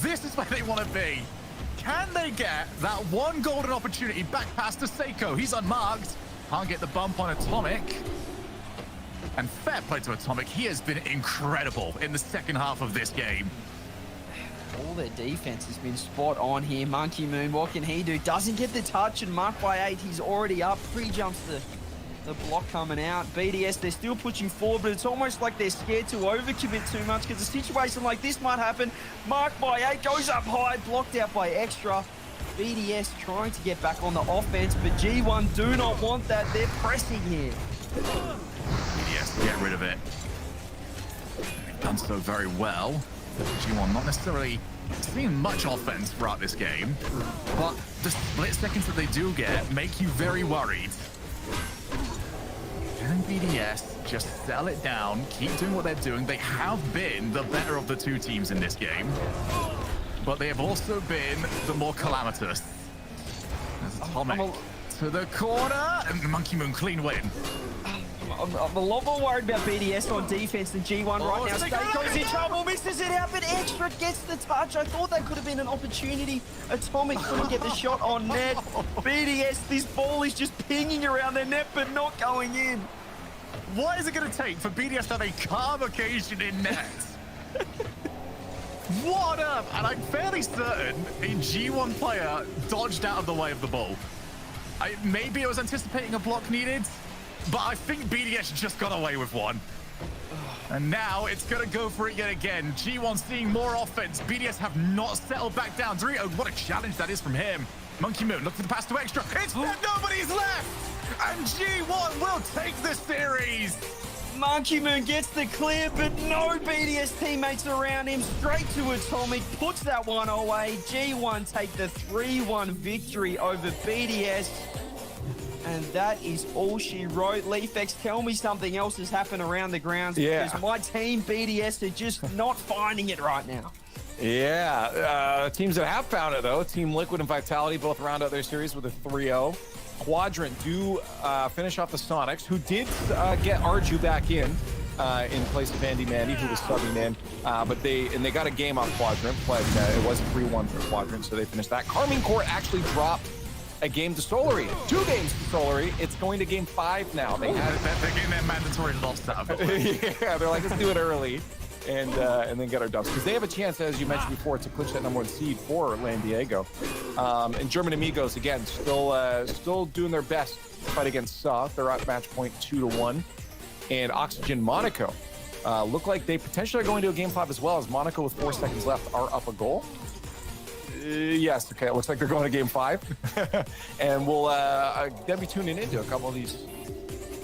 This is where they want to be. Can they get that one golden opportunity back past to Seiko? He's unmarked. Can't get the bump on Atomic. And fair play to Atomic. He has been incredible in the second half of this game. All their defense has been spot on here. Monkey Moon, what can he do? Doesn't get the touch and marked by 8. He's already up. Pre-jumps the block coming out. BDS, they're still pushing forward, but it's almost like they're scared to overcommit too much because a situation like this might happen. Marked by 8, goes up high, blocked out by Extra. BDS trying to get back on the offense, but G1 do not want that. They're pressing here. BDS, get rid of it. They've done so very well. G1 not necessarily seeing much offense throughout this game, but the split seconds that they do get make you very worried. Can BDS just settle it down, keep doing what they're doing? They have been the better of the two teams in this game, but they have also been the more calamitous. There's Atomic to the corner, and Monkey Moon clean win. I'm a lot more worried about BDS on defense than G1 right now. Seiko's in trouble, misses it out, but Extra gets the touch. I thought that could have been an opportunity. Atomic couldn't get the shot on net. BDS, this ball is just pinging around their net, but not going in. What is it going to take for BDS to have a calm occasion in net? What up? And I'm fairly certain a G1 player dodged out of the way of the ball. Maybe it was anticipating a block needed, but I think BDS just got away with one. And now it's going to go for it yet again. G1 seeing more offense. BDS have not settled back down. Dorito, what a challenge that is from him. Monkey Moon, look for the pass to Extra. It's nobody's left! And G1 will take the series! Monkey Moon gets the clear, but no BDS teammates around him. Straight to Atomic, puts that one away. G1 take the 3-1 victory over BDS. And that is all she wrote. Leafex, tell me something else has happened around the grounds, because my team, BDS, are just not finding it right now. Yeah, teams that have found it, though, Team Liquid and Vitality both round out their series with a 3-0. Quadrant do finish off the Sonics, who did get Arju back in place of Andy Mandy, who was subbing in. But they got a game off Quadrant, but it was 3-1 for Quadrant, so they finished that. Carmine Court actually dropped a game to Solary. 2 games to Solary. It's going to game 5 now. They're getting their mandatory loss out of it. Yeah, they're like, let's do it early and then get our dubs. Because they have a chance, as you mentioned before, to clinch that #1 seed for Lan Diego. And German Amigos, again, still doing their best to fight against South. They're at match point 2-1. And Oxygen Monaco look like they potentially are going to a game 5 as well, as Monaco with 4 seconds left are up a goal. Yes, okay, it looks like they're going to game 5. And we'll gonna be tuning into a couple of these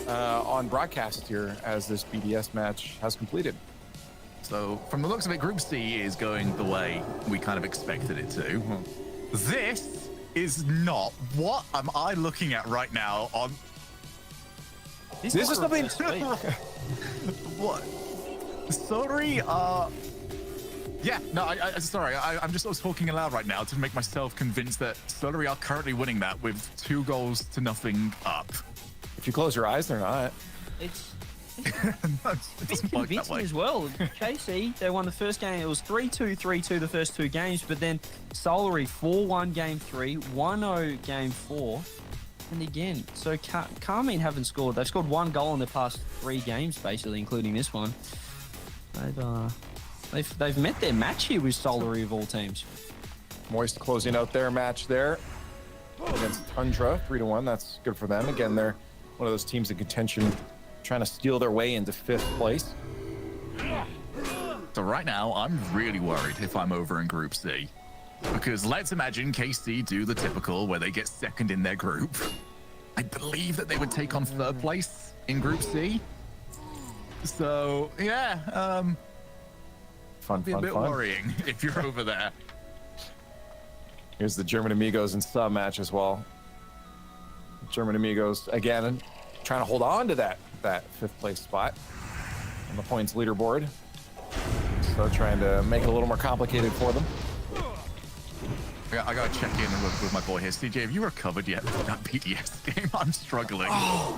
on broadcast here as this BDS match has completed. So from the looks of it, Group C is going the way we kind of expected it to. This is not. What am I looking at right now on? This is something. What? Sorry, yeah, no, sorry, I'm just talking aloud right now to make myself convinced that Solary are currently winning that with 2-0 up. If you close your eyes, they're not. It's it doesn't work that way as well. KC, they won the first game. It was 3-2, 3-2 the first 2 games, but then Solary 4-1 game 3, 1-0 game 4. And again, so Carmine haven't scored. They've scored 1 goal in the past 3 games, basically, including this one. They've met their match here with Solary of all teams. Moist closing out their match there against Tundra, 3-1. That's good for them. Again, they're one of those teams in contention, trying to steal their way into 5th place. So right now, I'm really worried if I'm over in Group C. Because let's imagine KC do the typical where they get 2nd in their group. I believe that they would take on 3rd place in Group C. So, yeah, fun, be a bit worrying if you're over there. Here's the German Amigos in sub match as well. German Amigos, again, trying to hold on to that 5th place spot on the points leaderboard. So trying to make it a little more complicated for them. I gotta check in with my boy here. CJ, have you recovered yet from that BDS game? I'm struggling. Oh,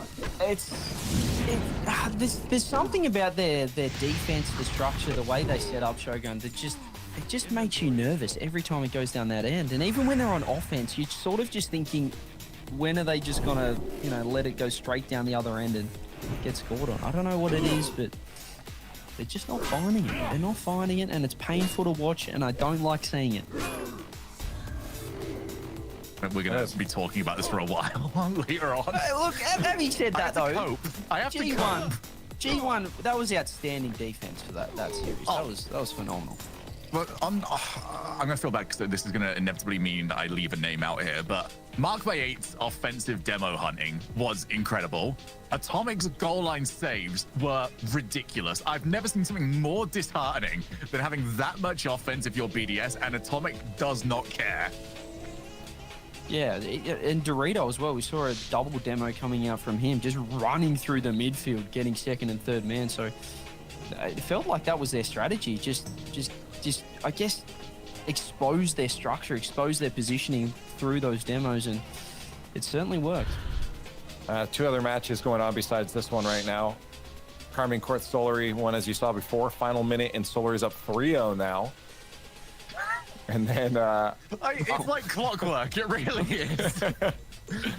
there's something about their defense, the structure, the way they set up Shogun that just it just makes you nervous every time it goes down that end. And even when they're on offense, you're sort of just thinking, when are they just gonna, you know, let it go straight down the other end and get scored on? I don't know what it is, but they're just not finding it. They're not finding it, and it's painful to watch, and I don't like seeing it. We're going to be talking about this for a while later on. Look, having said that, though, I have to cope. G1, that was outstanding defense for that series. Oh. That was phenomenal. But I'm going to feel bad because this is going to inevitably mean I leave a name out here, but Mark by 8's offensive demo hunting was incredible. Atomic's goal line saves were ridiculous. I've never seen something more disheartening than having that much offense if you're BDS, and Atomic does not care. Yeah, and Dorito as well. We saw a double demo coming out from him, just running through the midfield, getting second and third man. So it felt like that was their strategy. Just I guess, expose their structure, expose their positioning through those demos, and it certainly worked. 2 other matches going on besides this one right now. Carmine Court Solari won, as you saw before. Final minute, and Solari's up 3-0 now. And then it's like clockwork. It really is.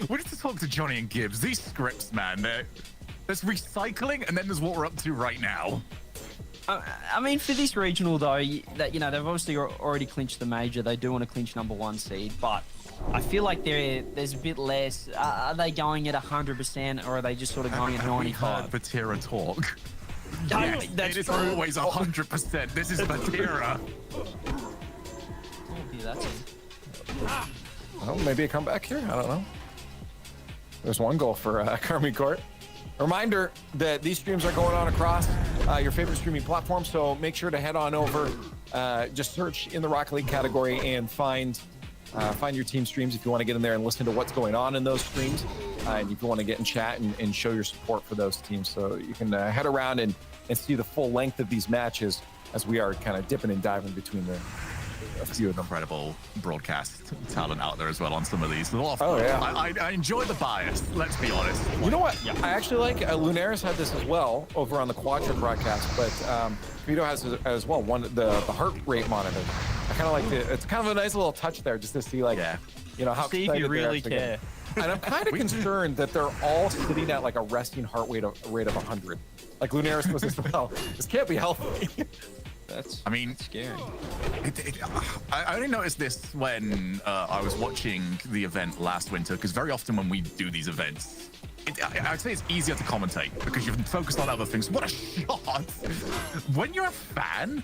We need to talk to Johnny and Gibbs. These scripts, man. There's recycling, and then there's what we're up to right now. I mean, for this regional though, that they've obviously already clinched the major. They do want to clinch #1 seed, but I feel like there's a bit less. Are they going at 100%, or are they just sort of going at 95? Batira talk. Yes, it is always 100%. This is Batira. That's it. Well, maybe a comeback here. I don't know. There's 1 goal for Carmine Court. Reminder that these streams are going on across your favorite streaming platform, so make sure to head on over. Just search in the Rocket League category and find your team streams if you want to get in there and listen to what's going on in those streams. And if you want to get in chat and show your support for those teams, so you can head around and see the full length of these matches as we are kind of dipping and diving between a few of them. Incredible broadcast talent out there as well on some of these. Oh, yeah. I enjoy the bias, let's be honest. You know what? Yeah. I actually like Lunaris had this as well over on the Quadra broadcast, but Vito has as well the heart rate monitor. I kind of like it's kind of a nice little touch there just to see how see if you really care. And I'm kind of concerned that they're all sitting at like a resting heart rate of 100. Like Lunaris was as well. This can't be healthy. I mean, scary. I only noticed this when I was watching the event last winter, because very often when we do these events, I'd say it's easier to commentate because you've focused on other things. What a shot! When you're a fan,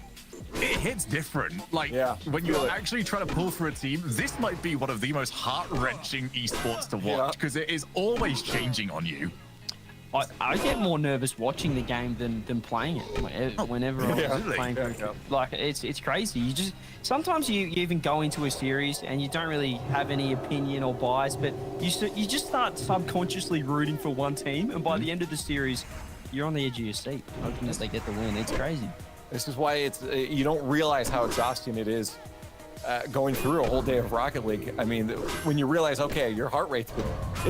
it hits different. Like, when you're actually trying to pull for a team, this might be one of the most heart-wrenching esports to watch because it is always changing on you. I get more nervous watching the game than playing it. Whenever I'm playing, like it's crazy. You just sometimes you even go into a series and you don't really have any opinion or bias, but you just start subconsciously rooting for one team, and by the end of the series, you're on the edge of your seat, hoping that they get the win. It's crazy. This is why it's you don't realize how exhausting it is. Going through a whole day of Rocket League. I mean, when you realize, okay, your heart rate's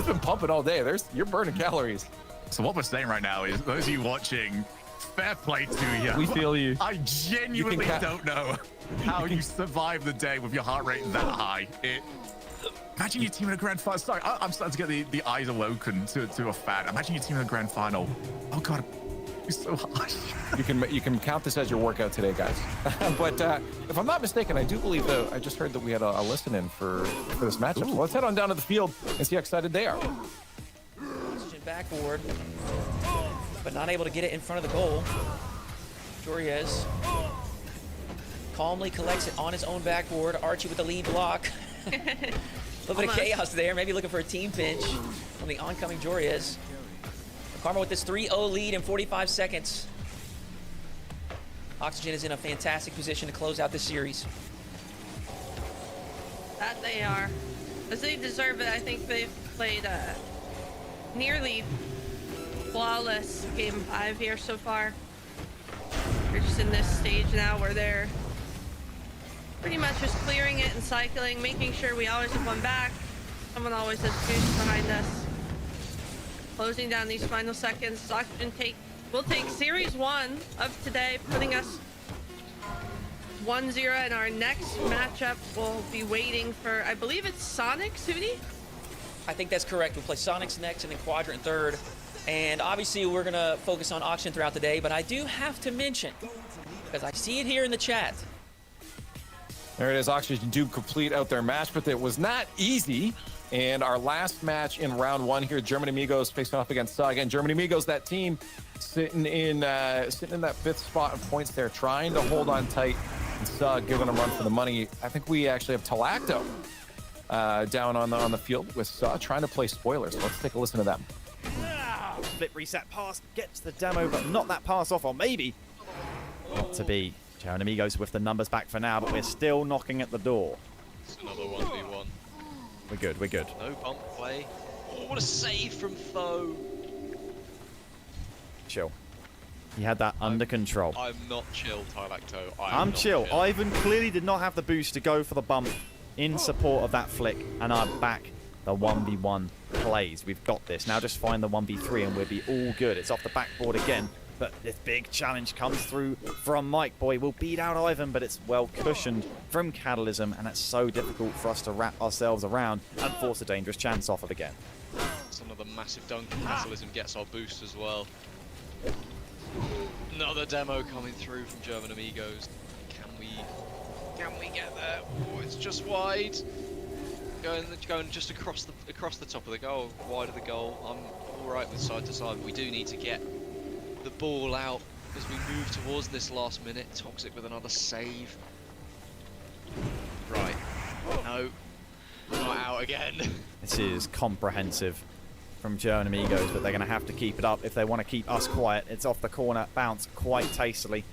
been pumping all day. You're burning calories. So what we're saying right now is, those of you watching, fair play to you. We feel you. I genuinely don't know how you survive the day with your heart rate that high. Imagine your team in a grand final. Sorry, I'm starting to get the eyes awoken to a fan. Imagine your team in a grand final. Oh God, it's so harsh. You can count this as your workout today, guys. But if I'm not mistaken, I do believe that I just heard that we had a listen-in for this matchup. So let's head on down to the field and see how excited they are. Backboard, but not able to get it in front of the goal. Joriez calmly collects it on his own backboard. Archie with the lead block. A little bit of chaos there, maybe looking for a team pinch from the oncoming Joriez. Karma with this 3-0 lead in 45 seconds. Oxygen is in a fantastic position to close out this series. That they are. As they deserve it, I think they've played nearly flawless game 5 here so far. We're just in this stage now where they're pretty much just clearing it and cycling, making sure we always have one back. Someone always has juice behind us. Closing down these final seconds. Oxygen will take series 1 of today, putting us 1-0, and our next matchup will be waiting for, I believe it's Sonic, Sudi? I think that's correct. We'll play Sonics next and then Quadrant third. And obviously we're going to focus on Auction throughout the day, but I do have to mention, because I see it here in the chat. There it is. Oxygen do complete out their match, but it was not easy. And our last match in round one here, German Amigos facing off against SUG. Again, German Amigos, that team sitting in that 5th spot in points there, trying to hold on tight. And SUG giving them a run for the money. I think we actually have Talacto down on the field with SUG trying to play spoilers. So let's take a listen to them. Flip reset pass gets the demo, but not that pass off, or maybe not to be. German Amigos with the numbers back for now, but we're still knocking at the door. It's another 1v1. We're good, we're good. No bump play. Oh, what a save from Tho. Chill. He had that under control. I'm not chill, Tylacto. I'm chill. Ivan clearly did not have the boost to go for the bump in support of that flick, and I'm back the 1v1 plays. We've got this. Now just find the 1v3 and we'll be all good. It's off the backboard again, but this big challenge comes through from Mike Boy. We'll beat out Ivan, but it's well cushioned from Catalysm, and it's so difficult for us to wrap ourselves around and force a dangerous chance off of again. It's another massive dunk. Catalysm gets our boost as well. Another demo coming through from German Amigos. Can we get there? Oh, it's just wide. Going just across the top of the goal, wide of the goal. I'm all right with side to side, but we do need to get the ball out as we move towards this last minute. Toxic with another save. Right. No. Not out again. This is comprehensive from German Amigos, but they're going to have to keep it up if they want to keep us quiet. It's off the corner, bounce quite tastily.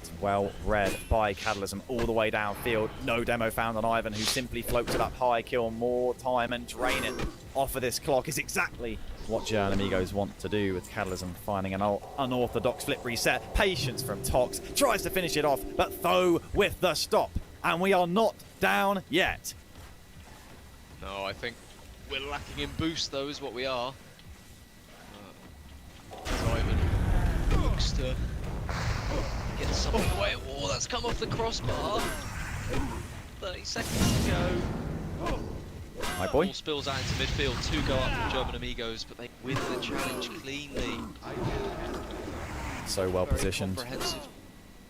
It's well read by Catalysm all the way downfield. No demo found on Ivan, who simply floats it up high, kill more time and drain it off of this clock is exactly what German Amigos want to do, with Catalysm finding an unorthodox flip reset. Patience from Tox, tries to finish it off, but Tho with the stop. And we are not down yet. No, I think we're lacking in boost, though, is what we are. Ivan looks to get something away. Oh, that's come off the crossbar. 30 seconds to go. My boy. Ball spills out into midfield. 2 go up from German Amigos, but they win the challenge cleanly. So well positioned. Comprehensive.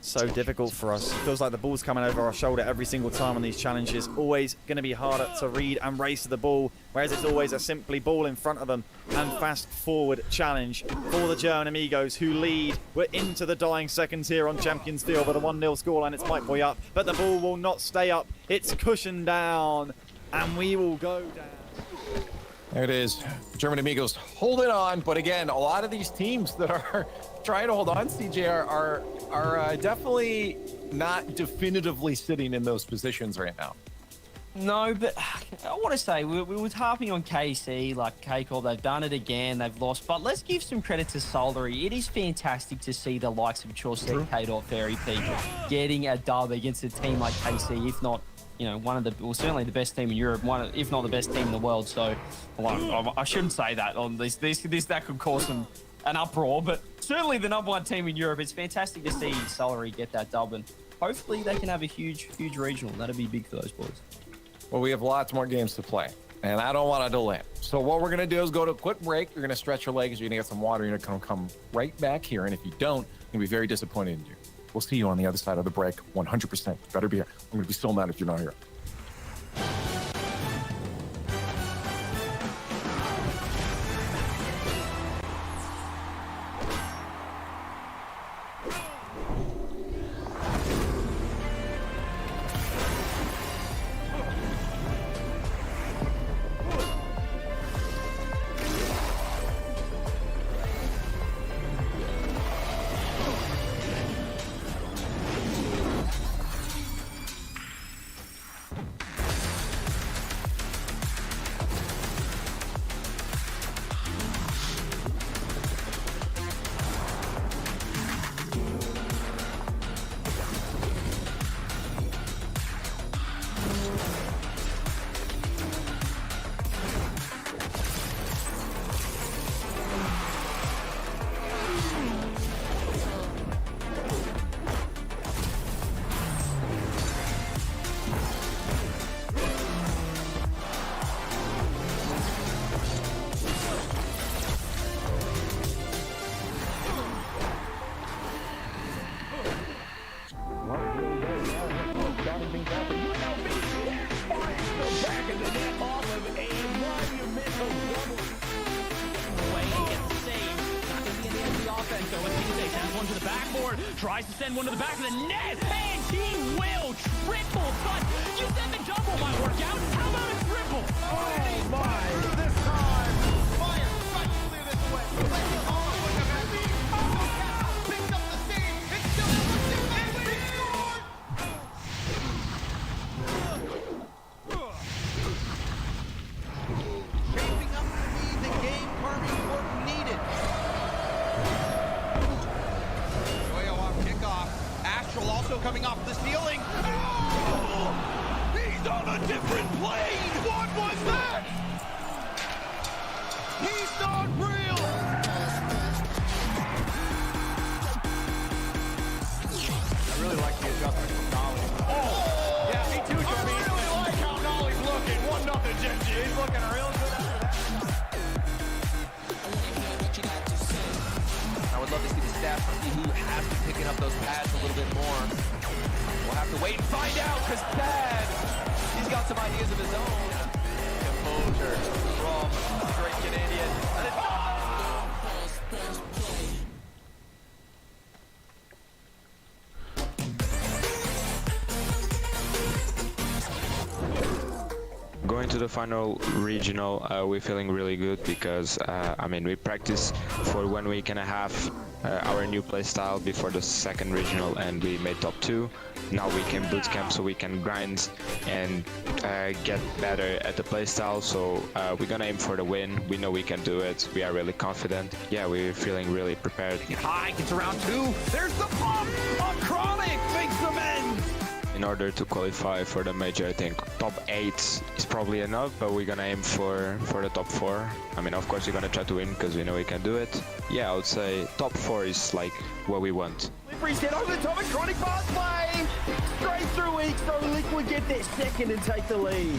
So difficult for us. It feels like the ball's coming over our shoulder every single time on these challenges. Always going to be harder to read and race to the ball, whereas it's always a simply ball in front of them and fast forward challenge for the German Amigos, who lead. We're into the dying seconds here on Champions Field with a 1-0 scoreline. It's Mike Boy up, but the ball will not stay up. It's cushioned down, and we will go down. There it is. German Amigos holding on, but again, a lot of these teams that are trying to hold on, CJ, are definitely not definitively sitting in those positions right now. No, but I want to say we were harping on KC, like K-Corp, they've done it again, they've lost, but let's give some credit to Soldery. It is fantastic to see the likes of Chaucer, K-Dot, Fairy Peak getting a dub against a team like KC, if not, you know, certainly the best team in Europe, if not the best team in the world. So, well, I shouldn't say that on this. That could cause an uproar, but certainly the #1 team in Europe. It's fantastic to see Solary get that dub, and hopefully they can have a huge regional. That'd be big for those boys. Well, we have lots more games to play, and I don't want to delay. So what we're going to do is go to a quick break. You're going to stretch your legs. You're going to get some water. You're going to come right back here, and if you don't, I'm going to be very disappointed in you. We'll see you on the other side of the break. 100%. Better be here. I'm going to be so mad if you're not here. forward, tries to send one to the back of the net, and he will triple touch. You said the double might work out. How about a triple? Oh my! This time, fire right clear this way. Let's all look at that. Picked up the steam. It's still everything. And we scored. Shaping up to be the game Army Corp needed. Joyo off kickoff. Astral also coming off the ceiling. Oh! He's on a different plane! What was that? He's not real! I really like the adjustment from Nolly. Oh! Yeah, me too, Jimmy. I really like how Nolly's looking. 1-0 Genji. He's looking real good after that. I would love to see the stats from who has been picking up those pads a little bit more. We'll have to wait and find out, because Thad, he's got some ideas of his own. Composure from straight Canadian. And it's Going to the final regional, we're feeling really good because, I mean, we practiced for 1 week and a half our new playstyle before the second regional, and we made top 2. Now we can boot camp so we can grind and get better at the playstyle. So we're gonna aim for the win. We know we can do it. We are really confident. Yeah, we're feeling really prepared. high, gets around 2. There's the pump on Chronic, makes the men. In order to qualify for the major, I think top 8 is probably enough, but we're gonna aim for the top 4. I mean, of course, we're gonna try to win because we know we can do it. Yeah, I would say top 4 is like what we want. Livery's get over the top of Chronic fast play. Straight through each, so Liquid get their second and take the lead.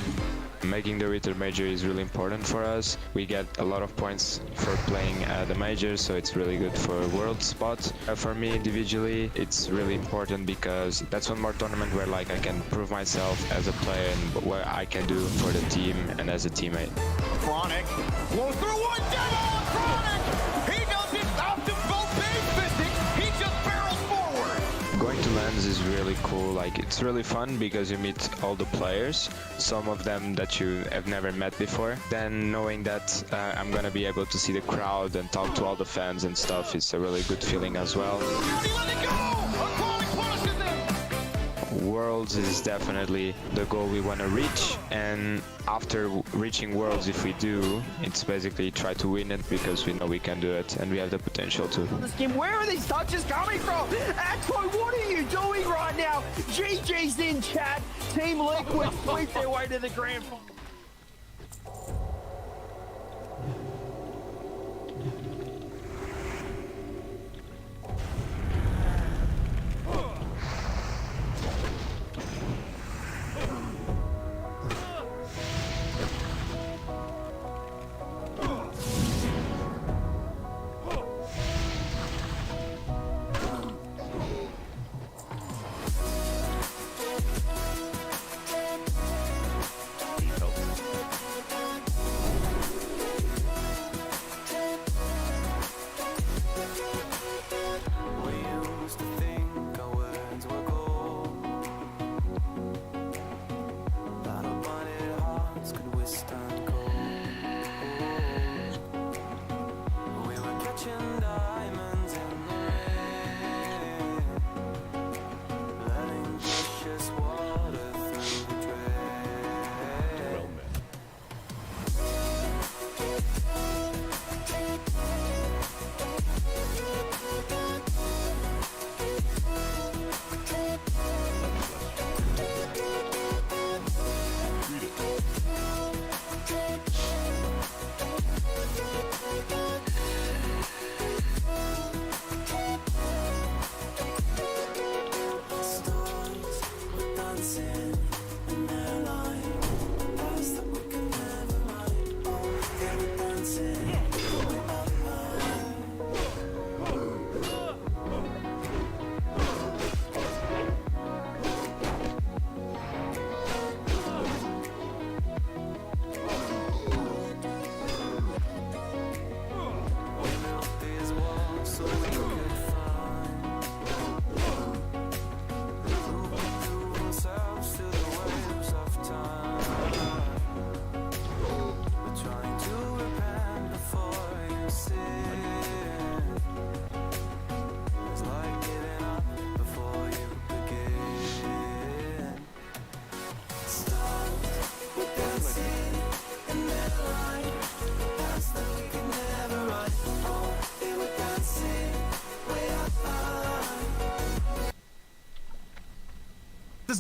Making the Ritter Major is really important for us. We get a lot of points for playing the Major, so it's really good for World spot. For me individually, it's really important because that's one more tournament where like I can prove myself as a player and what I can do for the team and as a teammate. Chronic. Blow through one demo. Chronic. He does it out to both base physics. He just barrels forward. Going to lands is really cool. Like, it's really fun because you meet all the players, some of them that you have never met before. Then knowing that I'm gonna be able to see the crowd and talk to all the fans and stuff, it's a really good feeling as well. Let it go. Chronic punishes him. Worlds is definitely the goal we want to reach, and after reaching Worlds, if we do, it's basically try to win it because we know we can do it and we have the potential to. Where are these touches coming from? Axo, what are you doing right now? GG's in chat. Team Liquid sweep their way to the grand final.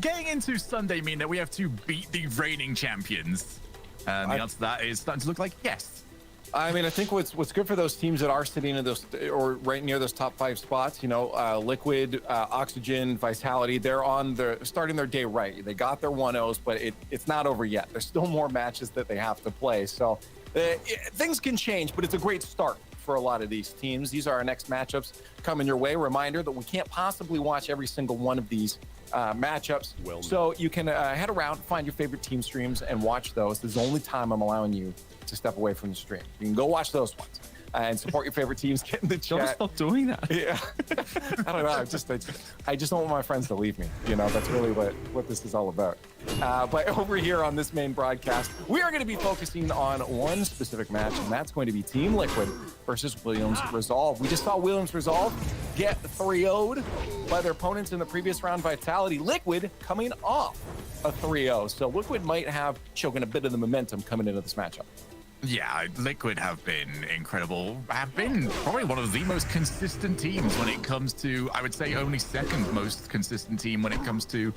getting into Sunday mean that we have to beat the reigning champions? And the answer to that is starting to look like yes. I mean, I think what's good for those teams that are sitting in those or right near those top 5 spots, you know, Liquid, Oxygen, Vitality, they're starting their day right. They got their 1-0s, but it's not over yet. There's still more matches that they have to play. So things can change, but it's a great start for a lot of these teams. These are our next matchups coming your way. Reminder that we can't possibly watch every single one of these matchups. So you can head around, find your favorite team streams, and watch those. This is the only time I'm allowing you to step away from the stream. You can go watch those ones and support your favorite teams. Get in the chat. Don't stop doing that. Yeah. I don't know. I just don't want my friends to leave me. You know, that's really what this is all about. But over here on this main broadcast, we are going to be focusing on one specific match, and that's going to be Team Liquid versus Williams Resolve. We just saw Williams Resolve get 3-0'd by their opponents in the previous round, Vitality. Liquid coming off a 3-0. So Liquid might have choking a bit of the momentum coming into this matchup. Yeah, Liquid have been incredible. Have been probably one of the most consistent teams when it comes to, I would say, only second most consistent team when it comes to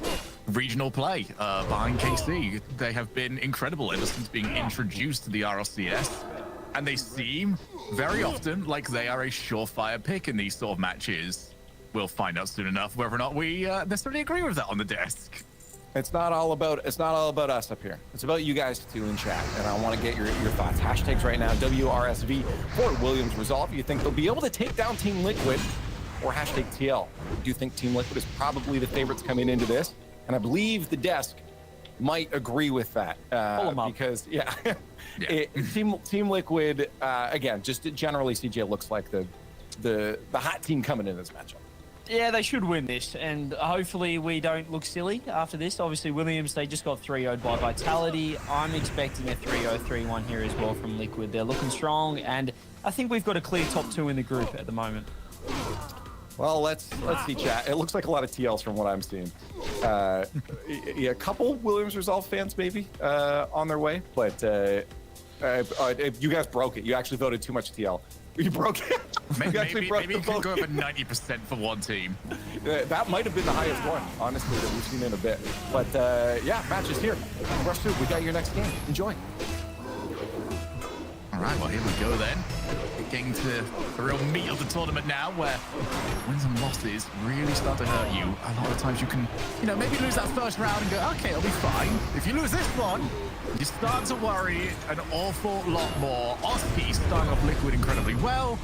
regional play behind KC. They have been incredible ever since being introduced to the RLCS. And they seem very often like they are a surefire pick in these sort of matches. We'll find out soon enough whether or not we necessarily agree with that on the desk. It's not all about us up here. It's about you guys too in chat, and I want to get your thoughts. Hashtags right now: WRSV for Williams Resolve. You think they'll be able to take down Team Liquid, or hashtag TL? Do you think Team Liquid is probably the favorites coming into this? And I believe the desk might agree with that because Team Liquid again, just generally CJ looks like the hot team coming in this matchup. Yeah, they should win this, and hopefully we don't look silly after this. Obviously, Williams, they just got 3-0'd by Vitality. I'm expecting a 3-0, 3-1 here as well from Liquid. They're looking strong, and I think we've got a clear top 2 in the group at the moment. Well, let's see, chat. It looks like a lot of TLs from what I'm seeing. Yeah, a couple Williams Resolve fans maybe on their way, but you guys broke it. You actually voted too much TL. You broke it. Maybe you can go over 90% for one team. That might have been the highest one, honestly, that we've seen in a bit. But yeah, match is here. Rush through. We got your next game. Enjoy. All right, well, here we go then. Getting to the real meat of the tournament now, where wins and losses really start to hurt you. A lot of times you can, maybe lose that first round and go, okay, it'll be fine. If you lose this one, you start to worry an awful lot more. Oski starting off Liquid incredibly well,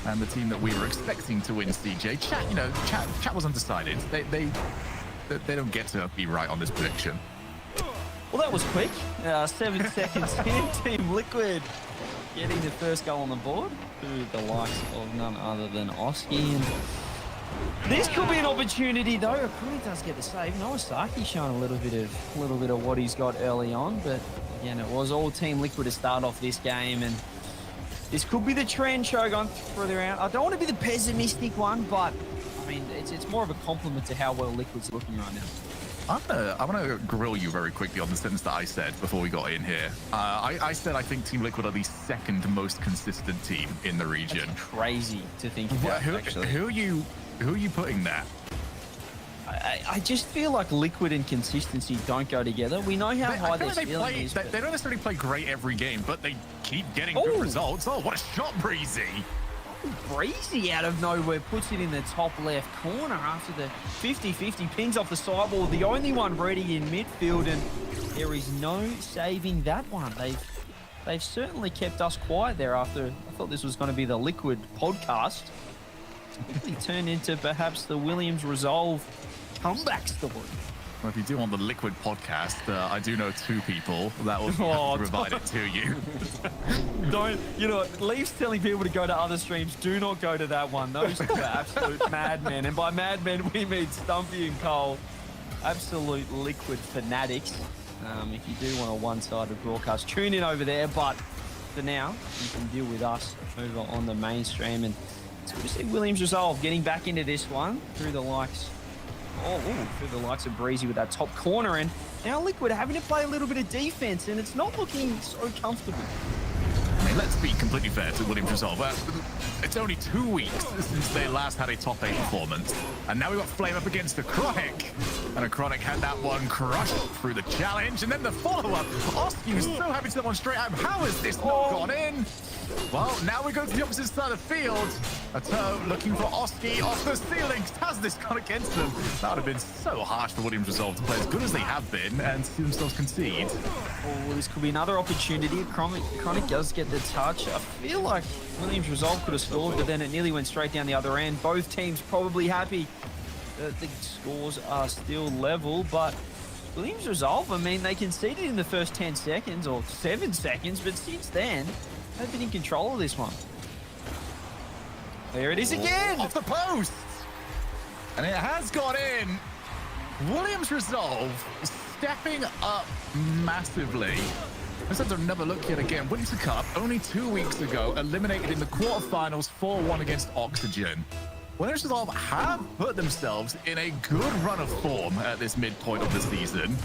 and the team that we were expecting to win, CJ. Chat was undecided. They don't get to be right on this prediction. Well, that was quick. 7 seconds in, Team Liquid getting the first goal on the board through the likes of none other than Oski. And this could be an opportunity, though. It probably does get the save. Nowasaki showing a little bit of what he's got early on, but again, it was all Team Liquid to start off this game, and this could be the trend, Shogun, further out. I don't want to be the pessimistic one, but I mean, it's more of a compliment to how well Liquid's looking right now. I want to grill you very quickly on the sentence that I said before we got in here. I said I think Team Liquid are the second most consistent team in the region. That's crazy to think about, actually. Who are you putting there? I just feel like Liquid and consistency don't go together. We know how high their ceiling is. They don't necessarily play great every game, but they keep getting good results. Oh, what a shot, Breezy! Breezy out of nowhere puts it in the top left corner after the 50-50 pings off the sideboard. The only one ready in midfield, and there is no saving that one. They've certainly kept us quiet there after I thought this was going to be the Liquid podcast. It's quickly turned into perhaps the Williams Resolve comeback story. Well, if you do want the Liquid podcast, I do know 2 people that will provide it to you. Don't, Leaf's telling people to go to other streams. Do not go to that one. Those are absolute madmen. And by madmen, we mean Stumpy and Cole. Absolute Liquid fanatics. If you do want a one-sided broadcast, tune in over there. But for now, you can deal with us over on the mainstream. And it's good to see Williams Resolve getting back into this one through the likes of Breezy with that top corner, and now Liquid having to play a little bit of defense, and it's not looking so comfortable. I mean, let's be completely fair to Williams Resolve. It's only 2 weeks since they last had a top 8 performance, and now we've got Flame up against the Chronic. And Chronic had that one crushed through the challenge. And then the follow-up. Oski was so happy to demonstrate how has this not gone in? Well, now we go to the opposite side of the field. Ato looking for Oski off the ceiling. Has this gone against them? That would have been so harsh for Williams Resolve to play as good as they have been and see themselves concede. Oh, this could be another opportunity. Chronic does get the touch. I feel like Williams Resolve could have scored, but then it nearly went straight down the other end. Both teams probably happy that the scores are still level, but Williams Resolve, I mean, they conceded in the first 10 seconds or 7 seconds, but since then, they've been in control of this one. There it is again! Off the post! And it has got in. Williams Resolve stepping up massively. Let's have another look yet again. Winter Cup, only 2 weeks ago, eliminated in the quarterfinals 4-1 against Oxygen. Williams Resolve have put themselves in a good run of form at this midpoint of the season.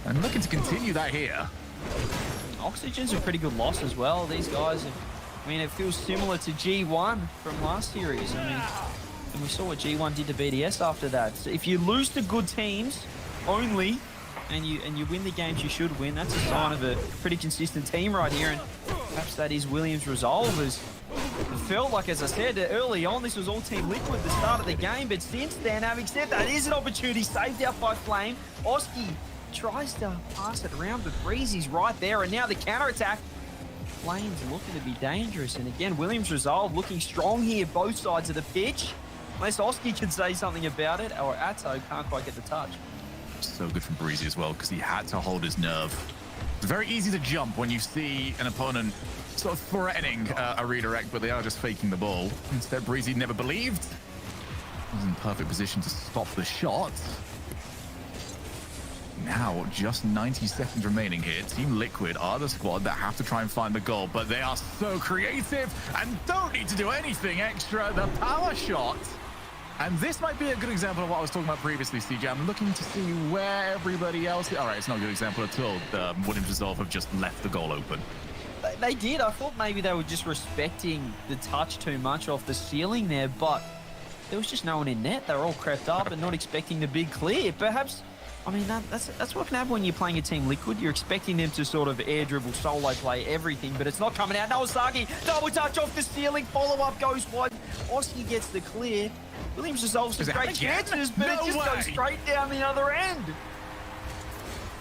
And looking to continue that here. Oxygen's a pretty good loss as well. These guys, I mean, it feels similar to G1 from last series. I mean, and we saw what G1 did to BDS after that. So if you lose to good teams only, and you win the games you should win, that's a sign of a pretty consistent team right here. And perhaps that is Williams Resolve. As it felt like, as I said early on, this was all Team Liquid at the start of the game. But since then, having said that, is an opportunity saved out by Flame. Oski tries to pass it around, but Breezy's right there. And now the counterattack. Flame's looking to be dangerous. And again, Williams Resolve looking strong here, both sides of the pitch. Unless Oski can say something about it, or Atto can't quite get the touch. So good from Breezy as well, because he had to hold his nerve. It's very easy to jump when you see an opponent sort of threatening a redirect, but they are just faking the ball. Instead, Breezy never believed. He was in perfect position to stop the shot. Now, just 90 seconds remaining here. Team Liquid are the squad that have to try and find the goal, but they are so creative and don't need to do anything extra. The power shot. And this might be a good example of what I was talking about previously, CJ. I'm looking to see where everybody else is. All right, it's not a good example at all. Williams Resolve have just left the goal open. They did. I thought maybe they were just respecting the touch too much off the ceiling there, but there was just no one in net. They were all crept up and not expecting the big clear. Perhaps, I mean, that's what can happen when you're playing a Team Liquid. You're expecting them to sort of air dribble, solo play, everything, but it's not coming out. Nawasaki, double touch off the ceiling. Follow-up goes wide. Oski gets the clear. Williams resolves some great chances, but it just goes straight down the other end.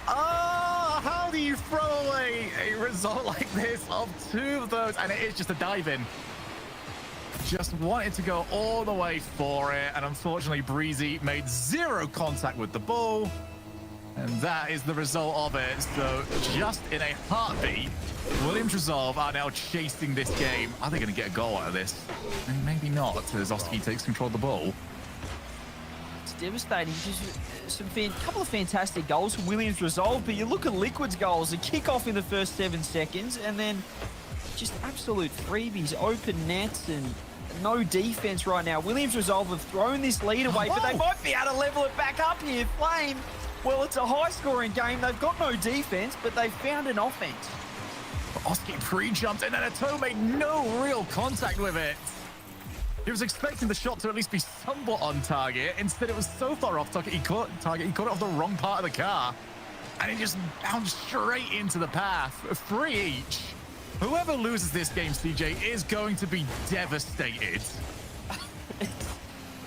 Oh, how do you throw away a result like this of two of those? And it is just a dive-in. Just wanted to go all the way for it, and unfortunately Breezy made zero contact with the ball, and that is the result of it. So just in a heartbeat, Williams Resolve are now chasing this game. Are they going to get a goal out of this? And maybe not, as Oski takes control of the ball. It's devastating. Just a couple of fantastic goals from Williams Resolve, but you look at Liquid's goals, a kickoff in the first 7 seconds, and then just absolute freebies, open nets, and no defense right now. Williams Resolve have thrown this lead away, but they might be able to level it back up here. Flame, well, it's a high-scoring game. They've got no defense, but they've found an offense. Oski pre-jumped, and then Ato made no real contact with it. He was expecting the shot to at least be somewhat on target. Instead, it was so far off target, he caught it off the wrong part of the car. And it just bounced straight into the path. 3 each. Whoever loses this game, CJ, is going to be devastated.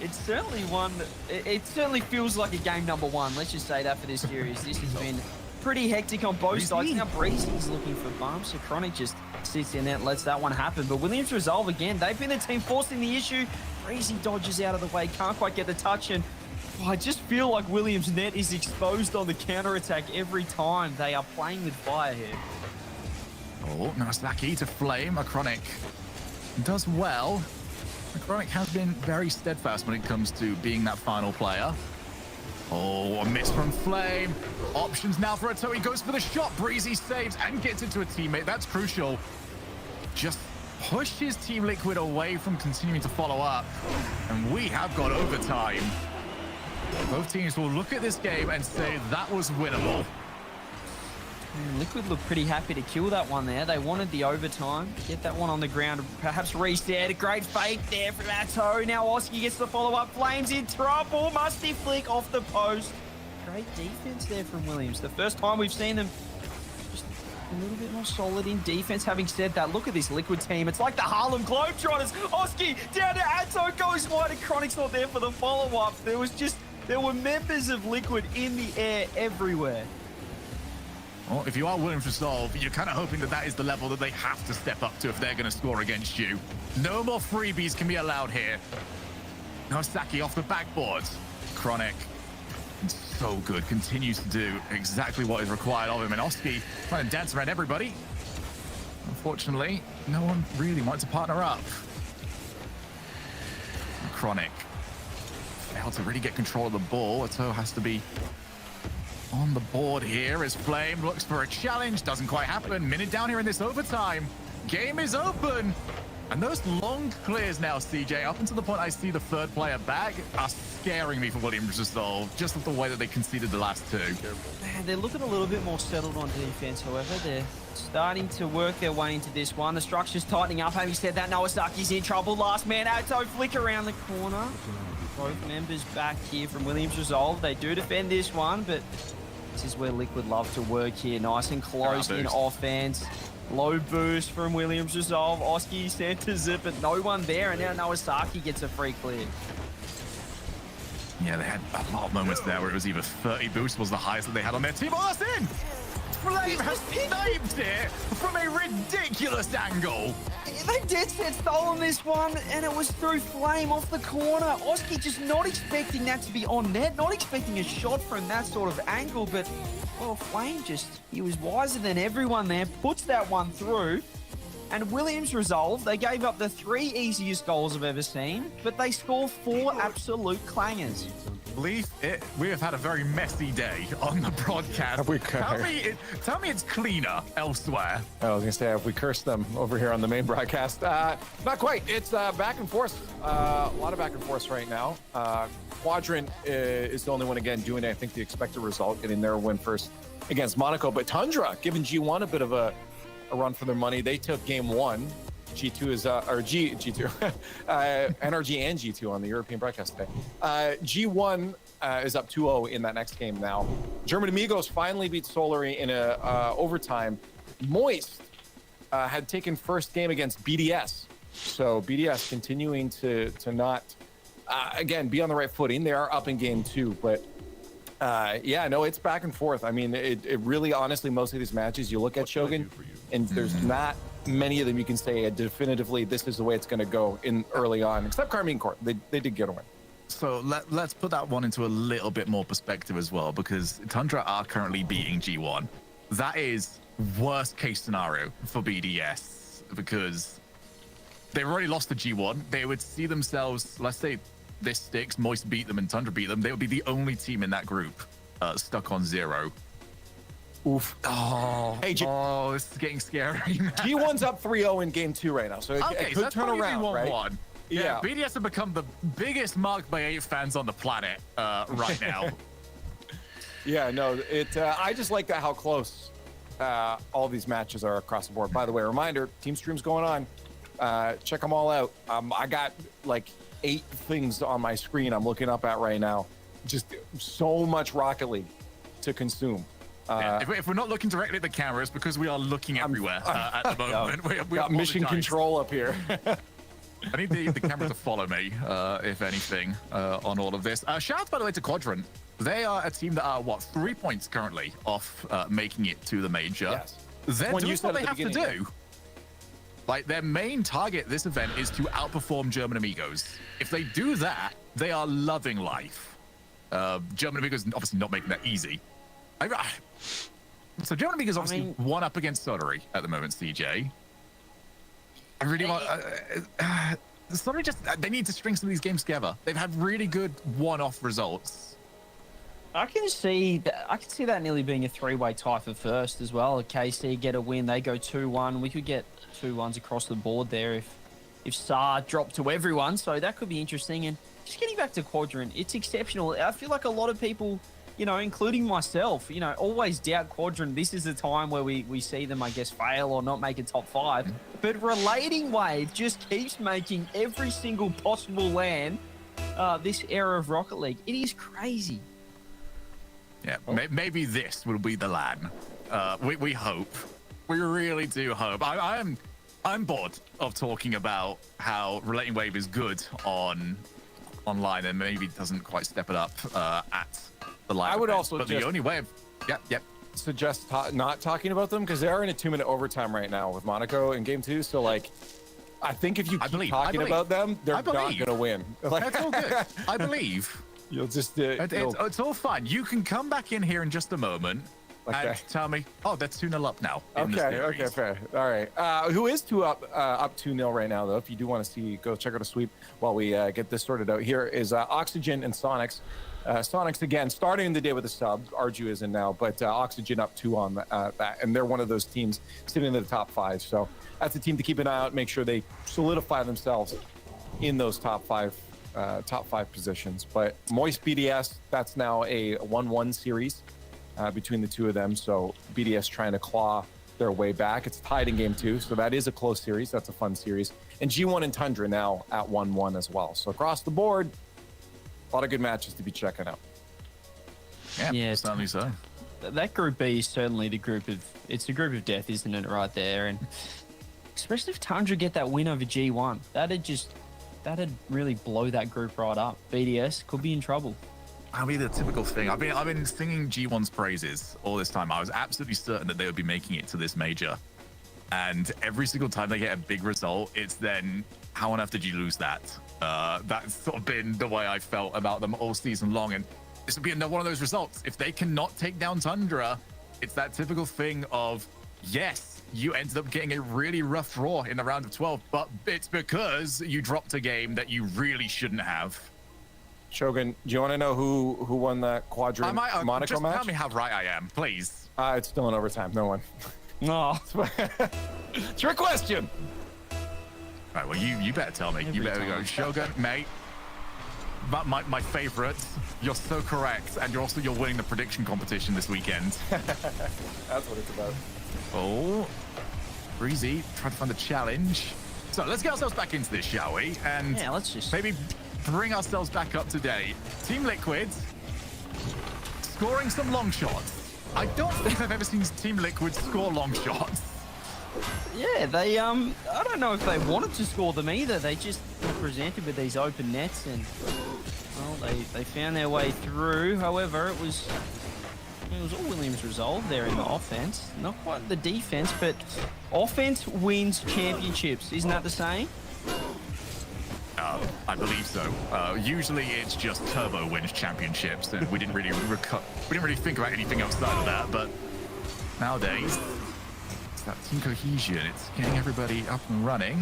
It's certainly one. It certainly feels like a game number 1. Let's just say that for this series. This has been pretty hectic on both sides. Now Breezy's looking for bumps. So Chronic just sits in there and lets that one happen. But Williams Resolve again. They've been the team forcing the issue. Breezy dodges out of the way. Can't quite get the touch. And I just feel like Williams' net is exposed on the counter-attack every time. They are playing with fire here. Oh, Narasaki to Flame. Chronic does well. Chronic has been very steadfast when it comes to being that final player. Oh, a miss from Flame. Options now for Ato. He goes for the shot. Breezy saves and gets into a teammate. That's crucial. Just pushes Team Liquid away from continuing to follow up. And we have got overtime. Both teams will look at this game and say that was winnable. Liquid looked pretty happy to kill that one there. They wanted the overtime. Get that one on the ground. Perhaps reset. A great fake there from Atto. Now Oski gets the follow-up. Flames in trouble. Musty flick off the post. Great defense there from Williams. The first time we've seen them just a little bit more solid in defense. Having said that, look at this Liquid team. It's like the Harlem Globetrotters. Oski down to Atto, goes wide, and Chronic's not there for the follow-up. There were members of Liquid in the air everywhere. Well, if you are Williams Resolve, you're kind of hoping that that is the level that they have to step up to if they're going to score against you. No more freebies can be allowed here. No Saki off the backboard. Chronic, so good, continues to do exactly what is required of him. And Oski trying to dance around everybody. Unfortunately, no one really wants to partner up. Chronic failed to really get control of the ball. Atto has to be on the board here as Flame looks for a challenge. Doesn't quite happen. Minute down here in this overtime. Game is open. And those long clears now, CJ, up until the point I see the third player back, are scaring me for Williams Resolve, just with the way that they conceded the last two. Man, they're looking a little bit more settled on defense, however. They're starting to work their way into this one. The structure's tightening up. Having said that, Nowasaki's in trouble. Last man, Atto flick around the corner. Both members back here from Williams Resolve. They do defend this one, but this is where Liquid love to work here. Nice and close in offense. Low boost from Williams Resolve. Oski centers it, but no one there. And now Nowasaki gets a free clear. Yeah, they had a lot of moments there where it was either 30 boost was the highest that they had on their team. Oh, that's in! Flame has sniped it from a ridiculous angle. They dead set stolen this one, and it was through Flame off the corner. Oski just not expecting that to be on net, not expecting a shot from that sort of angle, but, well, Flame he was wiser than everyone there, puts that one through. And Williams Resolve, they gave up the 3 easiest goals I've ever seen, but they score 4 absolute clangers. Leaf, we have had a very messy day on the broadcast. Have we tell me it's cleaner elsewhere. I was going to say, have we cursed them over here on the main broadcast? Not quite. It's back and forth. A lot of back and forth right now. Quadrant is the only one, again, doing, I think, the expected result, getting their win first against Monaco. But Tundra giving G1 a bit of a run for their money. They took game 1. G2 is, G2, NRG and G2 on the European broadcast today. G1 is up 2-0 in that next game now. German Amigos finally beat Solary in a overtime. Moist had taken first game against BDS. So BDS continuing to not, again, be on the right footing. They are up in game 2, but yeah, no, it's back and forth. I mean, it really, honestly, most of these matches, you look at Shogun, and there's not many of them you can say definitively this is the way it's going to go in early on, except Carmine Court. They did get a win. So let's put that one into a little bit more perspective as well, because Tundra are currently beating G1. That is worst case scenario for BDS, because they've already lost to G1. They would see themselves, let's say this sticks, Moist beat them and Tundra beat them, they would be the only team in that group stuck on 0. Oof. Oh, hey, this is getting scary. G1's up 3-0 in game 2 right now, so it could turn around, right? Yeah, BDS have become the biggest Mark by 8 fans on the planet right now. Yeah, no, I just like that how close all these matches are across the board. By the way, reminder, team stream's going on. Check them all out. I got like 8 things on my screen I'm looking up at right now. Just so much Rocket League to consume. Yeah, if we're not looking directly at the camera, it's because we are looking everywhere at the moment. We got mission control up here. I need the camera to follow me, if anything, on all of this. Shout out, by the way, to Quadrant. They are a team that are, 3 points currently off making it to the major. Yes. They're doing what they have to do. Like, their main target this event is to outperform German Amigos. If they do that, they are loving life. German Amigos obviously not making that easy. So German Amigos obviously one up against Solary at the moment, CJ. I really want... Solary they need to string some of these games together. They've had really good one-off results. I can see that nearly being a 3-way tie for first as well. KC get a win, they go 2-1. We could get 2-1s across the board there if SAR dropped to everyone. So that could be interesting. And just getting back to Quadrant, it's exceptional. I feel like a lot of people, you know, including myself, you know, always doubt Quadrant. This is the time where we see them, I guess, fail or not make a top 5. But Relating Wave just keeps making every single possible LAN this era of Rocket League. It is crazy. Yeah, maybe this will be the LAN. We hope. We really do hope. I'm bored of talking about how Relating Wave is good online and maybe doesn't quite step it up at the live. I would event. also but just the only way of suggest not talking about them because they are in a 2-minute overtime right now with Monaco in game 2. So like, I think if you keep talking about them, they're not gonna win. Like, that's all good. I believe. You'll just it's all fine. You can come back in here in just a moment and tell me, oh, that's 2-0 up now. Okay, fair. All right. Who is up 2-0 right now, though? If you do want to see, go check out a sweep while we get this sorted out. Here is Oxygen and Sonics. Sonics, again, starting the day with a sub. Arju isn't now, but Oxygen up 2 on that. And they're one of those teams sitting in the top 5. So that's a team to keep an eye out, make sure they solidify themselves in those top 5 positions. But Moist BDS, that's now a 1-1 series between the two of them. So BDS trying to claw their way back. It's tied in game 2, so that is a close series. That's a fun series. And G1 and Tundra now at 1-1 as well. So across the board, a lot of good matches to be checking out. Yeah, certainly so. That Group B is certainly the group of death, isn't it, right there? And especially if Tundra get that win over G1, that'd really blow that group right up. BDS could be in trouble. That'll be the typical thing. I've been singing G1's praises all this time. I was absolutely certain that they would be making it to this major. And every single time they get a big result, it's then, how on earth did you lose that? That's sort of been the way I felt about them all season long. And this would be another one of those results. If they cannot take down Tundra, it's that typical thing of, yes, you ended up getting a really rough draw in the round of 12, but it's because you dropped a game that you really shouldn't have. Shogun, do you want to know who won that Quadrant Monaco just match? Tell me how right I am, please. It's still in overtime. No one. No. Trick question. All right, well, you better tell me. You better go. Shogun, mate. My favorite. You're so correct. And you're winning the prediction competition this weekend. That's what it's about. Oh, Breezy, trying to find the challenge. So let's get ourselves back into this, shall we? And yeah, let's just maybe bring ourselves back up to date. Team Liquid scoring some long shots. I don't think I've ever seen Team Liquid score long shots. Yeah, they I don't know if they wanted to score them either. They just were presented with these open nets and well, they found their way through. However, it was all Williams' resolve there in the offense. Not quite the defense, but offense wins championships. Isn't that the saying? I believe so. Usually it's just Turbo wins championships, and we didn't really think about anything outside of that. But nowadays, it's that team cohesion. It's getting everybody up and running.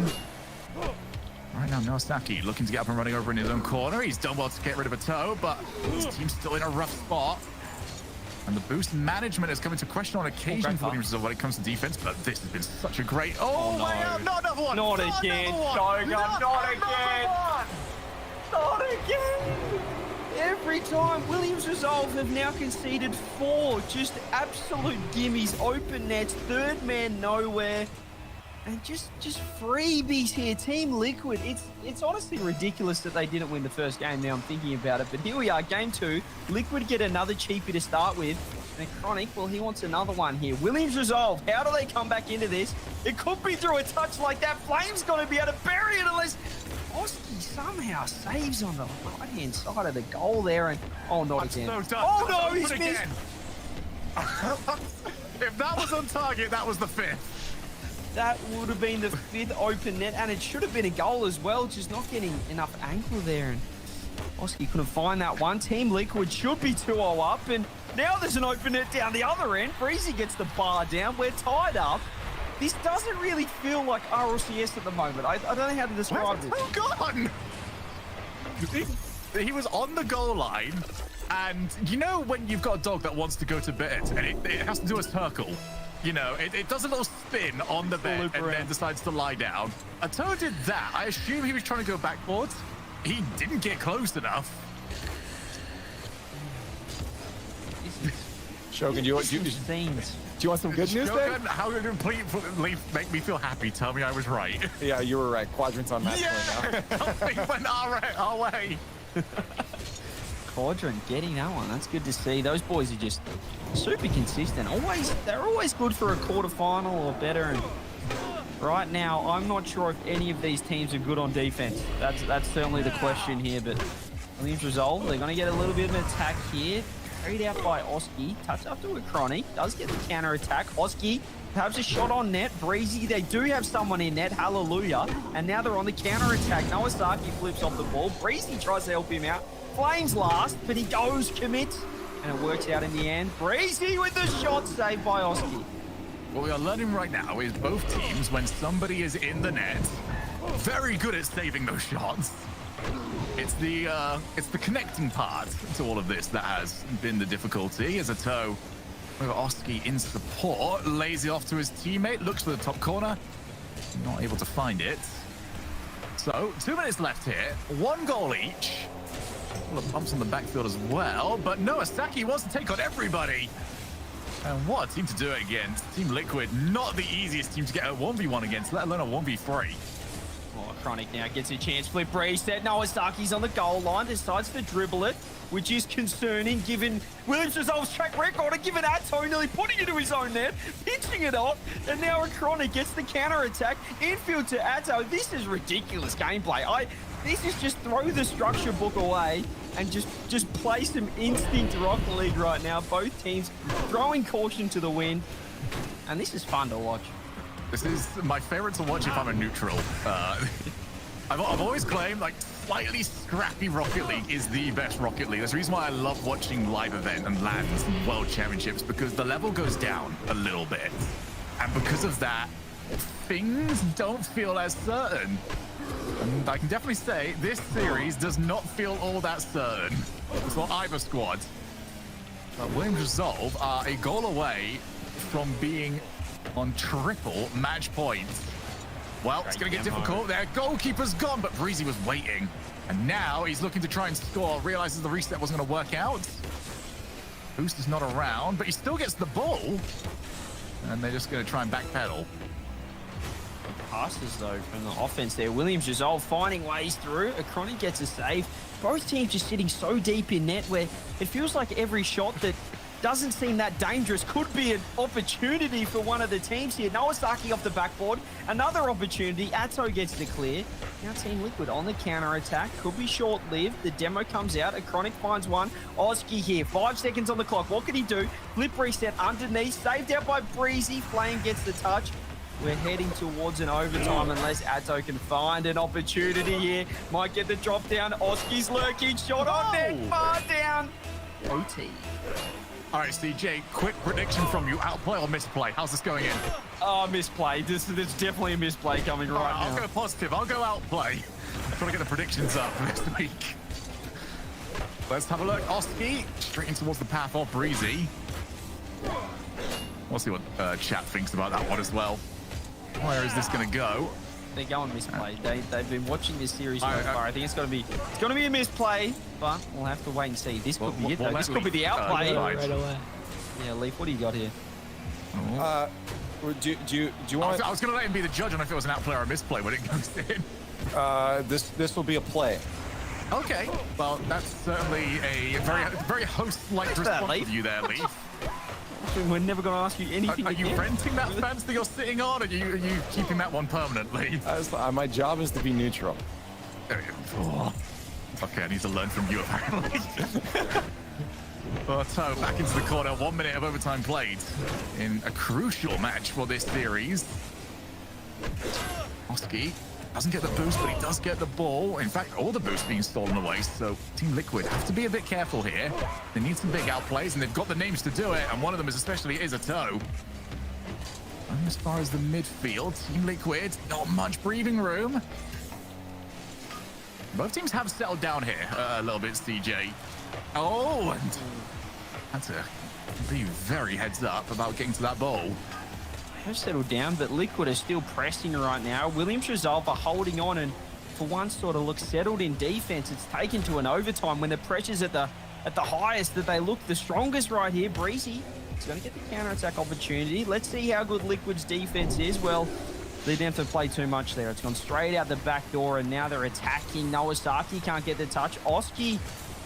Right now, Nostaki looking to get up and running over in his own corner. He's done well to get rid of a toe, but his team's still in a rough spot. And the boost management is coming to question on occasion for Williams when it comes to defense, but this has been such a great... Oh, my God, not another one! Not again, Shogun, not again! Not again! Every time, Williams Resolve have now conceded 4 just absolute gimmies, open nets, third man nowhere, and just freebies here. Team Liquid, it's honestly ridiculous that they didn't win the first game now I'm thinking about it, but here we are, game 2. Liquid get another cheapie to start with, and Chronic, well, he wants another one here. Williams Resolve, how do they come back into this? It could be through a touch like that. Flame's got to be able to bury it unless Oski somehow saves on the right-hand side of the goal there, and oh, not again. Oh no, he's missed. If that was on target, that was the 5th. That would have been the 5th open net, and it should have been a goal as well, just not getting enough angle there. And Oski couldn't find that one. Team Liquid should be 2-0 up, and now there's an open net down the other end. Breezy gets the bar down. We're tied up. This doesn't really feel like RLCS at the moment. I don't know how to describe this. Oh, God! He was on the goal line, and you know when you've got a dog that wants to go to bed, and it has to do a circle? You know, it does a little spin on the bed and then decides to lie down. Atoa did that. I assume he was trying to go backwards. He didn't get close enough. Shogun, do you want some good news then? Shogun, how did completely make me feel happy? Tell me I was right. Yeah, you were right. Quadrant's on match point now. Something went our way. Quadrant getting that one. That's good to see. Those boys are just super consistent. They're always good for a quarterfinal or better. And right now, I'm not sure if any of these teams are good on defense. That's certainly the question here. But Williams resolve. They're going to get a little bit of an attack here. Carried out by Oski. Touch up to a Chronic. Does get the counter attack. Oski perhaps a shot on net. Breezy, they do have someone in net. Hallelujah. And now they're on the counter attack. Nawasaki flips off the ball. Breezy tries to help him out. Flames last, but he goes, commits, and it works out in the end. Breezy with the shot saved by Oski. What we are learning right now is both teams, when somebody is in the net, very good at saving those shots. It's the connecting part to all of this that has been the difficulty. As a toe with Oski in support, lays it off to his teammate, looks for the top corner, not able to find it. So 2 minutes left here, 1 goal each. A couple of bumps on the backfield as well, but no, Asaki wants to take on everybody. And what a team to do it against. Team Liquid, not the easiest team to get a 1v1 against, let alone a 1v3. Oh, Chronic now gets a chance. Flip Breeze set. Nawasaki's on the goal line, decides to dribble it, which is concerning given Williams' Resolve's track record and given Atto nearly putting it to his own net, pitching it off, and now Chronic gets the counter attack. Infield to Atto. This is ridiculous gameplay. This is just throw the structure book away and just play some instinct Rocket League right now. Both teams throwing caution to the wind, and this is fun to watch. This is my favorite to watch if I'm a neutral. I've always claimed like slightly scrappy Rocket League is the best Rocket League. That's the reason why I love watching live event and LANs and World Championships, because the level goes down a little bit. And because of that, things don't feel as certain. And I can definitely say this series does not feel all that certain for either squad. But Williams Resolve are a goal away from being on triple match points. Well, it's going to get difficult. Their goalkeeper's gone, but Breezy was waiting. And now he's looking to try and score, realizes the reset wasn't going to work out. Boost is not around, but he still gets the ball. And they're just going to try and backpedal. Passes though from the offense there. Williams Resolve finding ways through. Chronic gets a save. Both teams just sitting so deep in net where it feels like every shot that doesn't seem that dangerous could be an opportunity for one of the teams here. Nawasaki off the backboard. Another opportunity. Atto gets the clear. Now Team Liquid on the counter attack. Could be short-lived. The demo comes out. Chronic finds one. Oski here. 5 seconds on the clock. What can he do? Flip reset underneath. Saved out by Breezy. Flame gets the touch. We're heading towards an overtime unless Atto can find an opportunity here. Might get the drop down. Oski's lurking. Shot on net. Far down. OT. All right, CJ, quick prediction from you. Outplay or misplay? How's this going in? Oh, misplay. There's definitely a misplay coming right now. I'll go positive. I'll go outplay. I'm trying to get the predictions up for this week. Let's have a look. Oski, straight in towards the path of Breezy. We'll see what chat thinks about that one as well. Where is this going to go? They're going misplay. They've been watching this series so far. I think it's going to be a misplay, but we'll have to wait and see. This could be it. Though. This could be the outplay. Right away. Yeah, Leaf. What do you got here? Do you want? I was going to let him be the judge on if it was an outplay or a misplay when it goes in. This will be a play. Okay. Well, that's certainly a very host-like response from you there, Leaf. We're never going to ask you anything. Are you renting that fence that you're sitting on, or are you keeping that one permanently? My job is to be neutral. Oh. Okay, I need to learn from you, apparently. So back into the corner, 1 minute of overtime played in a crucial match for this series. Oski doesn't get the boost, but he does get the ball. In fact, all the boost being stolen away, so Team Liquid have to be a bit careful here. They need some big outplays, and they've got the names to do it, and one of them is especially a toe. And as far as the midfield, Team Liquid, not much breathing room. Both teams have settled down here a little bit, CJ. Oh, and had to be very heads up about getting to that ball. Have settled down, but Liquid are still pressing right now. Williams Resolve are holding on and for once sort of look settled in defense. It's taken to an overtime when the pressure's at the at the highest that they look the strongest right here. Breezy is going to get the counter-attack opportunity. Let's see how good Liquid's defense is. Well, they didn't have to play too much there. It's gone straight out the back door, and now they're attacking. Nowasaki can't get the touch. Oski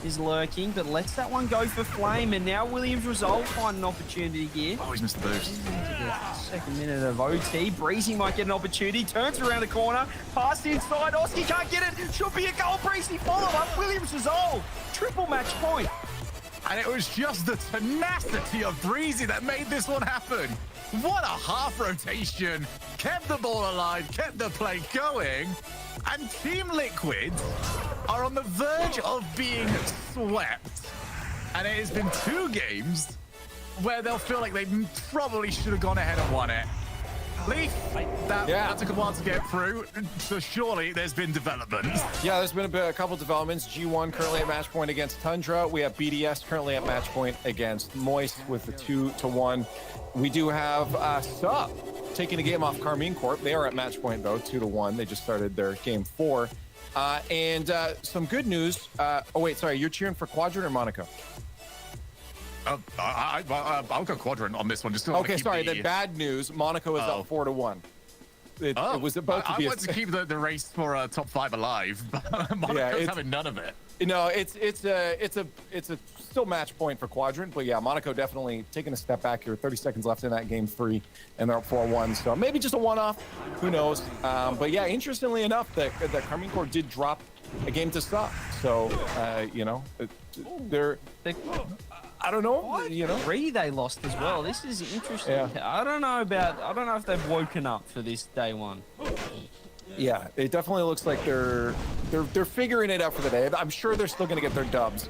is lurking, but lets that one go for Flame, and now Williams Resolve find an opportunity here. Oh, he's missed the boost. Second minute of OT. Breezy might get an opportunity. Turns around the corner. Pass inside. Oski can't get it. Should be a goal. Breezy follow up. Williams Resolve. Triple match point. And it was just the tenacity of Breezy that made this one happen. What a half rotation. Kept the ball alive, kept the play going. And Team Liquid are on the verge of being swept. And it has been 2 games where they'll feel like they probably should have gone ahead and won it. Leaf, that took a while to get through, so surely there's been developments. Yeah, there's been a couple developments. G1 currently at match point against Tundra. We have BDS currently at match point against Moist with the 2-1. We do have Sup taking a game off Carmine Corp. They are at match point, though, 2-1. They just started their game 4. And some good news. Oh, wait, sorry. You're cheering for Quadrant or Monaco? I'll go Quadrant on this one. Just okay, sorry. The bad news, Monaco is up 4-1. It was about to be. I want to keep the race for top 5 alive, but Monaco's having none of it. No, it's a still match point for Quadrant, but yeah, Monaco definitely taking a step back here. 30 seconds left in that game 3, and they're up 4-1. So maybe just a one-off. Who knows? But yeah, interestingly enough, that Carmine Corp did drop a game to stop. So you know, they're. I don't know. What? You know, 3 they lost as well. This is interesting. Yeah. I don't know if they've woken up for this day 1. Yeah, it definitely looks like they're figuring it out for the day. I'm sure they're still going to get their dubs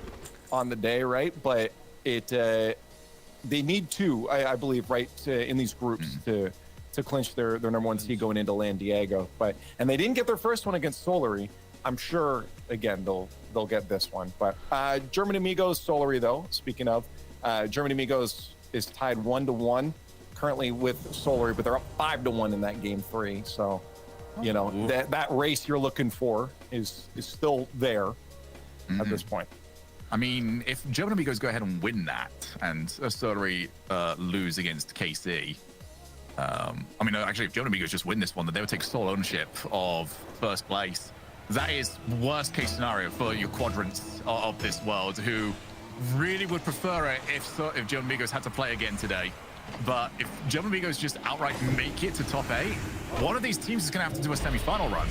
on the day, right? But they need to, I believe, right, in these groups to clinch their number 1 seed going into Lan Diego. And they didn't get their first one against Solary. I'm sure again they'll get this one. But German Amigos Solary, though. Speaking of, German Amigos is tied 1-1 currently with Solary, but they're up 5-1 in that game 3. So. You know, that race you're looking for is still there at this point. I mean, if German Amigos go ahead and win that and Solary lose against KC, I mean, actually, if German Amigos just win this one, then they would take sole ownership of first place. That is worst case scenario for your quadrants of this world, who really would prefer it if German Amigos had to play again today. But if German Amigos just outright make it to top 8, one of these teams is going to have to do a semi-final run.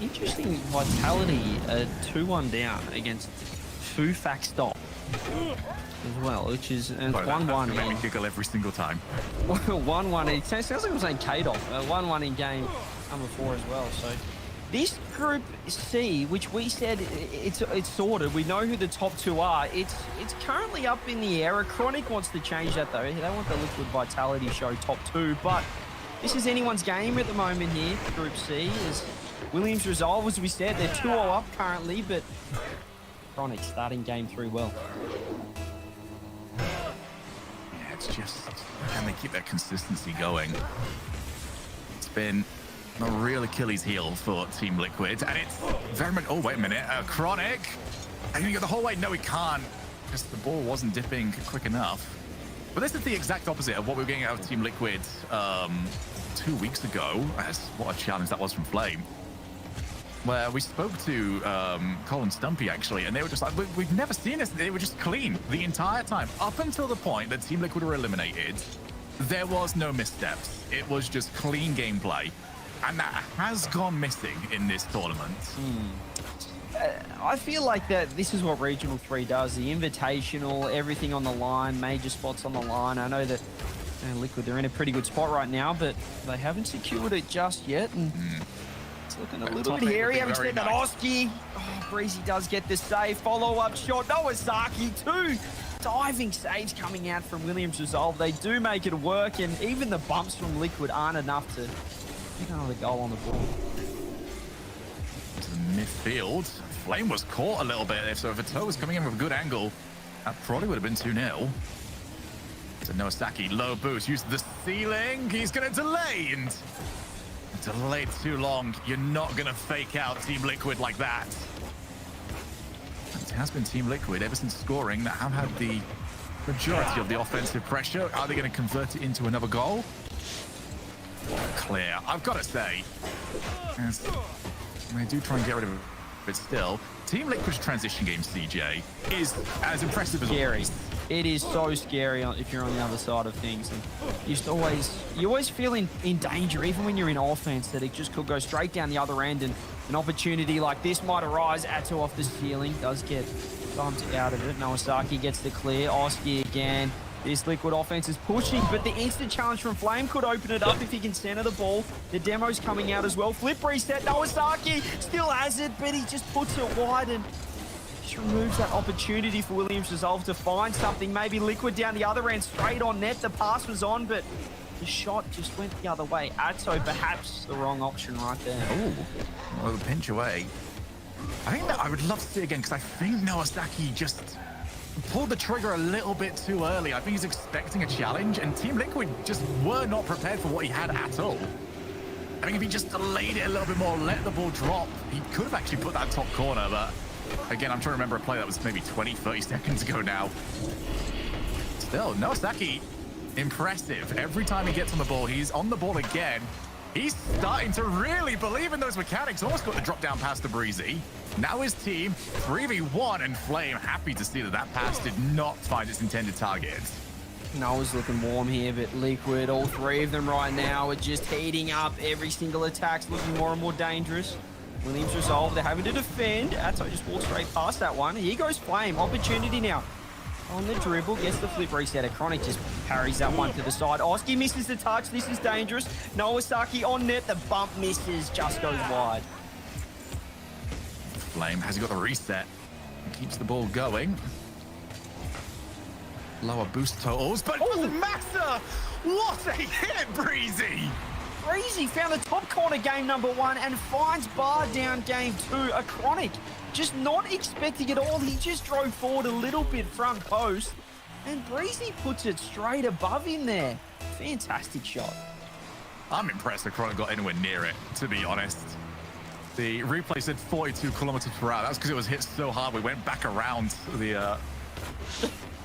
Interesting Vitality, 2-1 down against Fufac Stop as well, which is 1-1. Make me giggle every single time. 1-1. It sounds like I'm saying Kadoff. 1-1 in game number 4 as well. So this Group C, which we said it's sorted, we know who the top 2 are. It's currently up in the air. Chronic wants to change that though. They want the Liquid Vitality show top 2, but this is anyone's game at the moment here. Group C is Williams Resolve, as we said. They're 2-0 up currently, but Chronic starting game 3 well. Yeah, it's just, can they keep that consistency going? It's been a real Achilles heel for Team Liquid, and it's very much. Oh, wait a minute, Chronic. Can he go the whole way? No, he can't, because the ball wasn't dipping quick enough. But this is the exact opposite of what we were getting out of Team Liquid 2 weeks ago. What a challenge that was from Flame. Where we spoke to Cole and Stumpy, actually, and they were just like, we've never seen this. They were just clean the entire time. Up until the point that Team Liquid were eliminated, there was no missteps. It was just clean gameplay. And that has gone missing in this tournament. I feel like that this is what Regional 3 does. The Invitational, everything on the line, major spots on the line. I know that Liquid, they're in a pretty good spot right now, but they haven't secured it just yet. And it's looking a little bit hairy. Haven't said that. Oski. Oh, Breezy does get the save. Follow-up shot. Nowasaki, 2 diving saves coming out from Williams Resolve. They do make it work, and even the bumps from Liquid aren't enough to get another goal on the board. To the midfield. Flame was caught a little bit. So if a toe was coming in with a good angle, that probably would have been 2-0. So Nowasaki, low boost, uses the ceiling. He's going to delay, and delayed too long. You're not going to fake out Team Liquid like that. has been Team Liquid ever since scoring that have had the majority of the offensive pressure. Are they going to convert it into another goal? Clear. I've got to say, as they do try and get rid of it, but still, Team Liquid's transition game, CJ, is as impressive as Scary. It is so scary if you're on the other side of things. And you always feel in danger, even when you're in offense, that it just could go straight down the other end, and an opportunity like this might arise. Atto off the ceiling, does get bumped out of it. Noasaki gets the clear. Oski again. This Liquid offense is pushing, but the instant challenge from Flame could open it up if he can center the ball. The demo's coming out as well. Flip reset. Noasaki still has it, but he just puts it wide and just removes that opportunity for Williams Resolve to find something. Maybe Liquid down the other end, straight on net. The pass was on, but the shot just went the other way. Atto, perhaps the wrong option right there. Oh, well, the pinch away. I think that I would love to see it again, because I think Noasaki just pulled the trigger a little bit too early. I think he's expecting a challenge, and Team Liquid just were not prepared for what he had at all. I think if he just delayed it a little bit more, let the ball drop, he could have actually put that top corner, but again, I'm trying to remember a play that was maybe 20, 30 seconds ago now. Still, Noasaki, impressive. Every time he gets on the ball, he's on the ball again. He's starting to really believe in those mechanics. Almost got the drop down pass to Breezy. Now his team 3v1, and Flame happy to see that that pass did not find its intended target. Noah's looking warm here, but Liquid, all three of them right now are just heating up. Every single attack's looking more and more dangerous. Williams Resolve, they're having to defend. Atto just walks straight past that one. Here goes Flame, opportunity now. On the dribble, gets the flip reset. Chronic just parries that one to the side. Oski misses the touch. This is dangerous. Noasaki on net. The bump misses, just goes wide. Flame has got the reset and keeps the ball going. Lower boost totals, but it doesn't matter. What a hit, Breezy! Breezy found the top corner game number 1 and finds bar down game 2. A Chronic just not expecting it all. He just drove forward a little bit front post, and Breezy puts it straight above him there. Fantastic shot. I'm impressed that Chronic got anywhere near it, to be honest. The replay said 42 kilometers per hour. That's because it was hit so hard we went back around the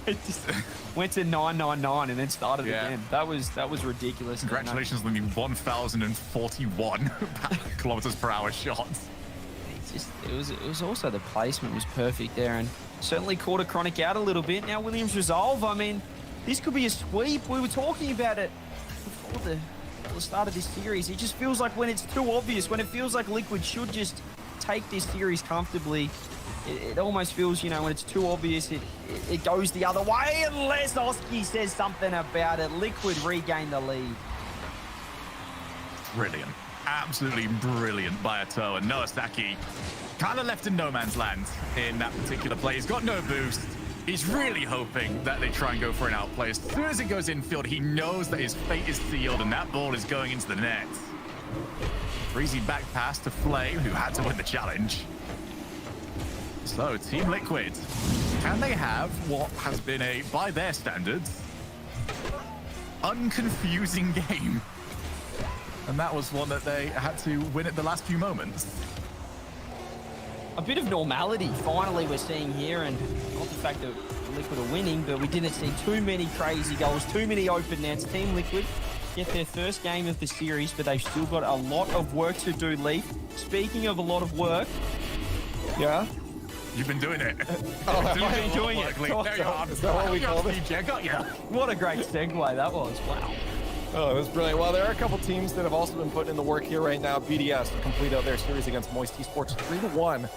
It just went to 999 and then started again. That was ridiculous. Congratulations on the 1,041 kilometers per hour shots. It was also the placement was perfect there, and certainly caught a Chronic out a little bit. Now Williams Resolve, I mean, this could be a sweep. We were talking about it before the start of this series. It just feels like when it's too obvious, when it feels like Liquid should just take this series comfortably, it almost feels, you know, when it's too obvious, it goes the other way unless Oski says something about it. Liquid regain the lead. Brilliant. Absolutely brilliant by Atto, and Noasaki kind of left in no man's land in that particular play. He's got no boost. He's really hoping that they try and go for an outplay. As soon as it goes infield, he knows that his fate is sealed and that ball is going into the net. Breezy back pass to Flame, who had to win the challenge. So, Team Liquid, can they have what has been a, by their standards, unconfusing game? And that was one that they had to win at the last few moments. A bit of normality, finally, we're seeing here, and not the fact that Liquid are winning, but we didn't see too many crazy goals, too many open nets. Team Liquid get their first game of the series, but they've still got a lot of work to do, Leaf. Speaking of a lot of work... Yeah? You've been doing it. I've been doing it. There you are. Is that what we call it? I got you. What a great segue that was. Wow. Oh, it was brilliant. Well, there are a couple teams that have also been putting in the work here right now. BDS to complete out their series against Moist Esports 3-1.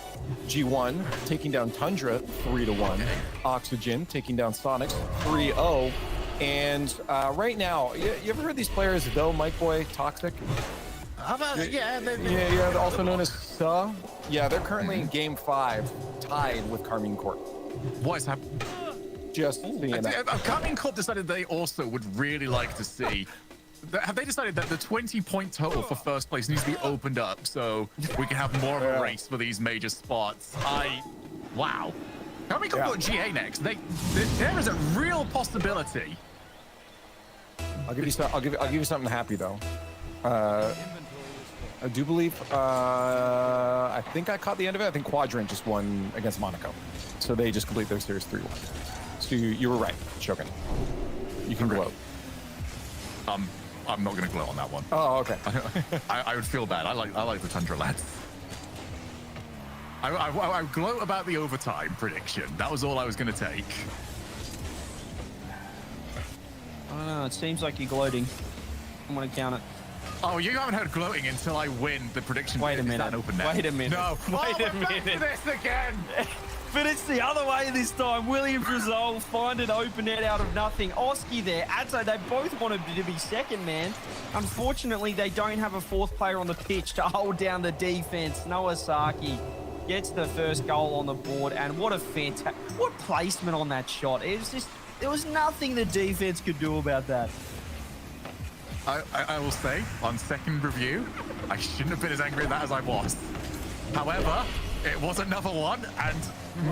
G1 taking down Tundra 3-1. Oxygen taking down Sonics 3-0. And right now, you ever heard these players, Though, Mike Boy, Toxic? How about, Yeah, also known as Suh. Yeah, they're currently in Game 5, tied with Carmine Corp. What is happening? Just seeing that. Carmine Corp decided they also would really like to see. Have they decided that the 20-point total for first place needs to be opened up so we can have more of a race for these major spots? Wow. Carmine Corp got GA next. There is a real possibility. I'll give you something happy though. I do believe, I think I caught the end of it. I think Quadrant just won against Monaco. So they just complete their series 3-1. So you were right, Shogun. You can gloat. I'm not going to gloat on that one. Oh, okay. I would feel bad. I like the Tundra lads. I gloat about the overtime prediction. That was all I was going to take. I don't know. It seems like you're gloating. I'm going to count it. Oh, you haven't heard gloating until I win the prediction. Wait a Is minute. that an open net? Wait a minute. No. Wait a we're back minute. to this again. But it's the other way this time. Williams Resolve find an open net out of nothing. Oski there. Atso, they both wanted to be second man. Unfortunately, they don't have a fourth player on the pitch to hold down the defense. Noah Saki gets the first goal on the board. And what placement on that shot. It was just, there was nothing the defense could do about that. I will say, on second review, I shouldn't have been as angry at that as I was. However, it was another one, and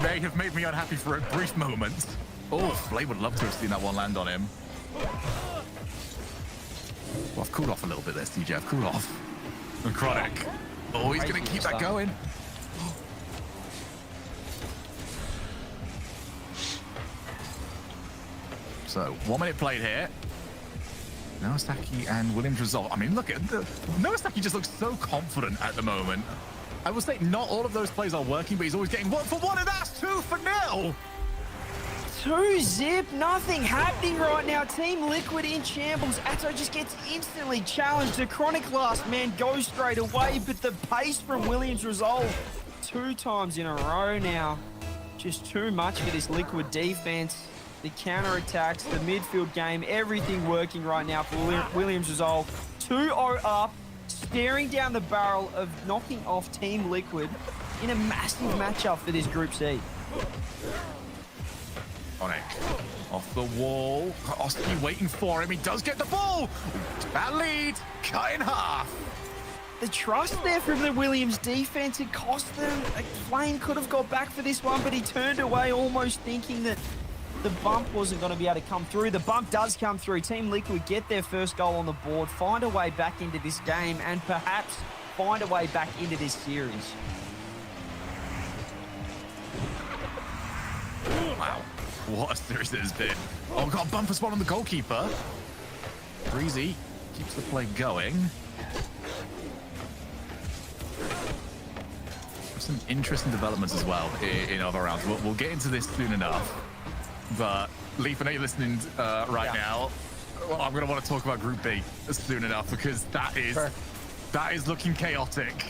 may have made me unhappy for a brief moment. Oh, Flay would love to have seen that one land on him. Well, I've cooled off a little bit there, CJ. I've cooled off. And Chronic. Oh, he's going to keep that going. So, 1 minute played here. Naosaki and Williams Resolve. I mean, look at Naosaki just looks so confident at the moment. I will say not all of those plays are working, but he's always getting 1 for 1, and that's 2 for 0. 2-zip, nothing happening right now. Team Liquid in shambles. Atto just gets instantly challenged. The Chronic last man goes straight away, but the pace from Williams Resolve 2 times in a row now. Just too much for this Liquid defense. The counter-attacks, the midfield game, everything working right now for Williams Resolve. 2-0 up, staring down the barrel of knocking off Team Liquid in a massive matchup for this Group C. Chronic off the wall. Oski waiting for him. He does get the ball. That lead cut in half. The trust there from the Williams defense, it cost them. Flame could have got back for this one, but he turned away almost thinking that the bump wasn't going to be able to come through. The bump does come through. Team Liquid get their first goal on the board, find a way back into this game, and perhaps find a way back into this series. Wow. What a series it has been. Oh, got a bumper spot on the goalkeeper. Breezy keeps the play going. Some interesting developments as well in other rounds. We'll get into this soon enough. But Leaf, I know you're listening right now. Well, I'm going to want to talk about Group B soon enough because that is looking chaotic.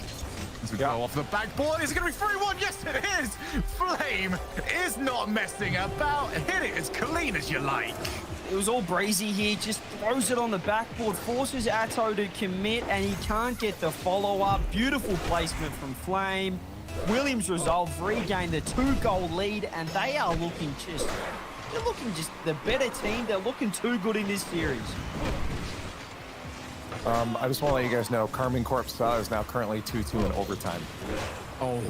As we go off the backboard, is it going to be 3-1? Yes, it is. Flame is not messing about. Hit it as clean as you like. It was all Breezy here, just throws it on the backboard, forces Atto to commit, and he can't get the follow-up. Beautiful placement from Flame. Williams Resolve regain the 2-goal lead, and they are looking just the better team. They're looking too good in this series. I just want to let you guys know, Carmine Corp's is now currently 2-2 in overtime. Oh.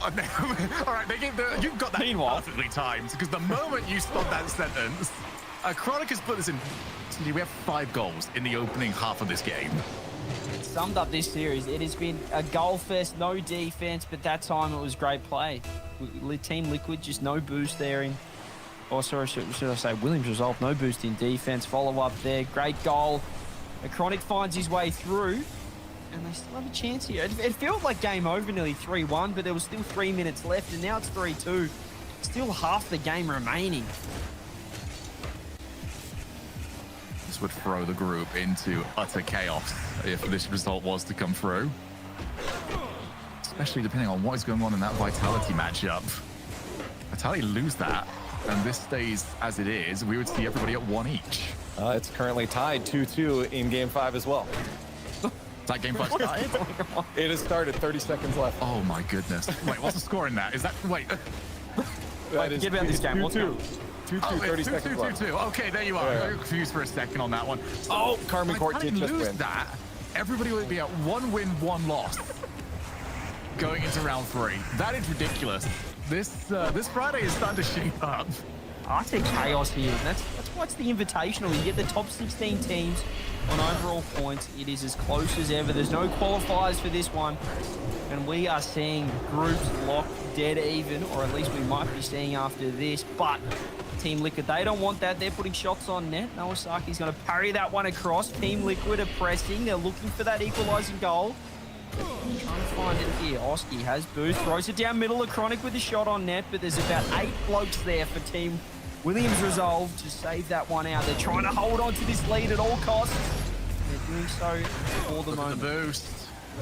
All right, you've got that perfectly timed, because the moment you stop that sentence, Chronic has put this in. We have 5 goals in the opening half of this game. Summed up this series, it has been a goal fest, no defense, but that time it was great play. Team Liquid, just no boost there in. Oh, sorry, should I say Williams Resolve, no boost in defense. Follow up there, great goal. Chronic finds his way through, and they still have a chance here. It felt like game over, nearly 3-1, but there was still 3 minutes left, and now it's 3-2. Still half the game remaining. This would throw the group into utter chaos if this result was to come through. Especially depending on what is going on in that Vitality matchup. Vitality lose that, and this stays as it is. We would see everybody at 1 each. It's currently tied 2-2 in Game 5 as well. Is that Game 5 started? It has started, 30 seconds left. Oh my goodness. Wait, what's the score in that? Is that, wait. Forget about this game. 2-2. 2-2, 30 seconds left. 2-2. Okay, there you are. I got confused for a second on that one. Oh, Carmine Court did just lose win. that. Everybody would be at 1 win, 1 loss going into round 3. That is ridiculous. This Friday is starting to shape up Arctic chaos here. That's why it's the Invitational. You get the top 16 teams on overall points. It is as close as ever. There's no qualifiers for this one. And we are seeing groups locked dead even, or at least we might be seeing after this. But Team Liquid, they don't want that. They're putting shots on net. Nawasaki's going to parry that one across. Team Liquid are pressing. They're looking for that equalizing goal. Trying to find it here. Oski has boost, throws it down middle. Chronic with a shot on net, but there's about 8 blokes there for Team Williams Resolve to save that one out. They're trying to hold on to this lead at all costs. They're doing so for the moment. The boost.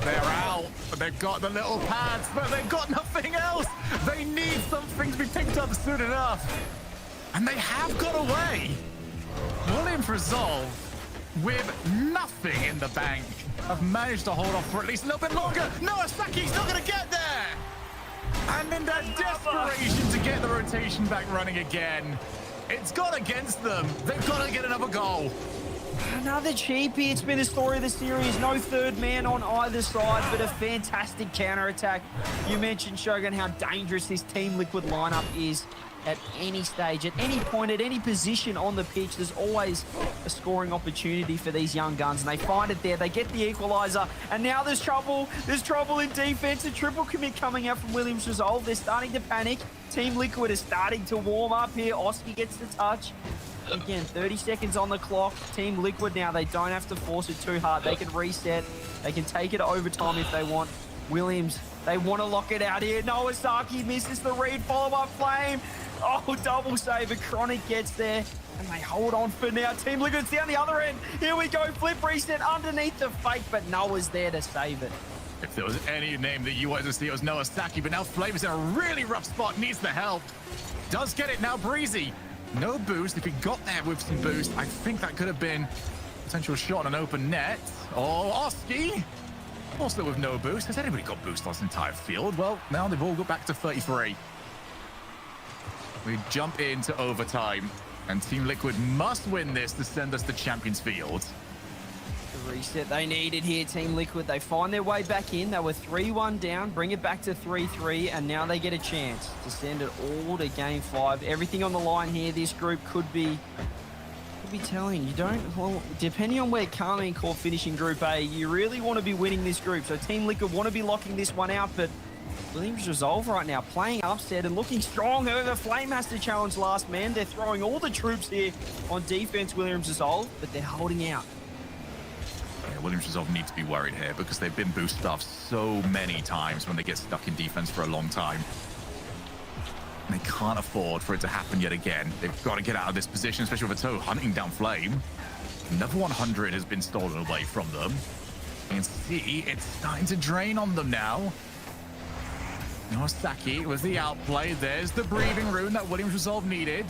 They're out. They've got the little pads, but they've got nothing else. They need something to be picked up soon enough. And they have got away. Williams Resolve, with nothing in the bank, have managed to hold off for at least a little bit longer. Nawasaki's not going to get there. And in their desperation to get the rotation back running again, it's gone against them. They've got to get another goal. Another cheapie. It's been the story of the series. No third man on either side, but a fantastic counter-attack. You mentioned, Shogun, how dangerous this Team Liquid lineup is at any stage, at any point, at any position on the pitch. There's always a scoring opportunity for these young guns, and they find it there. They get the equalizer, and now there's trouble. There's trouble in defense. A triple commit coming out from Williams Resolve. They're starting to panic. Team Liquid is starting to warm up here. Oski gets the touch. Again, 30 seconds on the clock. Team Liquid now, they don't have to force it too hard. They can reset. They can take it to overtime if they want. Williams, they want to lock it out here. Nagasaki misses the read. Follow-up flame. Oh, double save. Chronic gets there. And they hold on for now. Team Liquid's down the other end. Here we go. Flip reset underneath the fake, but Noah's there to save it. If there was any name that you wanted to see, it was Nagasaki, but now Flame is in a really rough spot. Needs the help. Does get it now, Breezy. No boost. If he got there with some boost, I think that could have been a potential shot on an open net. Oh, Oski. Also with no boost. Has anybody got boost on this entire field? Well, now they've all got back to 33. We jump into overtime, and Team Liquid must win this to send us to Champions Field. The reset they needed here, Team Liquid. They find their way back in. They were 3-1 down, bring it back to 3-3, and now they get a chance to send it all to Game 5. Everything on the line here. This group could be telling. You don't, well, depending on where Carmine Corp finishing Group A, you really want to be winning this group. So Team Liquid want to be locking this one out, but Williams Resolve right now playing upset and looking strong. However, Flame has to challenge last man. They're throwing all the troops here on defense, Williams Resolve, but they're holding out. Yeah, Williams Resolve need to be worried here because they've been boost stuffed so many times when they get stuck in defense for a long time. And they can't afford for it to happen yet again. They've got to get out of this position, especially with a toe hunting down Flame. Another 100 has been stolen away from them. You can see it's starting to drain on them now. Nagasaki with the outplay. There's the breathing rune that Williams Resolve needed.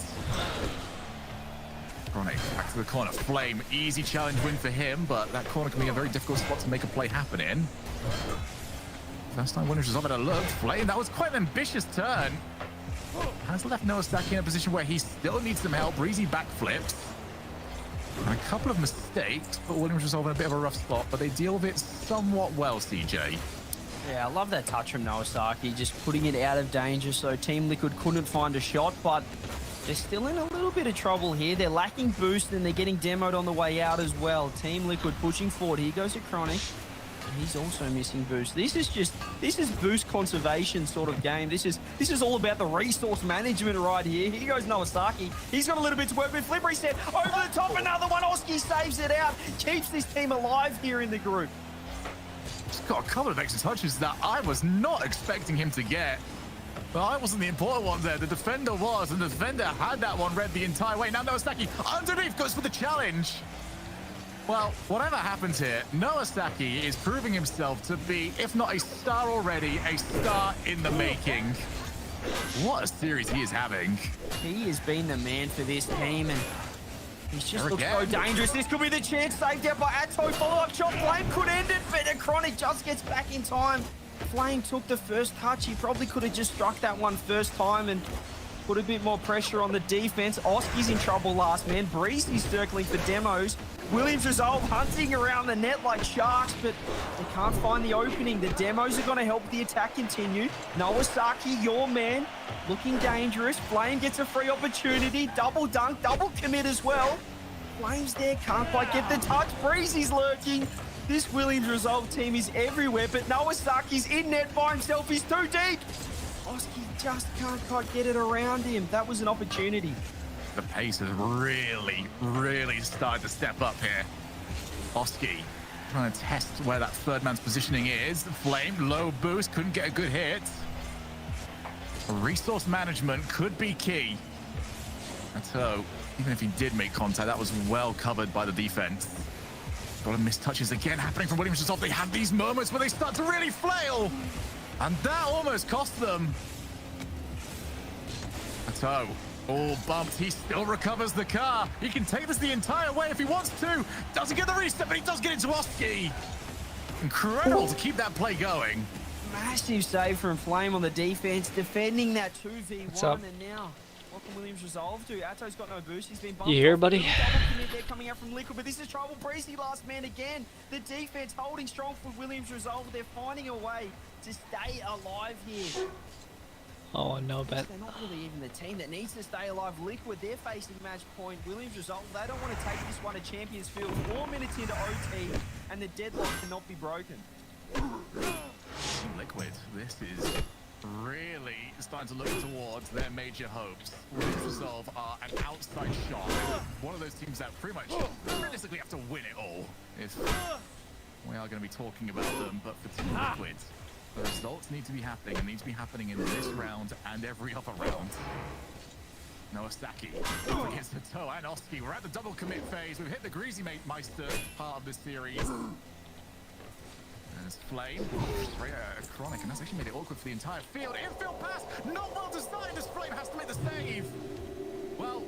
Chronic back to the corner. Flame, easy challenge win for him, but that corner can be a very difficult spot to make a play happen in. First time Williams Resolve had a look. Flame, that was quite an ambitious turn. Has left Nagasaki in a position where he still needs some help. Breezy backflips. And a couple of mistakes put Williams Resolve in a bit of a rough spot, but they deal with it somewhat well, CJ. Yeah, I love that touch from Nagasaki, just putting it out of danger so Team Liquid couldn't find a shot, but they're still in a little bit of trouble here. They're lacking boost and they're getting demoed on the way out as well. Team Liquid pushing forward. Here goes to Chronic. He's also missing boost. This is boost conservation sort of game. This is all about the resource management right here. Here goes Nagasaki. He's got a little bit to work with. Flip reset over the top. Another one. Oski saves it out. Keeps this team alive here in the group. He's got a couple of extra touches that I was not expecting him to get. But I wasn't the important one there. The defender was, and the defender had that one read the entire way. Now Nagasaki underneath goes for the challenge. Well, whatever happens here, Nagasaki is proving himself to be, if not a star already, a star in the making. What a series he is having. He has been the man for this team, and he's just looks so dangerous. This could be the chance. Saved out by Atto. Follow-up shot. Flame could end it, but Chronic just gets back in time. Flame took the first touch. He probably could have just struck that one first time, and put a bit more pressure on the defense. Oski's in trouble last man. Breezy's circling for demos. Williams Resolve hunting around the net like sharks, but they can't find the opening. The demos are going to help the attack continue. Nowasaki, your man, looking dangerous. Flame gets a free opportunity. Double dunk, double commit as well. Flame's there, can't quite get the touch. Breezy's lurking. This Williams Resolve team is everywhere, but Nawasaki's in net by himself. He's too deep. Oski just can't quite get it around him. That was an opportunity. The pace has really started to step up here. Oski trying to test where that third man's positioning is. Flame, low boost, couldn't get a good hit. Resource management could be key. So, even if he did make contact, that was well covered by the defense. A lot of missed touches again happening from Williams Resolve. They have these moments where they start to really flail. And that almost cost them. So, all bumped. He still recovers the car. He can take this the entire way if he wants to. Doesn't get the reset, but he does get into Oski. Incredible to keep that play going. Massive save from Flame on the defense, defending that 2v1. What's up? And now, what can Williams resolve to? Ato's got no boost. He's been bumped. You here, off. buddy? Double commit there coming out from Liquid, but this is trouble. Breezy last man again. The defense holding strong for Williams resolve. They're finding a way to stay alive here. Oh, no bet. They're not really even the team that needs to stay alive. Liquid, they're facing match point. Williams resolve. They don't want to take this one to Champions Field. 4 minutes into OT, and the deadlock cannot be broken. Liquid, this is really starting to look towards their major hopes. Williams Resolve are an outside shot. One of those teams that pretty much realistically have to win it all. If we are going to be talking about them, but for Team Liquid, the results need to be happening and need to be happening in this round and every other round. Nowasaki against the toe and Oski. We're at the double commit phase. We've hit the Greasy Meister part of this series. There's Flame, Chronic, and that's actually made it awkward for the entire field. Infield pass, not well designed as Flame has to make the save. Well,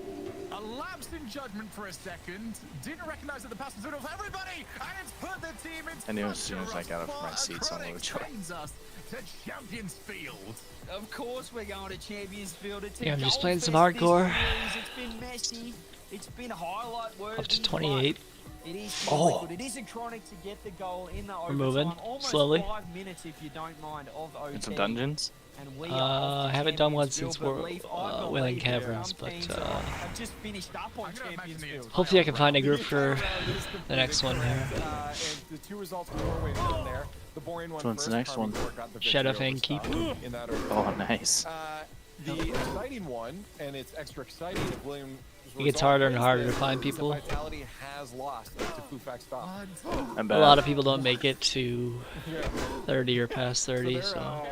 a lapse in judgment for a second. Didn't recognize that the pass was of everybody, and it's put the team in. I knew as soon as I got up from my seat, someone would join. Us to Champions Field. Of course we're going to Champions Field. It's Yeah, I'm just playing some hardcore. It's been messy. It's been highlight worthy. Up to 28. It is Oh. It is a Chronic to get the goal in the We're overtime. moving Almost slowly. 5 minutes, if you don't mind, of OT. In some dungeons? And we I haven't done one since Field, we're Leaf, I Wailing believe there are Caverns, some but teams that have just finished up on Champions Field. hopefully I can find a group for the next one here. And the two results before we in there. The boring one Which one's first, the next one? Carmen got the Shadow victory Fang over Keep. Scott in that order. Oh, nice. The exciting one, and it's extra exciting if William. It gets harder and harder to find people. Vitality has lost to Fufak Stop. A lot of people don't make it to 30 or past 30, so.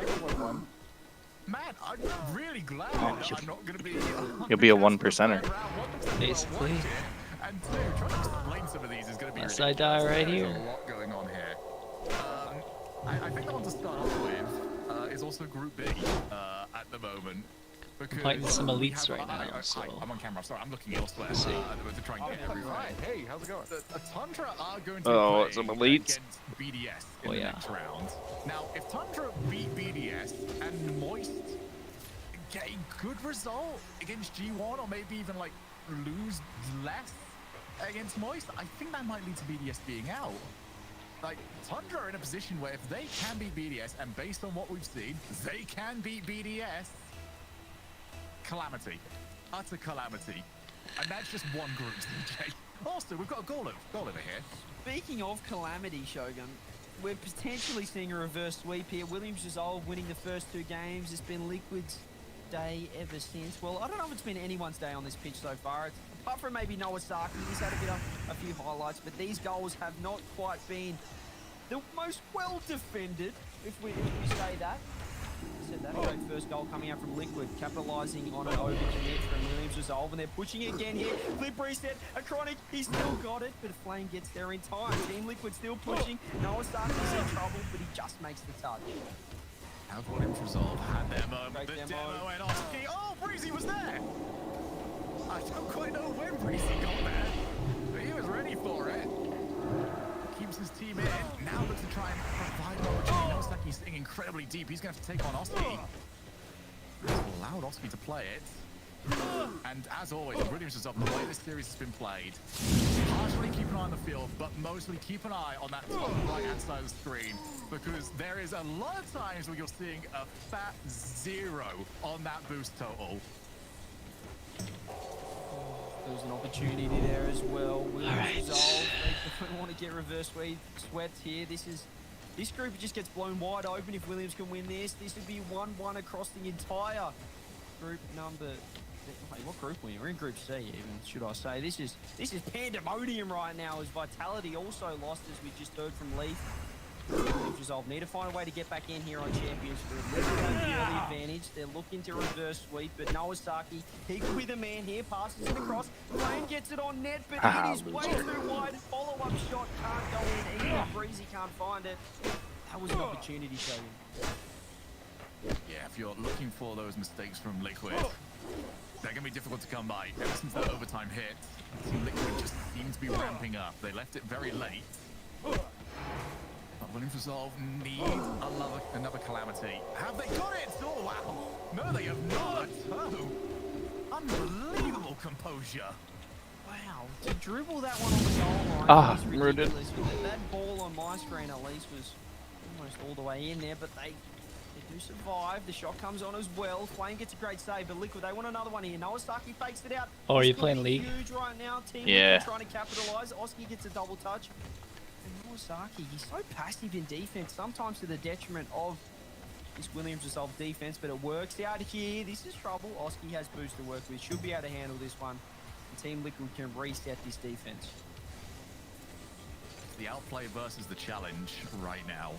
Man, I'm really glad that I'm not going to be. You'll be a 1%er. Basically. And two, trying to explain some of these is going to be. Unless I die right There's here. a lot going on here. I think the one to start off with is also Group B at the moment. Fighting some elites right now, so. I'm on camera. Sorry, I'm looking elsewhere to try and get everyone. Hey, how's it going? The Tundra are going to Oh, play some elites. against BDS in the next round. Now, if Tundra beat BDS and Moist get a good result against G1, or maybe even like lose less against Moist, I think that might lead to BDS being out. Like, Tundra are in a position where if they can beat BDS, and based on what we've seen, they can beat BDS. Calamity. Utter calamity. And that's just one group, CJ. Also, we've got a goal over here. Speaking of calamity, Shogun, we're potentially seeing a reverse sweep here. Williams Resolve winning the first 2 games. It's been Liquid's day ever since. Well, I don't know if it's been anyone's day on this pitch so far. Apart from maybe Nowasaki, he's had a few highlights, but these goals have not quite been the most well defended, if we say that. Said that great first goal coming out from Liquid, capitalising on an overcommit from Williams Resolve, and they're pushing it again here. Flip reset, a Chronic, he's still got it, but Flame gets there in time. Team Liquid still pushing. Nawasaki's in trouble, but he just makes the touch. Have Williams Resolve had their moment. The demo and Oski. Oh, Breezy was there! I don't quite know when Breezy got there, but he was ready for it. Keeps his team in. Now looks to try and provide an opportunity. Nawasaki's sitting incredibly deep. He's going to have to take on Oski. Allowed Oski to play it. And as always, Williams is up the way this series has been played. Partially keep an eye on the field, but mostly keep an eye on that top right-hand side of the screen, because there is a lot of times where you're seeing a fat 0 on that boost total. There's an opportunity there as well. Williams resolve. They don't want to get reverse swept here. This group just gets blown wide open if Williams can win this. This would be 1-1 across the entire group number. Wait, what group are we in? We're in Group C, even, should I say. This is pandemonium right now, as Vitality also lost, as we just heard from Leaf. Resolve need to find a way to get back in here on Champions Group. They have the early advantage. They're looking to reverse sweep, but Nawasaki, he could be the man here. Passes it across. Flame gets it on net, but it is way too wide. Follow-up shot can't go in. Even Breezy can't find it. That was an opportunity, Shogun. Yeah, if you're looking for those mistakes from Liquid, they're going to be difficult to come by. Ever since that overtime hit, Team Liquid just seems to be ramping up. They left it very late. But Williams Resolve need another calamity. Have they got it? Oh, wow. No, they have not. Oh, unbelievable composure. Wow, to dribble that one on the goal line is ridiculous. That ball on my screen at least was almost all the way in there, but they do survive. The shot comes on as well. Flame gets a great save, but Liquid, they want another one here. Nawasaki fakes it out. Oh, are you playing League? Huge right now. Team trying to capitalize. Oski gets a double touch. And Nawasaki, he's so passive in defense, sometimes to the detriment of this Williams Resolve defense, but it works out here. This is trouble. Oski has boost to work with. Should be able to handle this one. And Team Liquid can reset this defense. The outplay versus the challenge right now.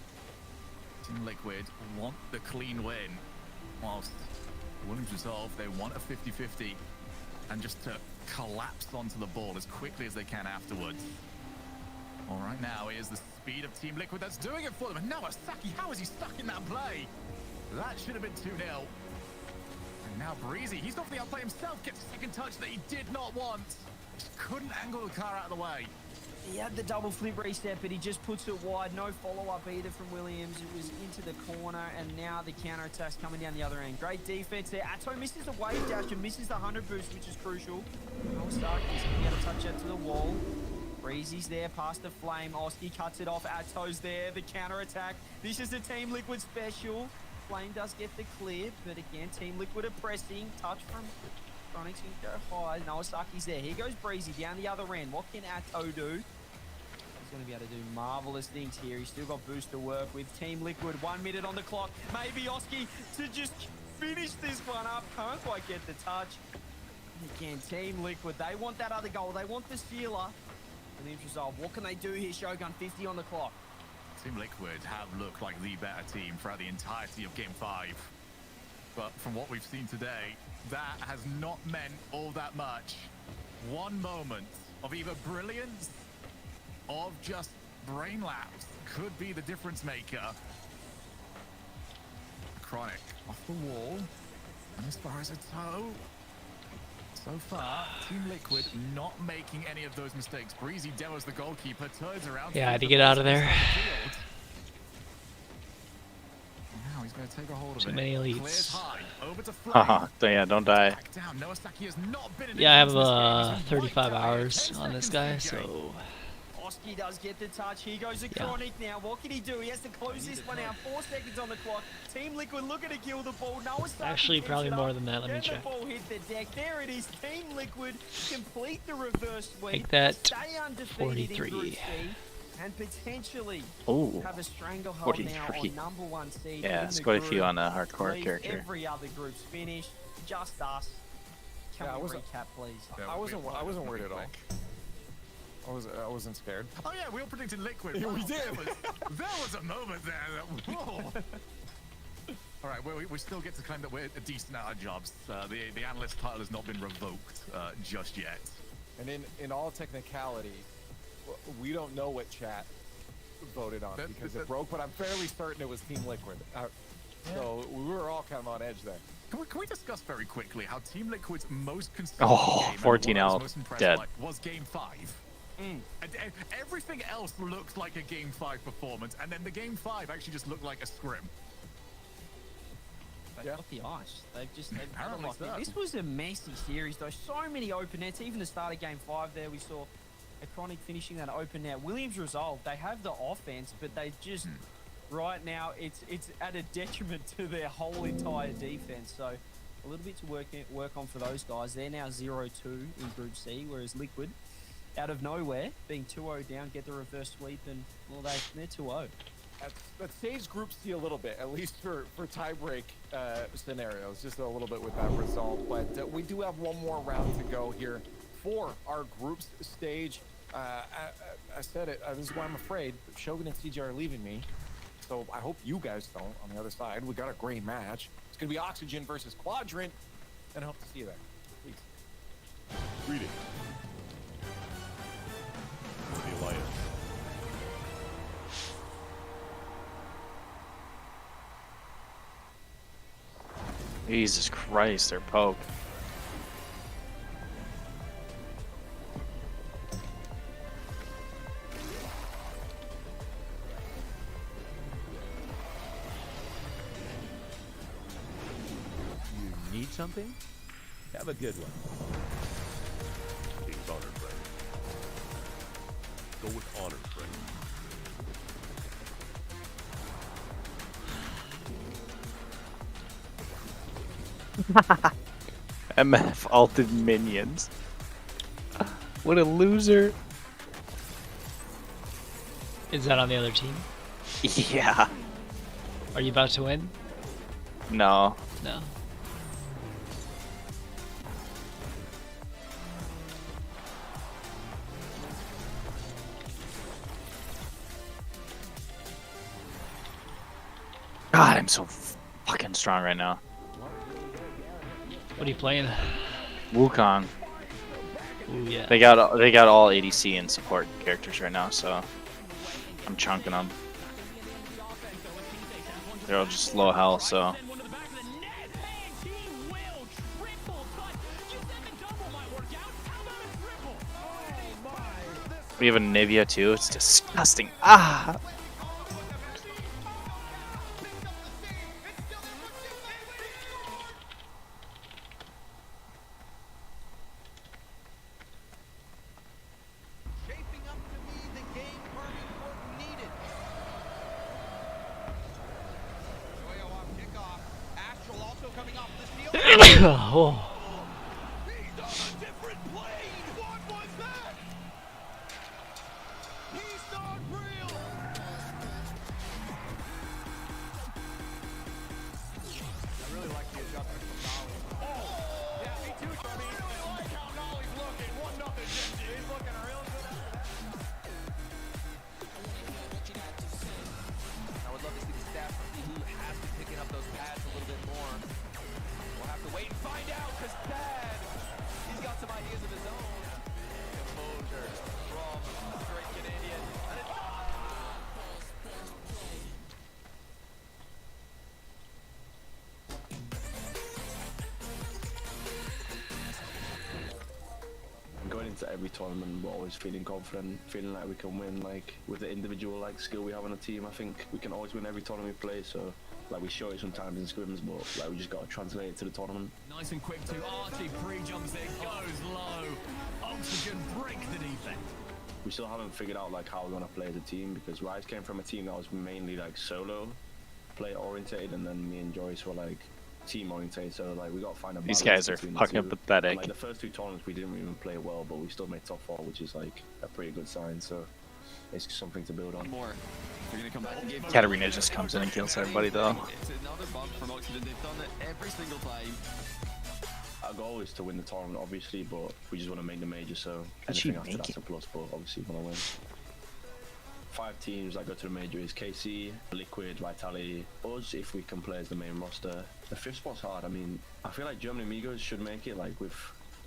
Team Liquid want the clean win, whilst Williams Resolve, they want a 50-50 and just to collapse onto the ball as quickly as they can afterwards. All right, now here's the speed of Team Liquid that's doing it for them. And Nawasaki, how is he stuck in that play? That should have been 2-0. And now Breezy, he's off the outplay himself, gets a second touch that he did not want. Just couldn't angle the car out of the way. He had the double flip reset, but he just puts it wide. No follow-up either from Williams. It was into the corner, and now the counter-attack's coming down the other end. Great defense there. Atto misses the wave dash and misses the 100 boost, which is crucial. Nawasaki's going to get a touch out to the wall. Breezy's there, past the Flame. Oski cuts it off. Atto's there. The counter-attack. This is the Team Liquid special. Flame does get the clear, but again, Team Liquid are pressing. Touch from Chronix can go high. Nawasaki's there. Here goes Breezy down the other end. What can Atto do? He's going to be able to do marvelous things here. He's still got boost to work with. Team Liquid, 1 minute on the clock. Maybe Oski to just finish this one up. Can't quite get the touch. And again, Team Liquid, they want that other goal. They want the sealer. And the Resolve, what can they do here? Shogun, 50 on the clock. Team Liquid have looked like the better team throughout the entirety of Game 5. But from what we've seen today, that has not meant all that much. One moment of either brilliance or just brain lapse could be the difference maker. Chronic off the wall. And as far as a toe, so far, Team Liquid not making any of those mistakes. Breezy demos the goalkeeper, turns around. Yeah, I had to get out of there. Now he's going to take a hold of it. Too many elites. Clears high, over to Flame. Haha, yeah, don't die. Back down. Nawasaki has not been in Yeah, I have this game. 35 hours on this guy, so Oski does get the touch. Here goes a Chronic now. What can he do? He has to close this one out. 4 seconds on the clock. Team Liquid looking to kill the ball. Nawasaki actually probably picks it more up. than that. Let me Then check. the ball hit the deck. There it is. Team Liquid complete the reverse sweep. Take that. Stay undefeated in Group 43. C, and potentially Ooh, have a stranglehold now 43. on number 1 seed. Yeah, in it's the quite a few group. on a hardcore Leave character. Every other group's finished. Just us. Can Yeah, I we wasn't- recap, please? I wasn't worried at all. I wasn't scared. Oh yeah, we all predicted Liquid. Yeah, we Wow, did. There was a moment there that, whoa. All right, we still get to claim that we're decent at our jobs. The analyst title has not been revoked just yet. And in all technicality, we don't know what chat voted on because it broke, but I'm fairly certain it was Team Liquid. So we were all kind of on edge there. Can we discuss very quickly how Team Liquid's most consistent game 14 and what I was out, most impressed dead. by was Game 5. And everything else looked like a Game 5 performance, and then the Game 5 actually just looked like a scrim. They've Yeah. got the ice. They've Apparently locked in. so. This was a messy series though. So many open nets. Even the start of game 5 there, we saw Iconic finishing that open net. Williams resolved. They have the offense, but they just right now it's at a detriment to their whole entire defense. So a little bit to work on for those guys. They're now 0-2 in Group C, whereas Liquid, out of nowhere, being 2-0 down, get the reverse sweep, and well, they're 2-0. That saves Group C a little bit, at least for tiebreak scenarios, just a little bit with that result. But we do have one more round to go here for our groups stage. I said it. This is why I'm afraid Shogun and CJ are leaving me. So I hope you guys don't on the other side. We got a great match. It's going to be Oxygen versus Quadrant, and I hope to see you there. Peace. Greetings. The Alliance. Jesus Christ, they're poke. You need something? Have a good one. King's honor, friend. Go with honor, friend. MF alted minions. What a loser. Is that on the other team? Yeah. Are you about to win? No. No. God, I'm so fucking strong right now. What are you playing? Wukong. Ooh, yeah. They got all ADC and support characters right now, so I'm chunking them. They're all just low health, so. We have a Nivea too. It's disgusting. Ah. Shaping up to be the game Harvey Court needed. Joyo off kickoff. Astral also coming off the steal. Oh. He's on a different plane. What was that? He's not real. I really like the adjustment from Nolly. Oh, yeah, me too, Tommy. I really like how Nolly's looking. 1-0. He's looking real good after that. I would love to see the stats from who has been picking up those pads a little bit more. We'll have to wait and find out because Dad, he's got some ideas of his own. Composure from the straight Canadian. And it's Going into every tournament, we're always feeling confident, feeling like we can win. Like with the individual skill we have on the team, I think we can always win every tournament we play. So like we show it sometimes in scrims, but like we just got to translate it to the tournament. Nice and quick too. Archie pre-jumps in, goes low. Oxygen break the defense. We still haven't figured out like how we're gonna play as a team because Rise came from a team that was mainly like solo play orientated, and then me and Joyce were like team orientated. So like we got to find a balance. These guys are between the fucking two. pathetic. And, like the first two tournaments we didn't even play well, but we still made top 4, which is like a pretty good sign. So it's something to build on. more. They're going to come back and give Katarina just comes in and kills everybody though. It's another bump from Oxygen. They've done it every single time. Our goal is to win the tournament, obviously, but we just want to make the major, so Did she anything after make that's it? a plus, but obviously we want to win. 5 teams that go to the major is KC, Liquid, Vitality, us if we can play as the main roster. The 5th spot's hard. I mean, I feel like German Amigos should make it, like they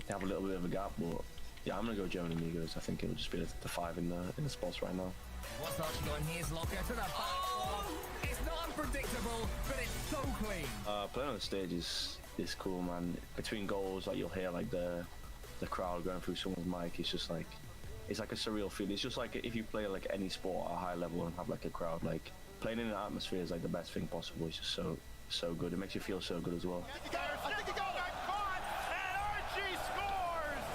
have a little bit of a gap, but yeah, I'm going to go German Amigos. I think it'll just be the 5 in the spots right now. What's actually going here's Locker to the back. Oh, it's not unpredictable, but it's so clean. Playing on the stage is cool, man. Between goals, like you'll hear like the crowd going through someone's mic. It's just like it's like a surreal feeling. It's just like if you play like any sport at a high level and have like a crowd, like playing in an atmosphere is like the best thing possible. It's just so good. It makes you feel so good as well. I think he got caught, and Archie scores!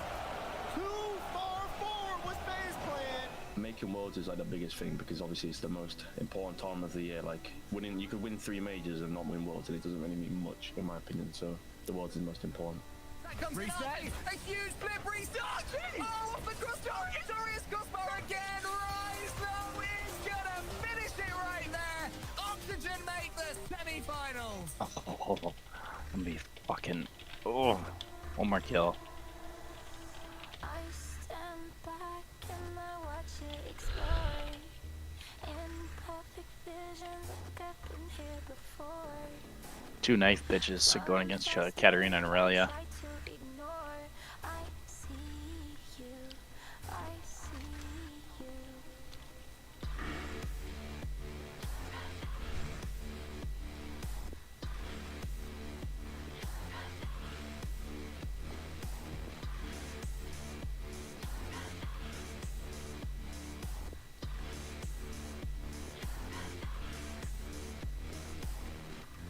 Too far forward with phase plan. Making Worlds is like the biggest thing because obviously it's the most important time of the year. Like winning, you could win 3 majors and not win Worlds, and it doesn't really mean much in my opinion. So the Worlds is the most important. Reset. A huge flip restart. Oh, off the cross Dorius Cosmo again. Rise though is gonna finish it right there. Oxygen make the semi-finals. Oh, I'm gonna be fucking. Oh, one more kill. I stand back and I watch it explore. In perfect vision, like I've been here before. Two knife bitches going against each other, Katarina and Aurelia. Try to ignore. I see you. I see you.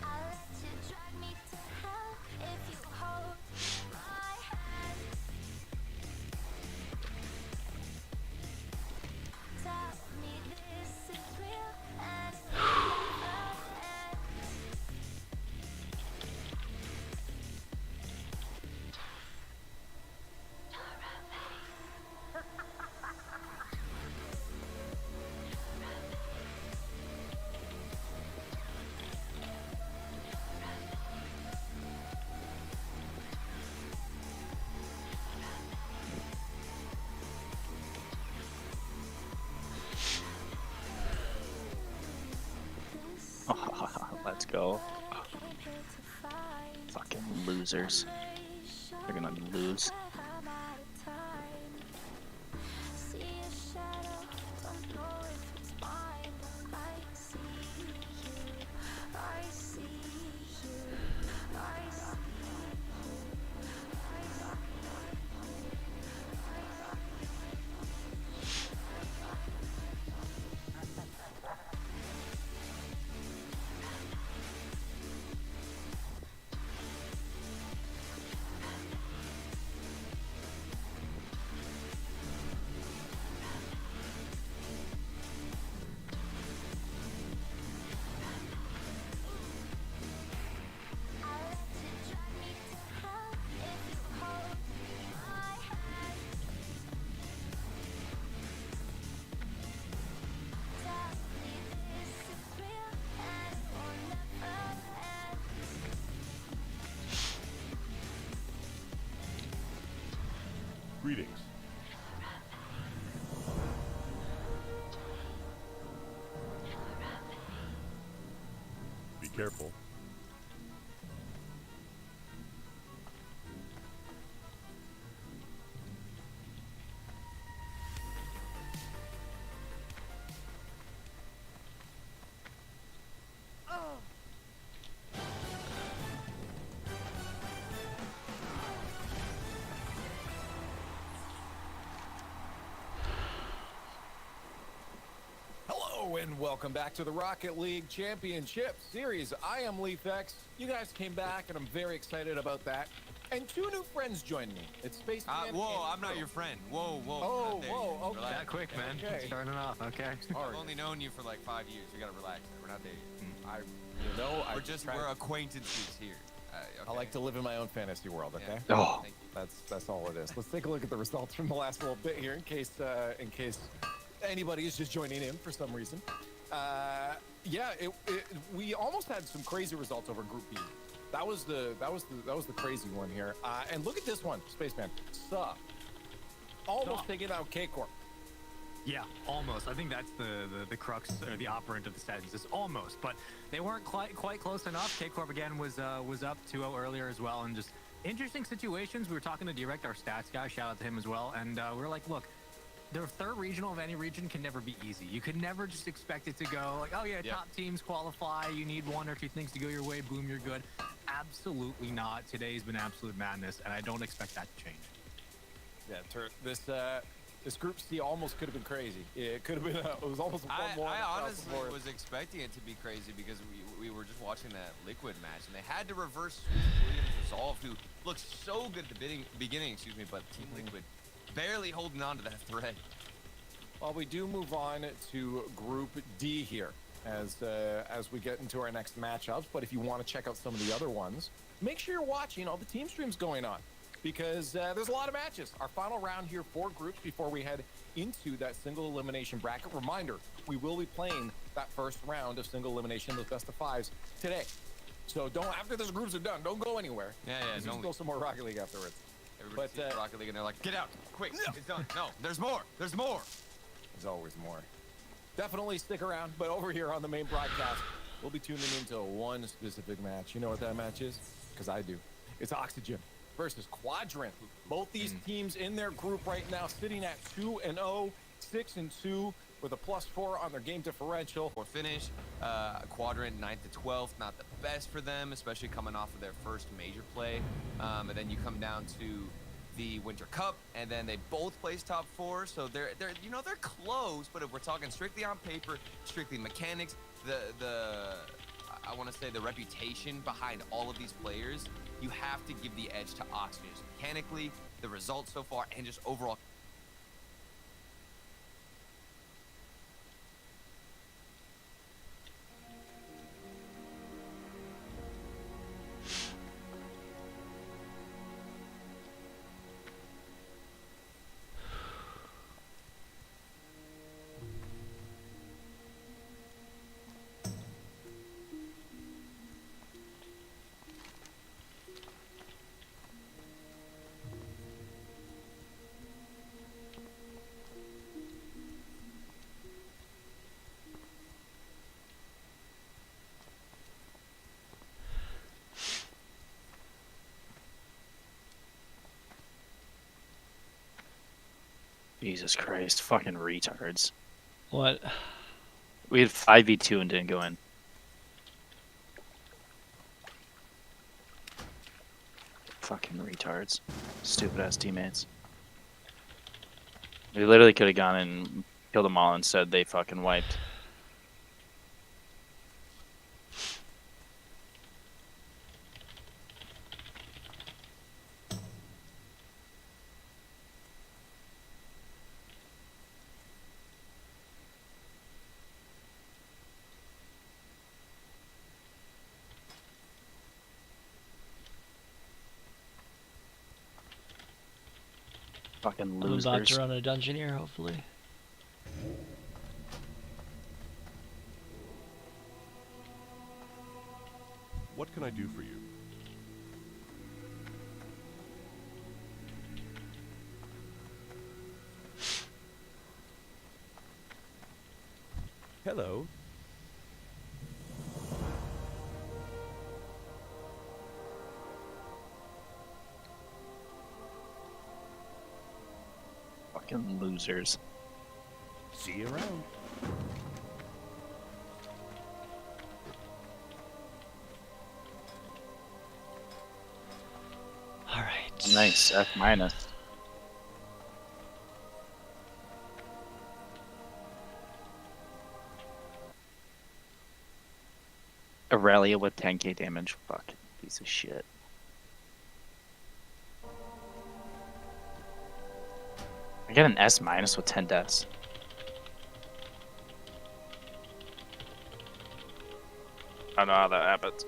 I'll let you drag me to hell if you hold my hand. Tell me this is real and it will never end. Let's go. I came here to find. Fucking losers. They're gonna lose. I'm out of time. See a shadow, don't know if it's mine. I see you. I see you. I see I'll let you drag me to hell if you hold my hand. Tell me this is real and it will never end. Greetings. Be careful. Hello and welcome back to the Rocket League Championship Series. I am LeafX. You guys came back and I'm very excited about that. And 2 new friends joined me. It's Space Man. Whoa, I'm not your friend. Whoa, whoa. Oh, not there whoa, yet. okay. Relax. That quick, man. Okay. Starting off, okay. All I've right. only known you for like 5 years. You gotta relax. We're not there yet. We're We're acquaintances here. I like to live in my own fantasy world, okay? Yeah. Oh. Thank you. That's all it is. Let's take a look at the results from the last little bit here in case anybody is just joining in for some reason. We almost had some crazy results over Group B. That was the crazy one here. And look at this one, Spaceman. Sup. Almost taking out K-Corp. Yeah, almost. I think that's the crux or the operant of the sentence. It's almost, but they weren't quite close enough. K-Corp again was up 2-0 earlier as well, and just interesting situations. We were talking to Direct, our stats guy. Shout out to him as well. And we were like, look, the third regional of any region can never be easy. You could never just expect it to go like, oh yeah, top teams qualify. You need 1 or 2 things to go your way. Boom, you're good. Absolutely not. Today's been absolute madness, and I don't expect that to change. Yeah, This Group C almost could have been crazy. It could have been. It was almost a 1-1 I across the honestly board. was expecting it to be crazy because we were just watching that Liquid match, and they had to reverse Williams Resolve, who looked so good at the beginning, but Team Liquid barely holding on to that thread. Well, we do move on to Group D here as we get into our next matchups. But if you want to check out some of the other ones, make sure you're watching all the team streams going on, because there's a lot of matches. Our final round here, 4 groups before we head into that single elimination bracket. Reminder, we will be playing that first round of single elimination, those best of 5s today. So after those groups are done, don't go anywhere. Yeah, Don't go some more Rocket League afterwards. Everybody sees Rocket League and they're like, get out, quick, it's done. No, there's more. There's always more. Definitely stick around, but over here on the main broadcast, we'll be tuning into one specific match. You know what that match is? Because I do. It's Oxygen versus Quadrant. Both these teams in their group right now sitting at 2-0, 6-2 with a +4 on their game differential. For finish, Quadrant 9th to 12th, not the best for them, especially coming off of their first major play. And then you come down to the Winter Cup, and then they both place top 4, so they're close. But if we're talking strictly on paper, strictly mechanics, I want to say the reputation behind all of these players, you have to give the edge to Oxygen. Mechanically, the results so far, and just overall. Jesus Christ, fucking retards. What? We had 5v2 and didn't go in. Fucking retards. Stupid ass teammates. We literally could have gone and killed them all, instead they fucking wiped. Fucking I'm losers. about to run a Dungeoneer, hopefully. What can I do for you? Hello. Fucking losers. See you around. Alright. Nice, F-. Aurelia with 10k damage. Fucking piece of shit. I get an S- with 10 deaths. I don't know how that happened.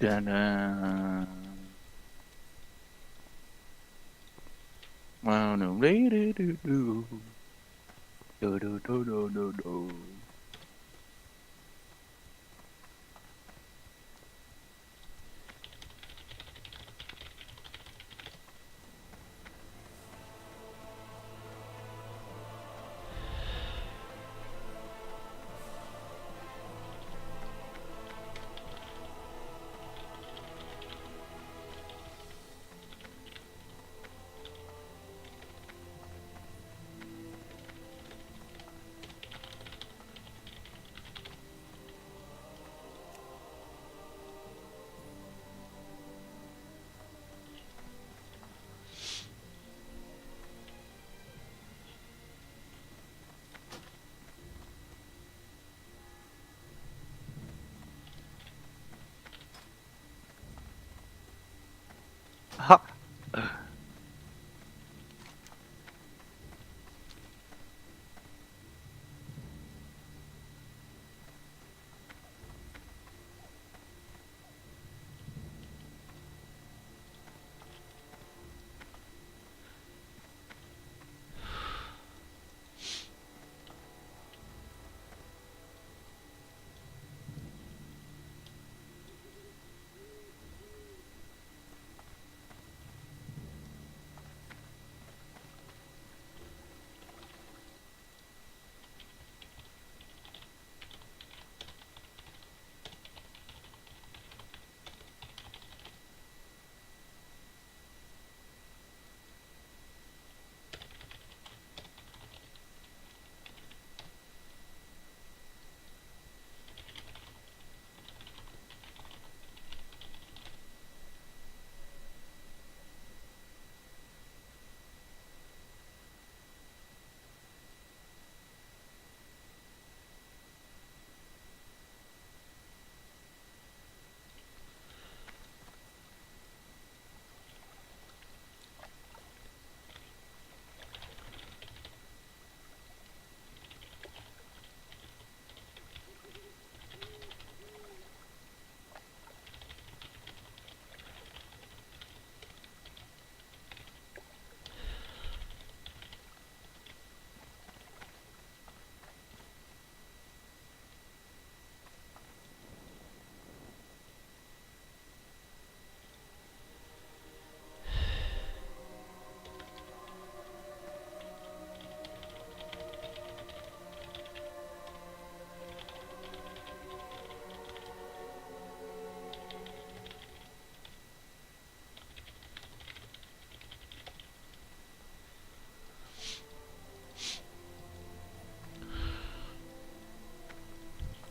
Da-da. Wow, no, do-do-do-do. Do-do-do-do-do-do. Ha!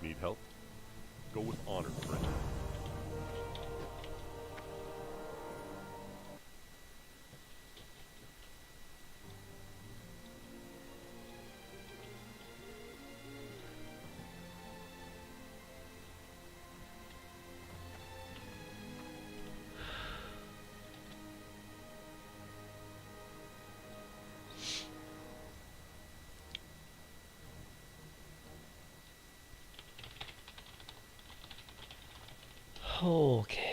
Need help? Go with honor, friend. Okay.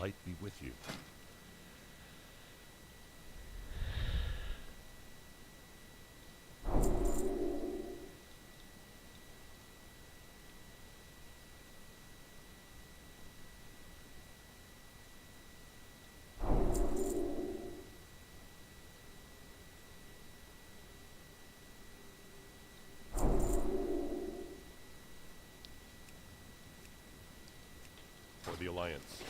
Light be with you. For the Alliance.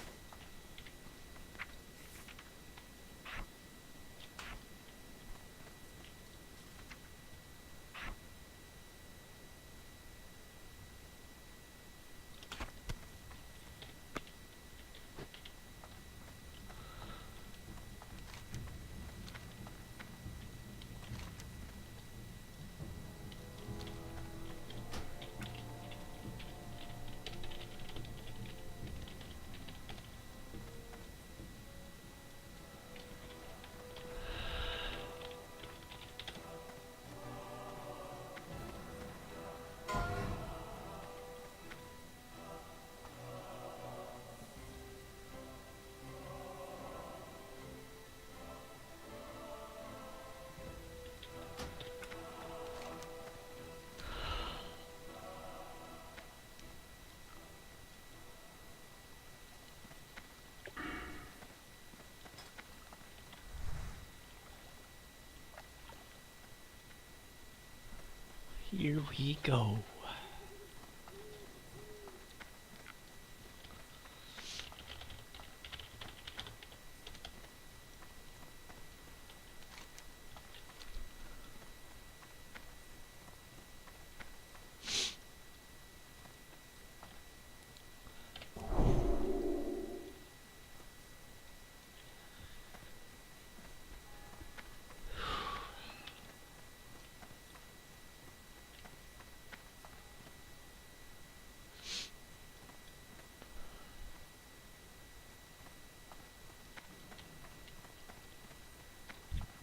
Here we go.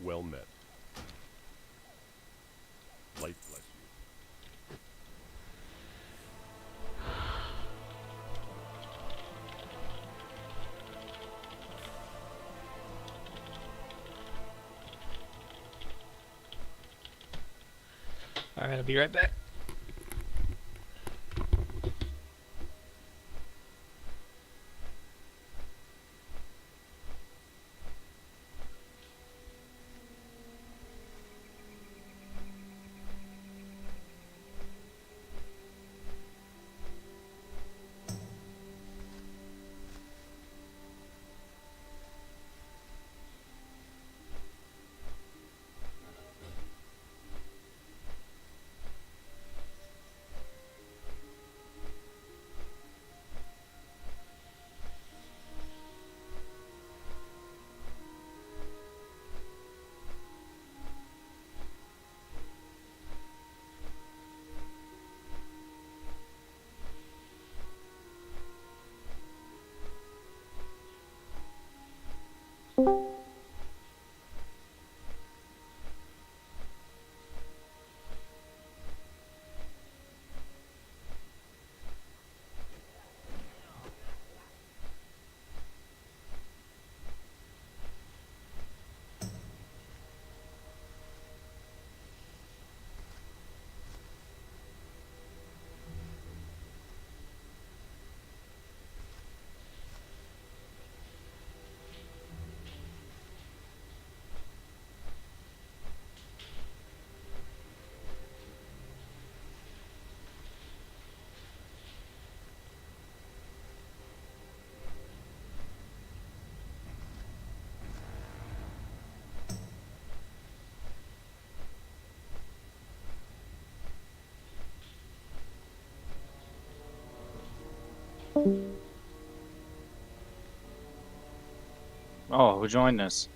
Well met. Light bless you. All right, I'll be right back. Oh, who joined us?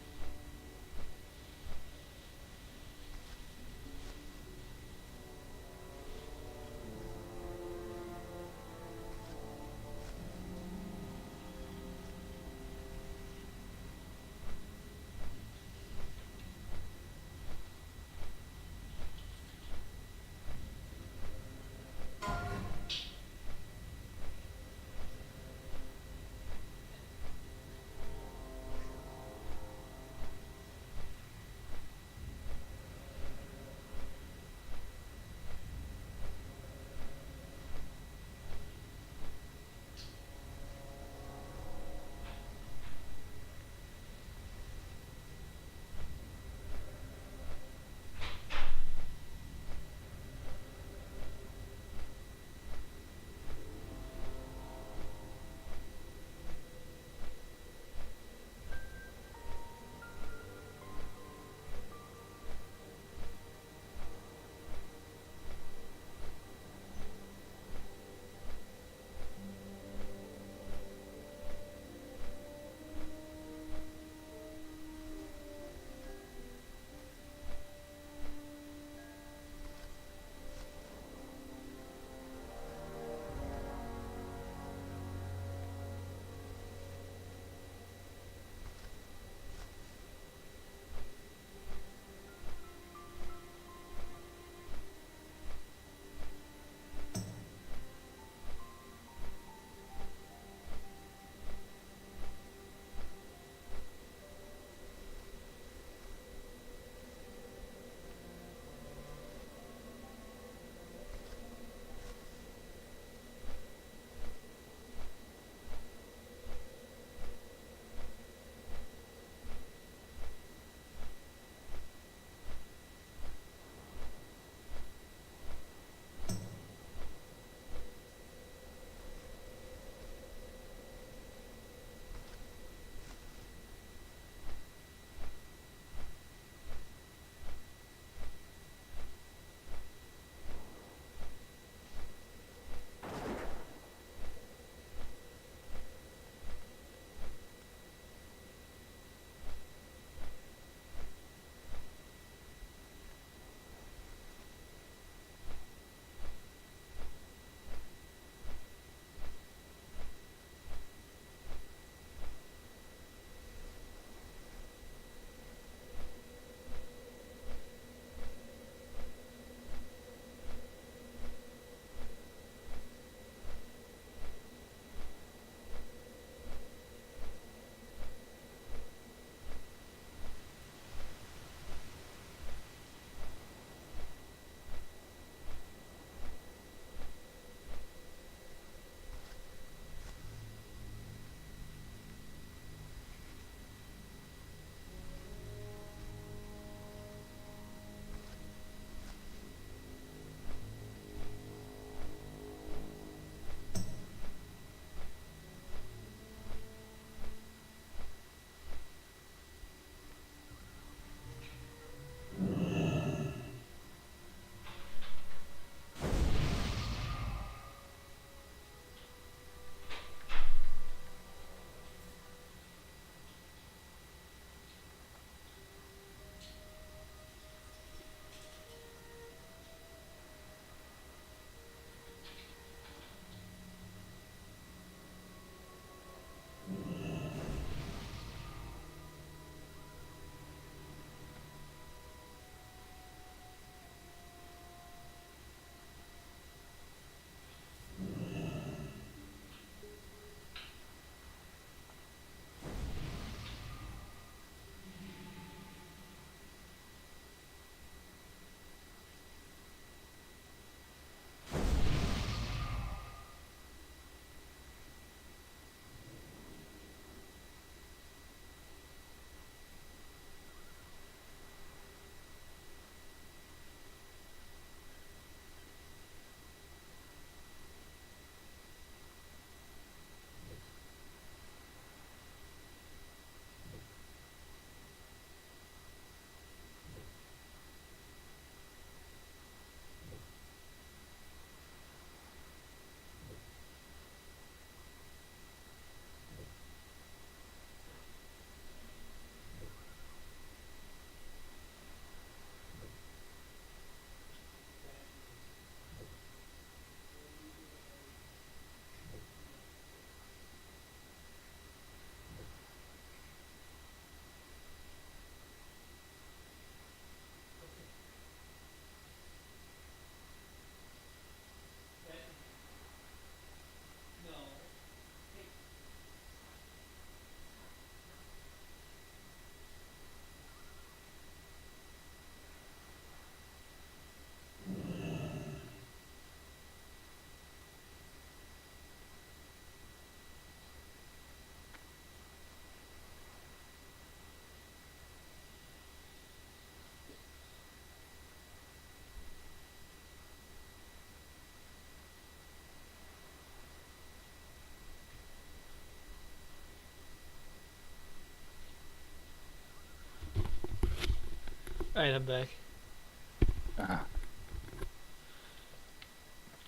Alright, I'm back.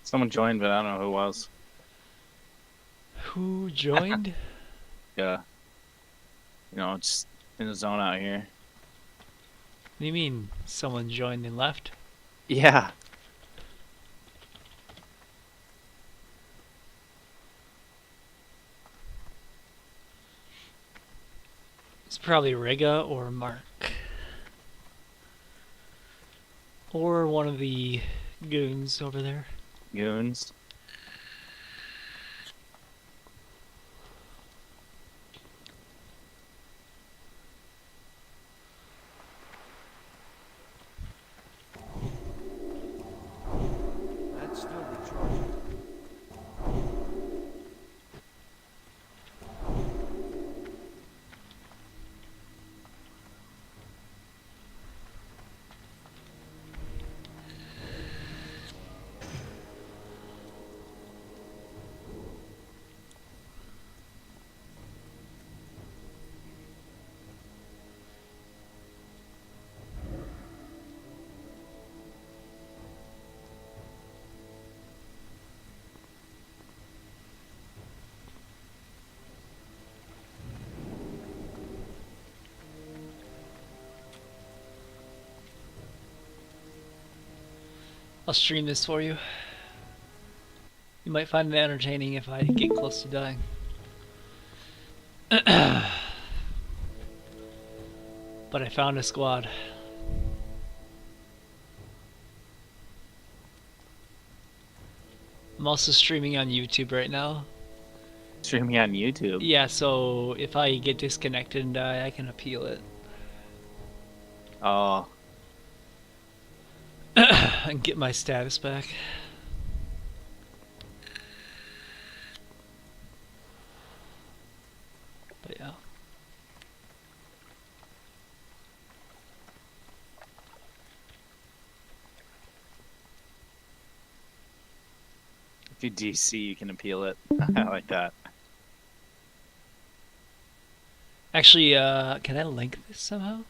Someone joined, but I don't know who it was. Who joined? Yeah. You know, it's in the zone out here. What do you mean someone joined and left? Yeah. It's probably Riga or Mark. Or one of the goons over there. Goons. That's still recharging. I'll stream this for you. You might find it entertaining if I get close to dying. But I found a squad. I'm also streaming on YouTube right now. Streaming on YouTube? Yeah, so if I get disconnected and die, I can appeal it. Oh. And get my status back. But yeah. If you DC, you can appeal it. I like that. Actually, can I link this somehow?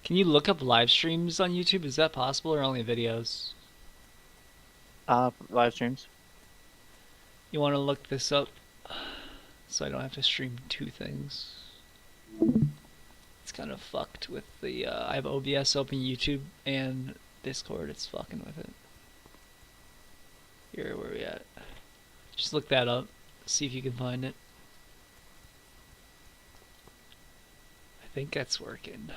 Can you look up live streams on YouTube? Is that possible, or only videos? Live streams. You want to look this up so I don't have to stream two things. It's kind of fucked with the I have OBS open, YouTube and Discord. It's fucking with it. Here, where we at? Just look that up. See if you can find it. I think that's working.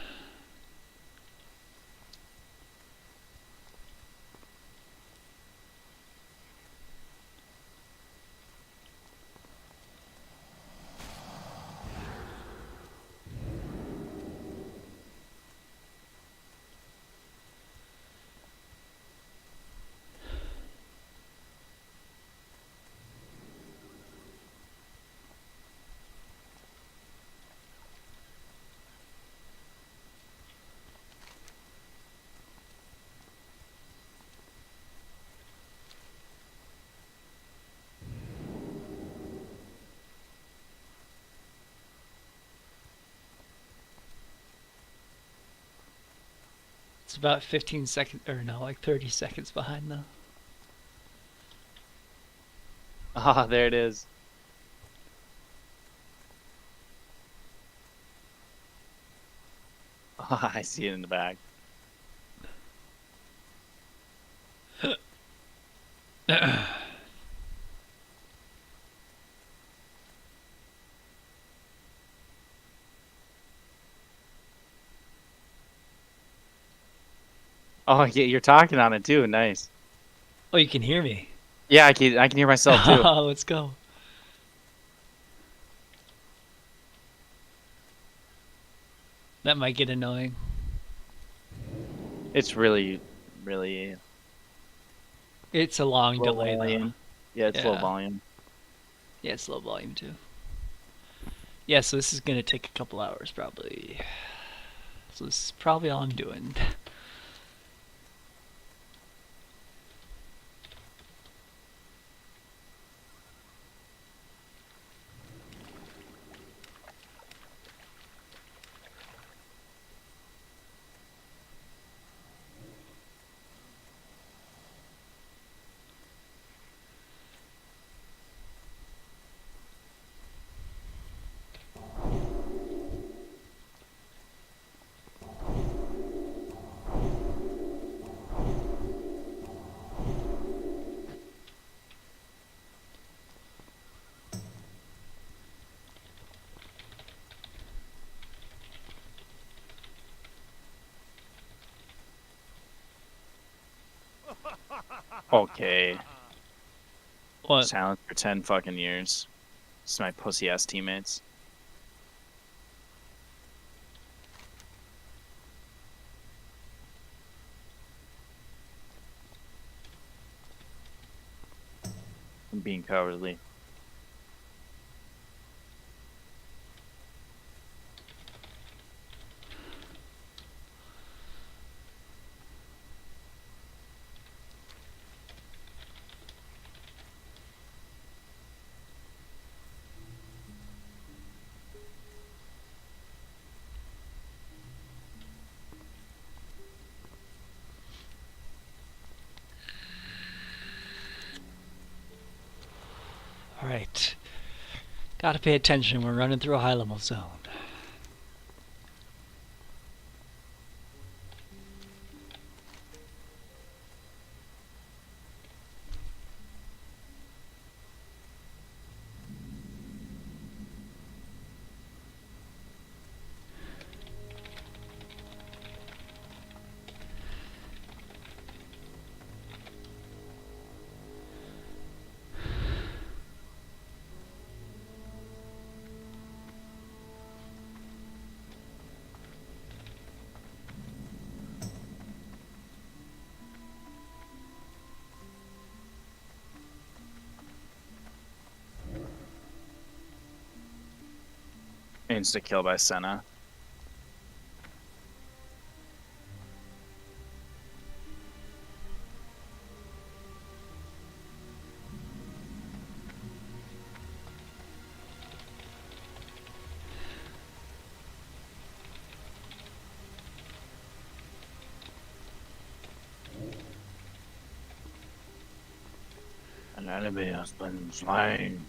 It's about 15 seconds, or no, like 30 seconds behind though. Ah, there it is. Oh, I see it in the back. Oh, yeah, you're talking on it too. Nice. Oh, you can hear me. Yeah, I can hear myself too. Let's go. That might get annoying. It's really, really. It's a long low delay volume. though. Yeah, it's low volume. Yeah, it's low volume too. Yeah, so this is gonna take a couple hours probably. So this is probably all I'm doing. Okay. What? Silent for 10 fucking years. It's my pussy ass teammates. I'm being cowardly. Alright. Gotta pay attention. We're running through a high level zone. Insta kill by Senna. An enemy has been slain.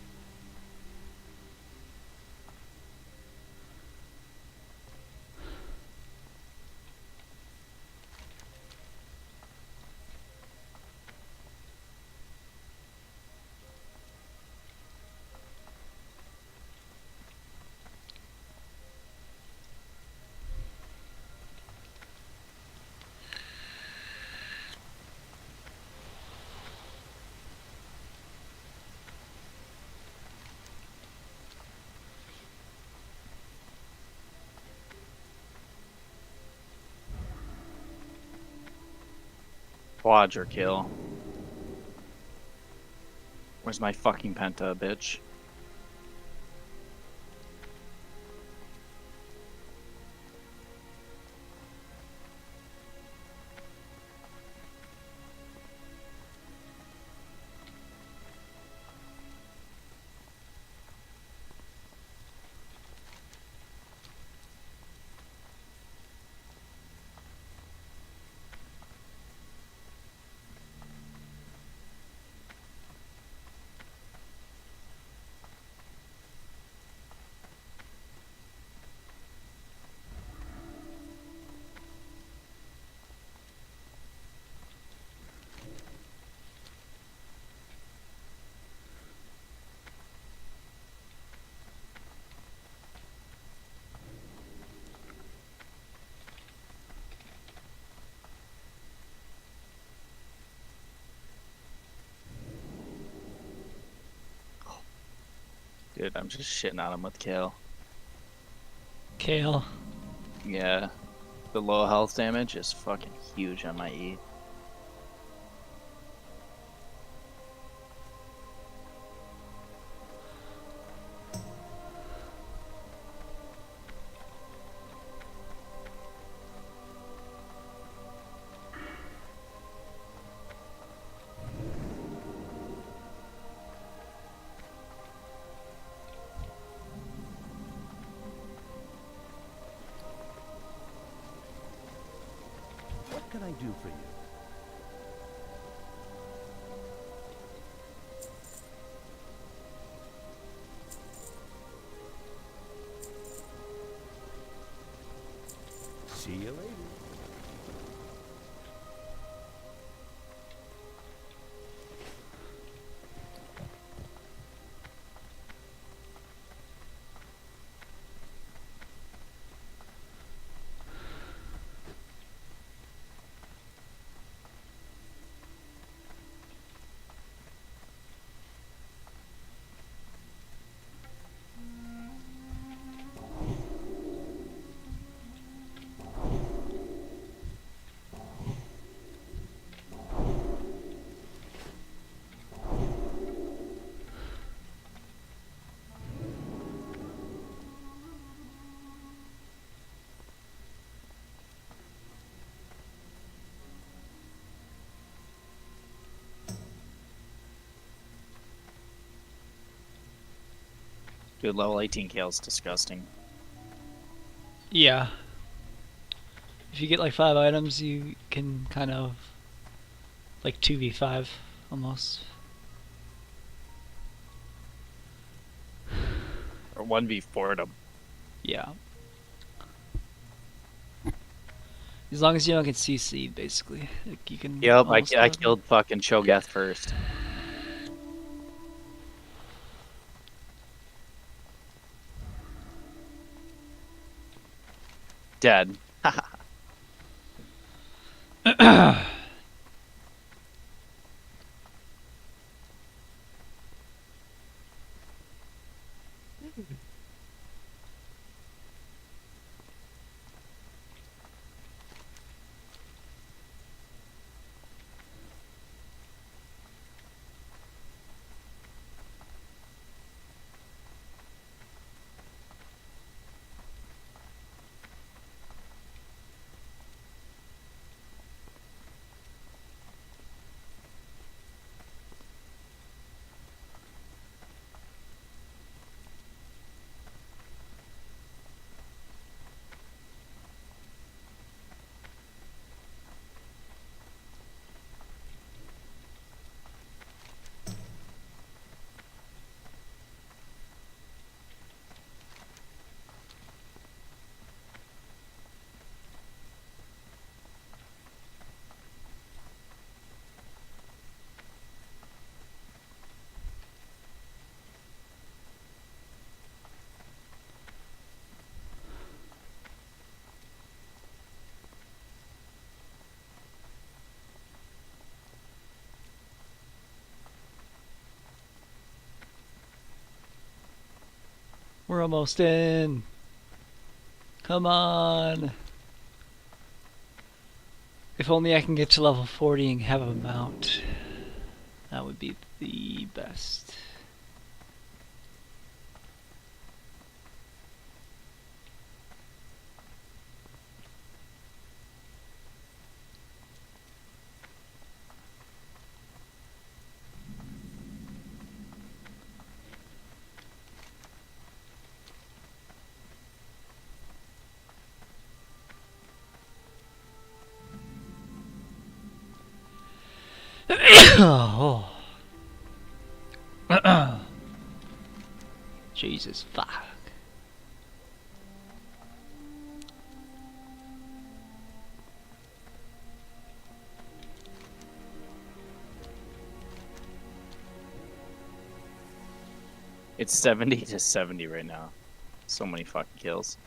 Quadra kill. Where's my fucking penta, bitch? Dude, I'm just shitting on him with Kale. Kale. Yeah. The low health damage is fucking huge on my E. What can I do for you? See you later. Dude, level 18 Kale's disgusting. Yeah. If you get like 5 items, you can kind of like 2v5 almost. Or 1v4 them. Yeah. As long as you don't get CC'd, basically. Like you can. Yep, almost I do it. killed fucking Cho'Gath first. Dead. We're almost in. Come on. If only I can get to level 40 and have a mount. That would be the best. Oh. Jesus, fuck. It's 70 to 70 right now. So many fucking kills.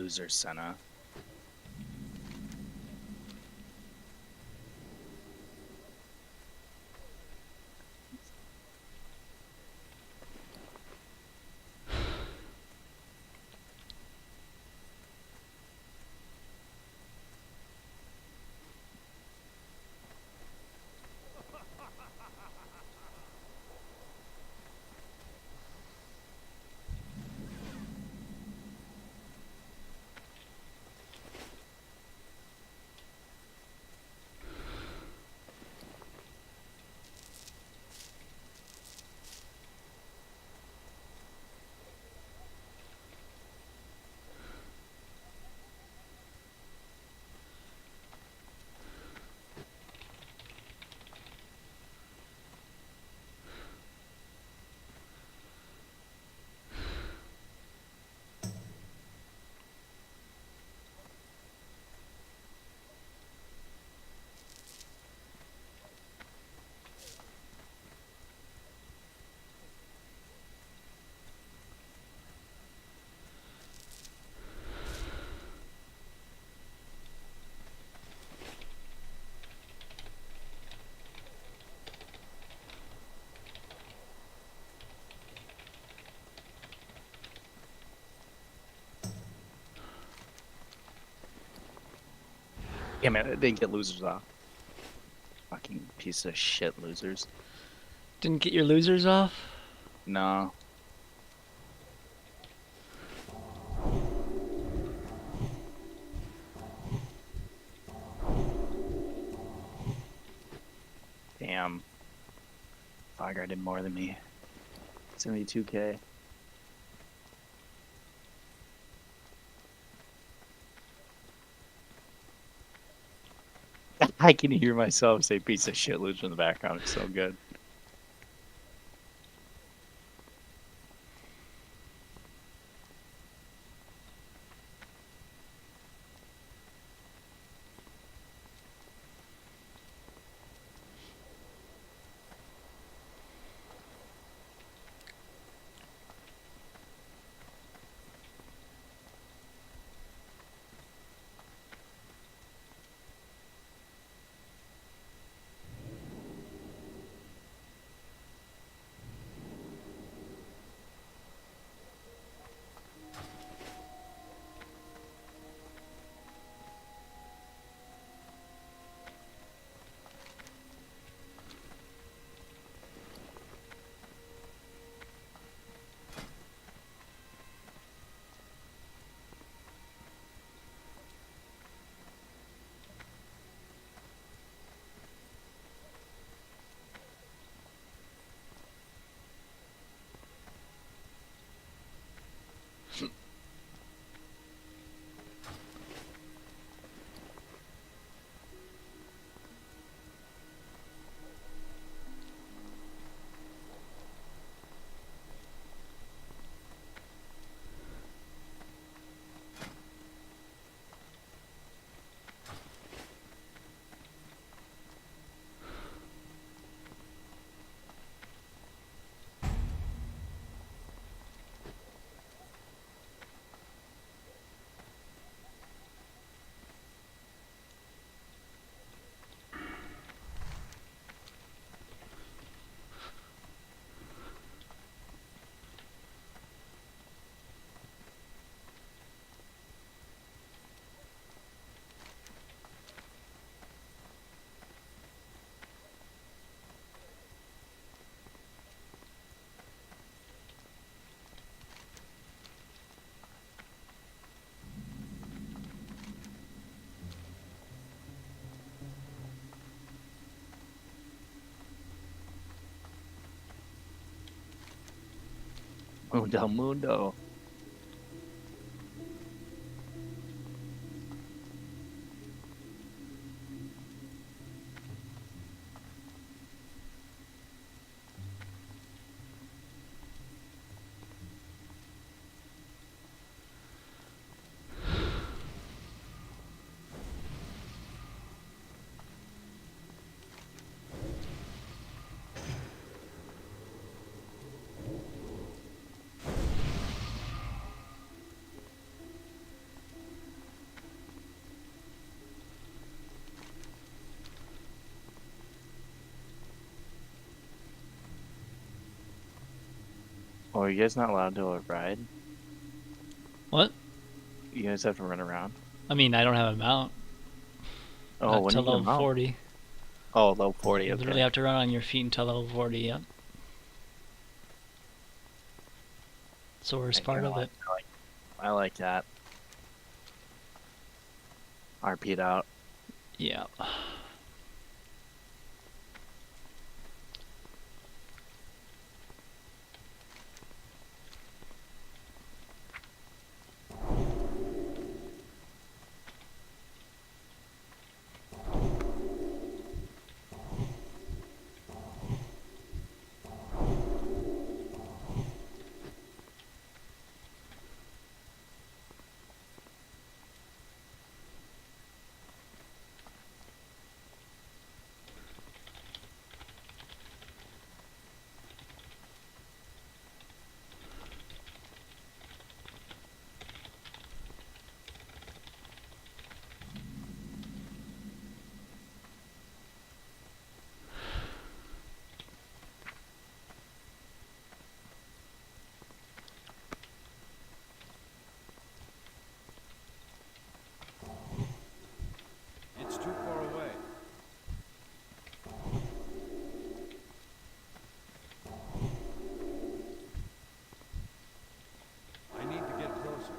loser Senna. Yeah, man, I didn't get losers off. Fucking piece of shit losers. Didn't get your losers off? No. Damn. Fogger did more than me. 72K. I can hear myself say piece of shit loser in the background. It's so good. Mundo, mundo. Oh, are you guys not allowed to ride? What? You guys have to run around? I mean, I don't have a mount. Oh, Not when till do you get a level mount? 40. Oh, level 40, You okay. literally have to run on your feet until level 40, yep. It's the worst part of it. I like that. RP'd out. Yeah. It's too far away. I need to get closer.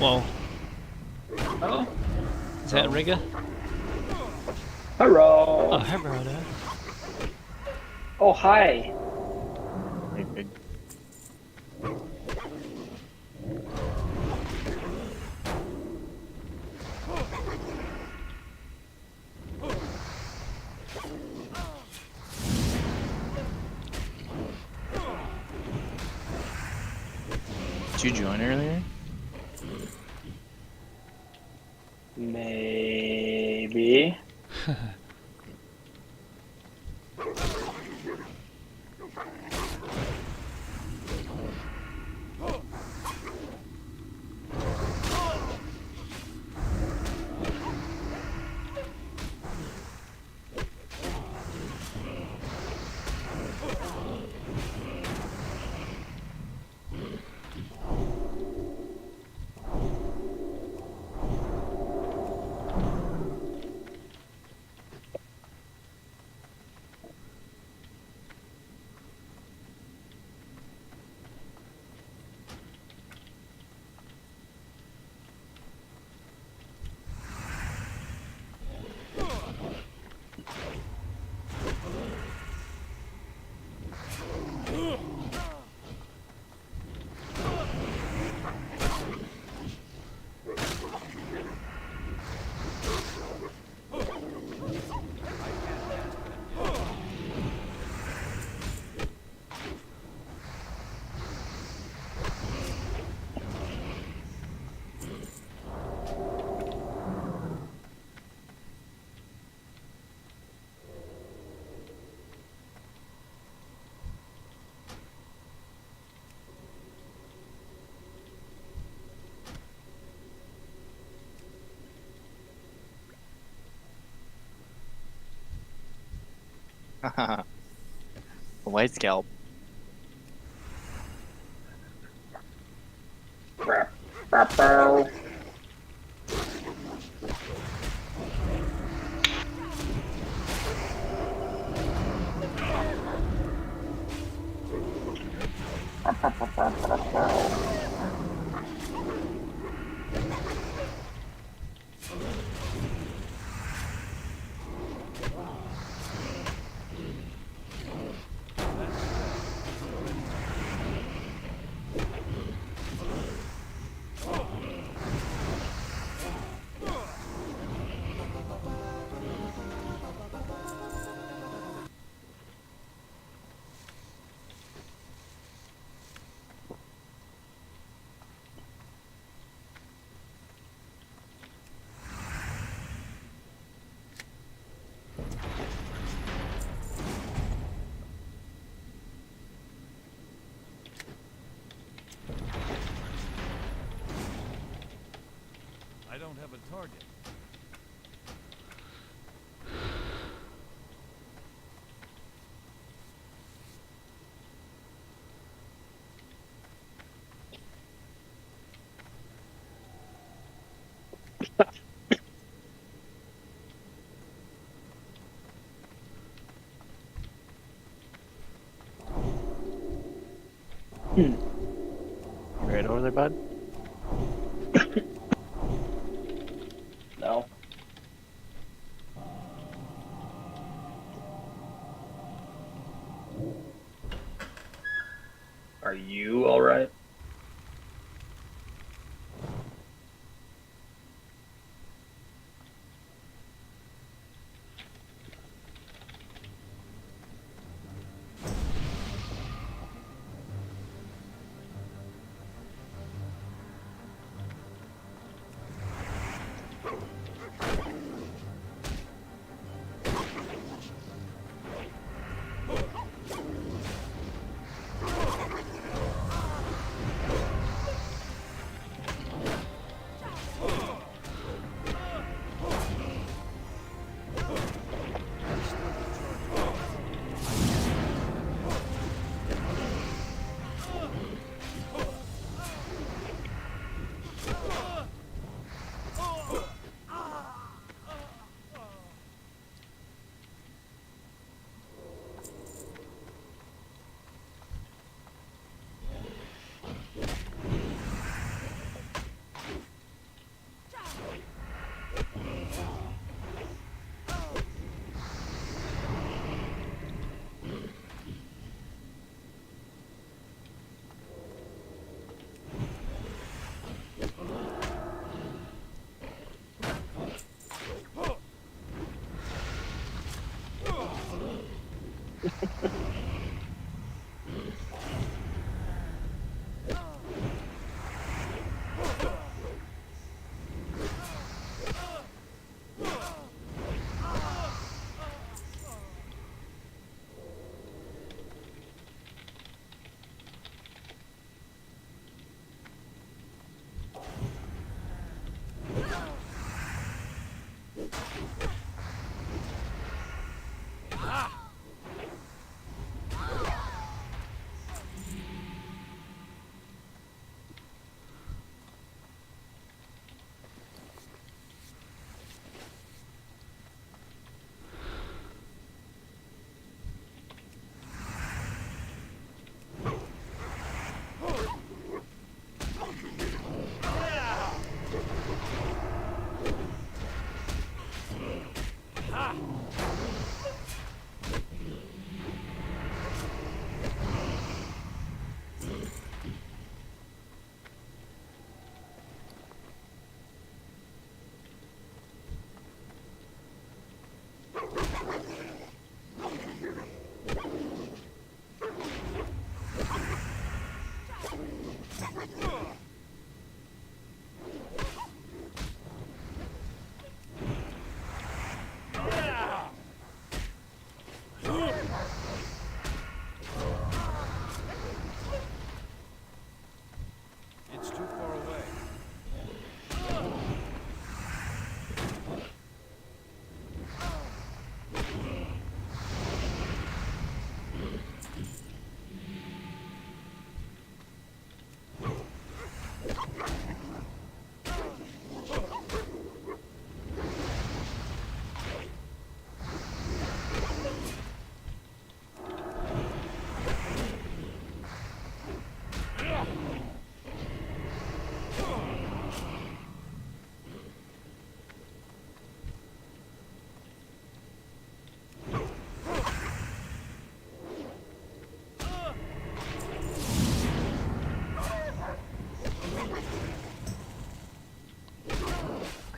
Whoa. Oh. Is that Rigga? Hello. Oh, hi, brother. Oh, hi. Did you join earlier? Maybe. White scalp. I don't have a target. Right over there, bud. No. Are you alright?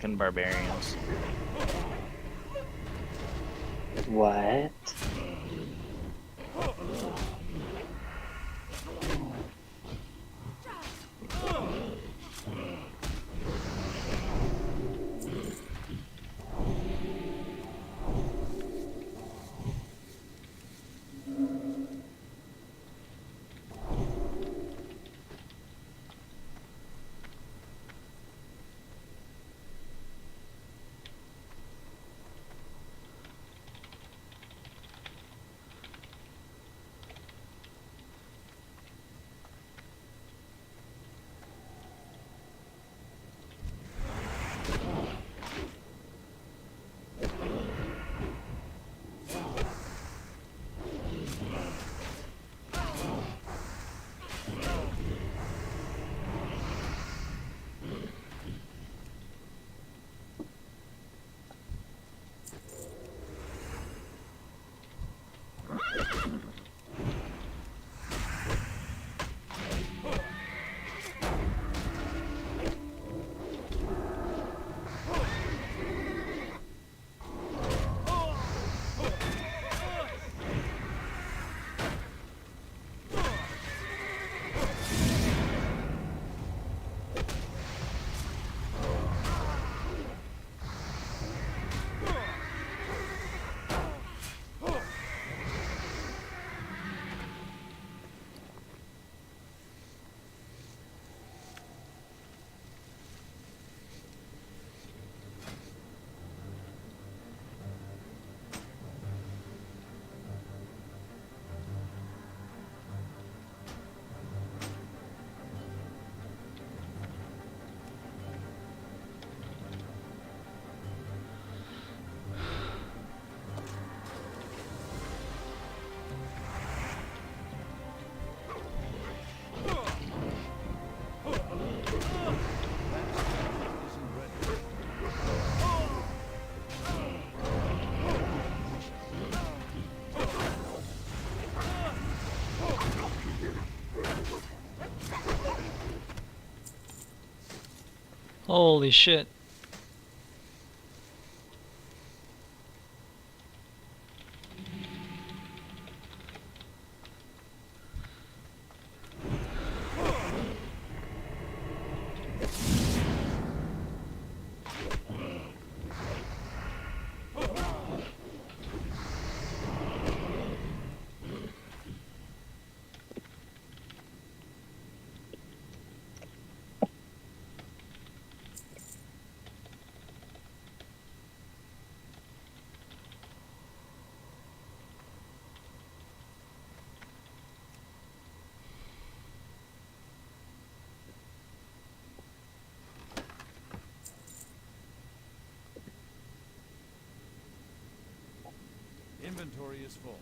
fucking barbarians. What? Holy shit. Inventory is full.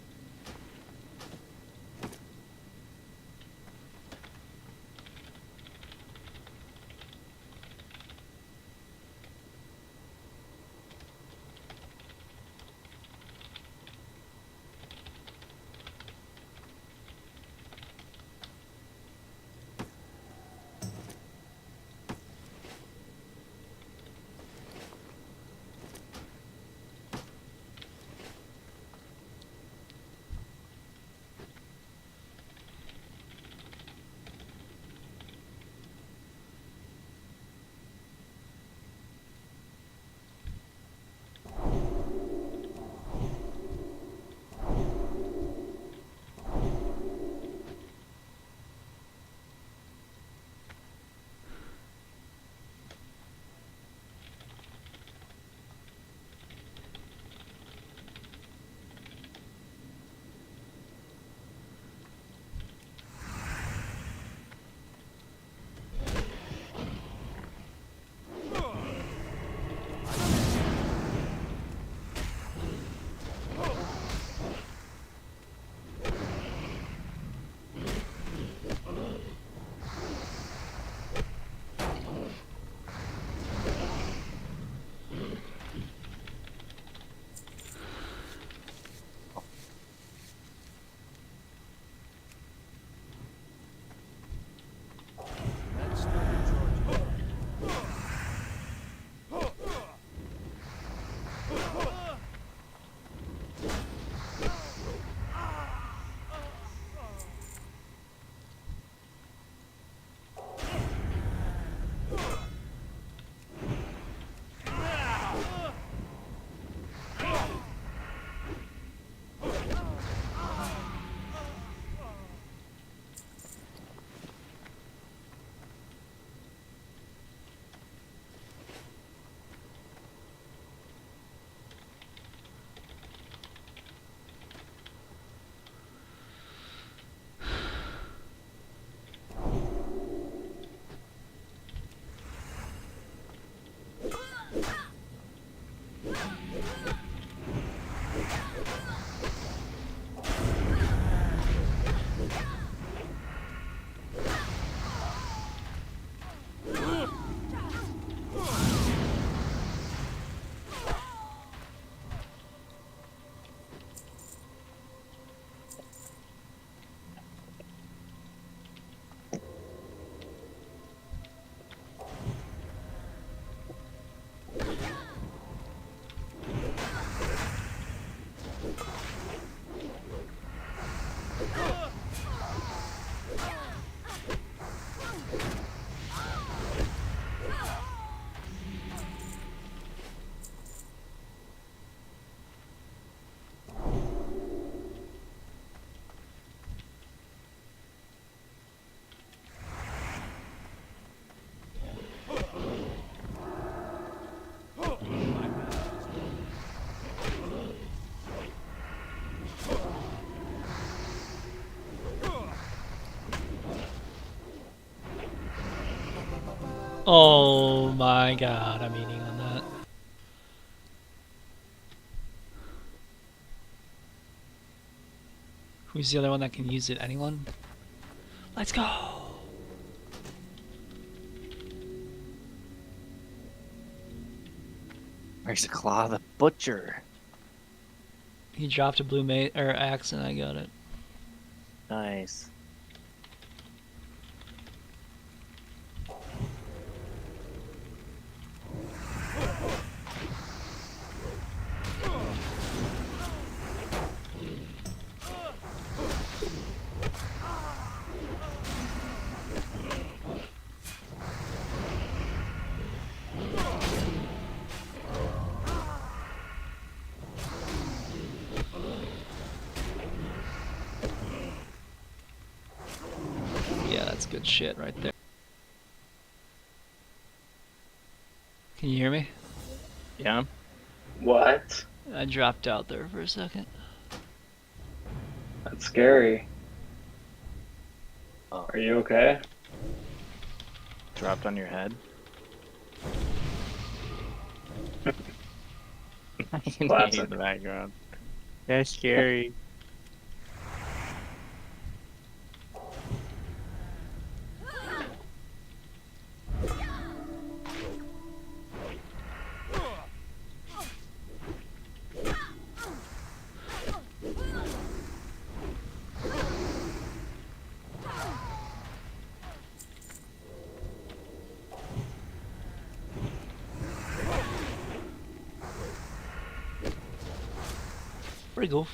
Oh my god, I'm eating on that. Who's the other one that can use it? Anyone? Let's go! Where's Claw the Butcher? He dropped a blue mate or axe and I got it. Nice. Yeah, that's good shit right there. Can you hear me? Yeah. What? I dropped out there for a second. That's scary. Are you okay? Dropped on your head. I can hear you Classic. in the background. That's scary. Where'd he go?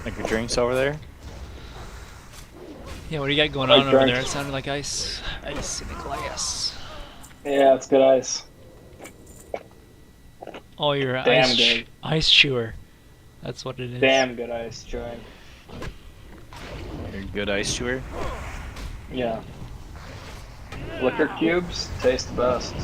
Like your drinks over there? Yeah, what do you got going Like on over there? drinks. It sounded like ice in a glass. Yeah, it's good ice. Oh, you're an Damn good. ice chewer. That's what it is. Damn good ice chewing. You're a good ice chewer? Yeah. Liquor cubes taste the best.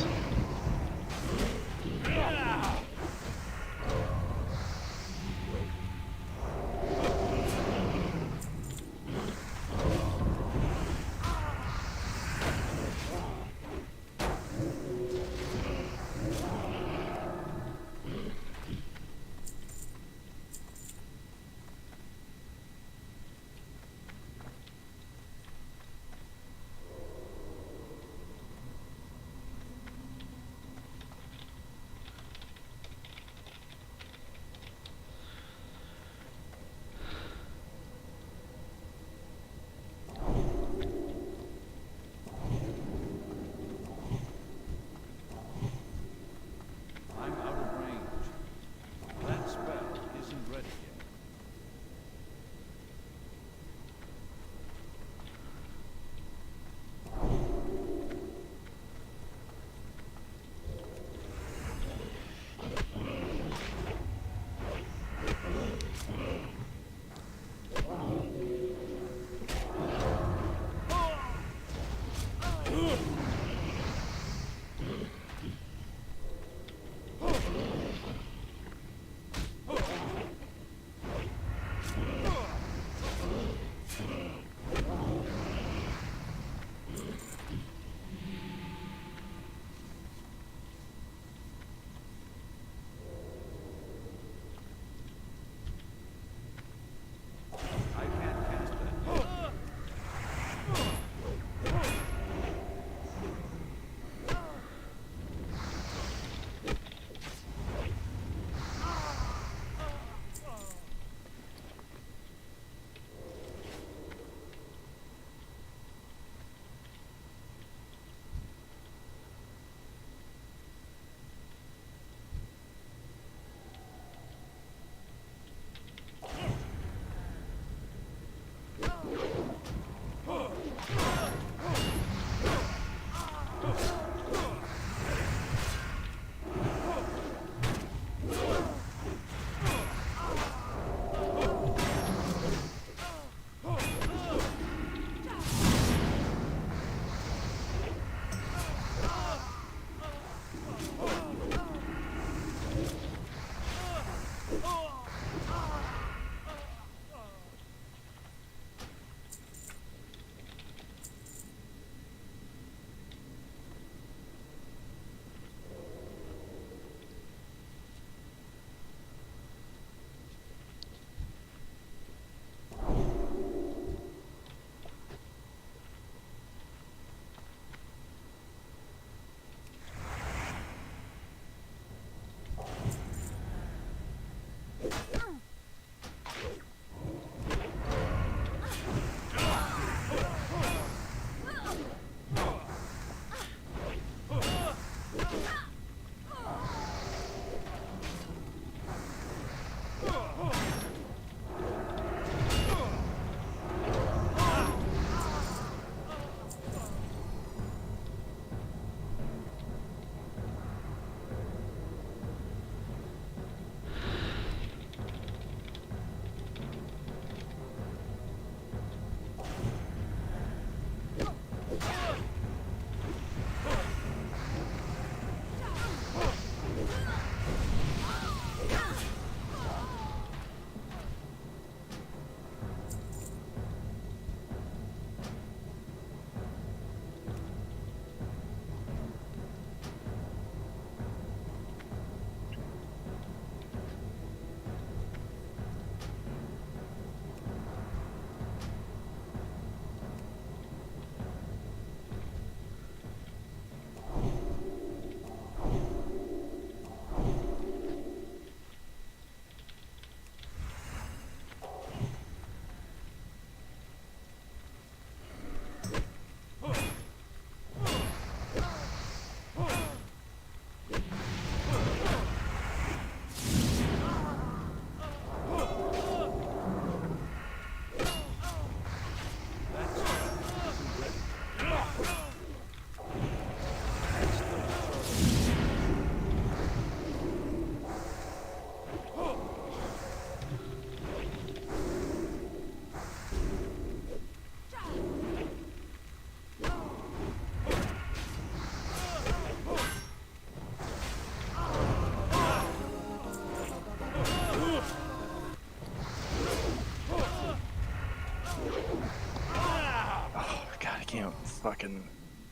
Oh god, I can't fucking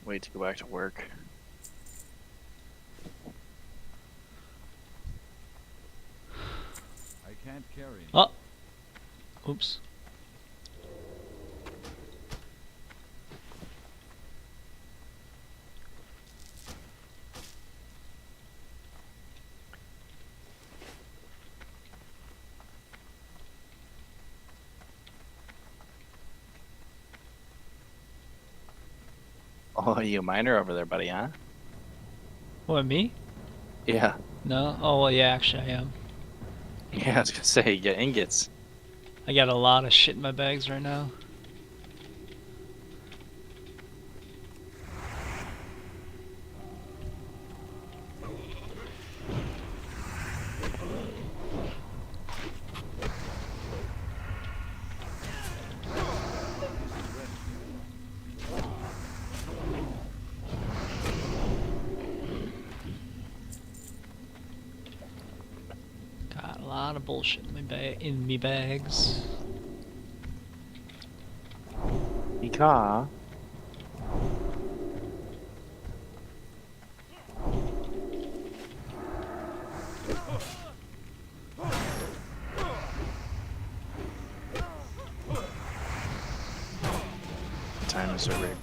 wait to go back to work. I can't carry. Oh. Oops. Oh, you a miner over there, buddy, huh? What, me? Yeah. No? Oh, well, yeah, actually I am. Yeah, I was gonna say, you get ingots. I got a lot of shit in my bags right now. Got a lot of bullshit in me bags. Ika. What time is it, Rick?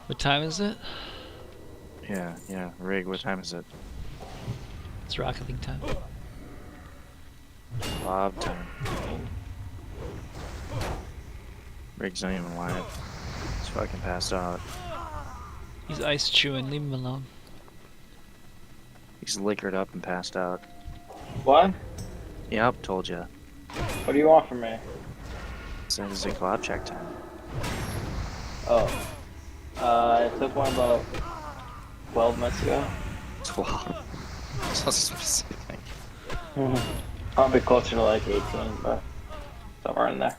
What time is it? Yeah, Rig, what time is it? It's Rocket League time. Bob time. Rig's not even live. He's fucking passed out. He's ice chewing, leave him alone. He's liquored up and passed out. What? Yep, told ya. What do you want from me? Says it's a collab check time. Oh. I took one about 12 minutes ago. 12. So specific. Probably closer to like 18, but somewhere in there.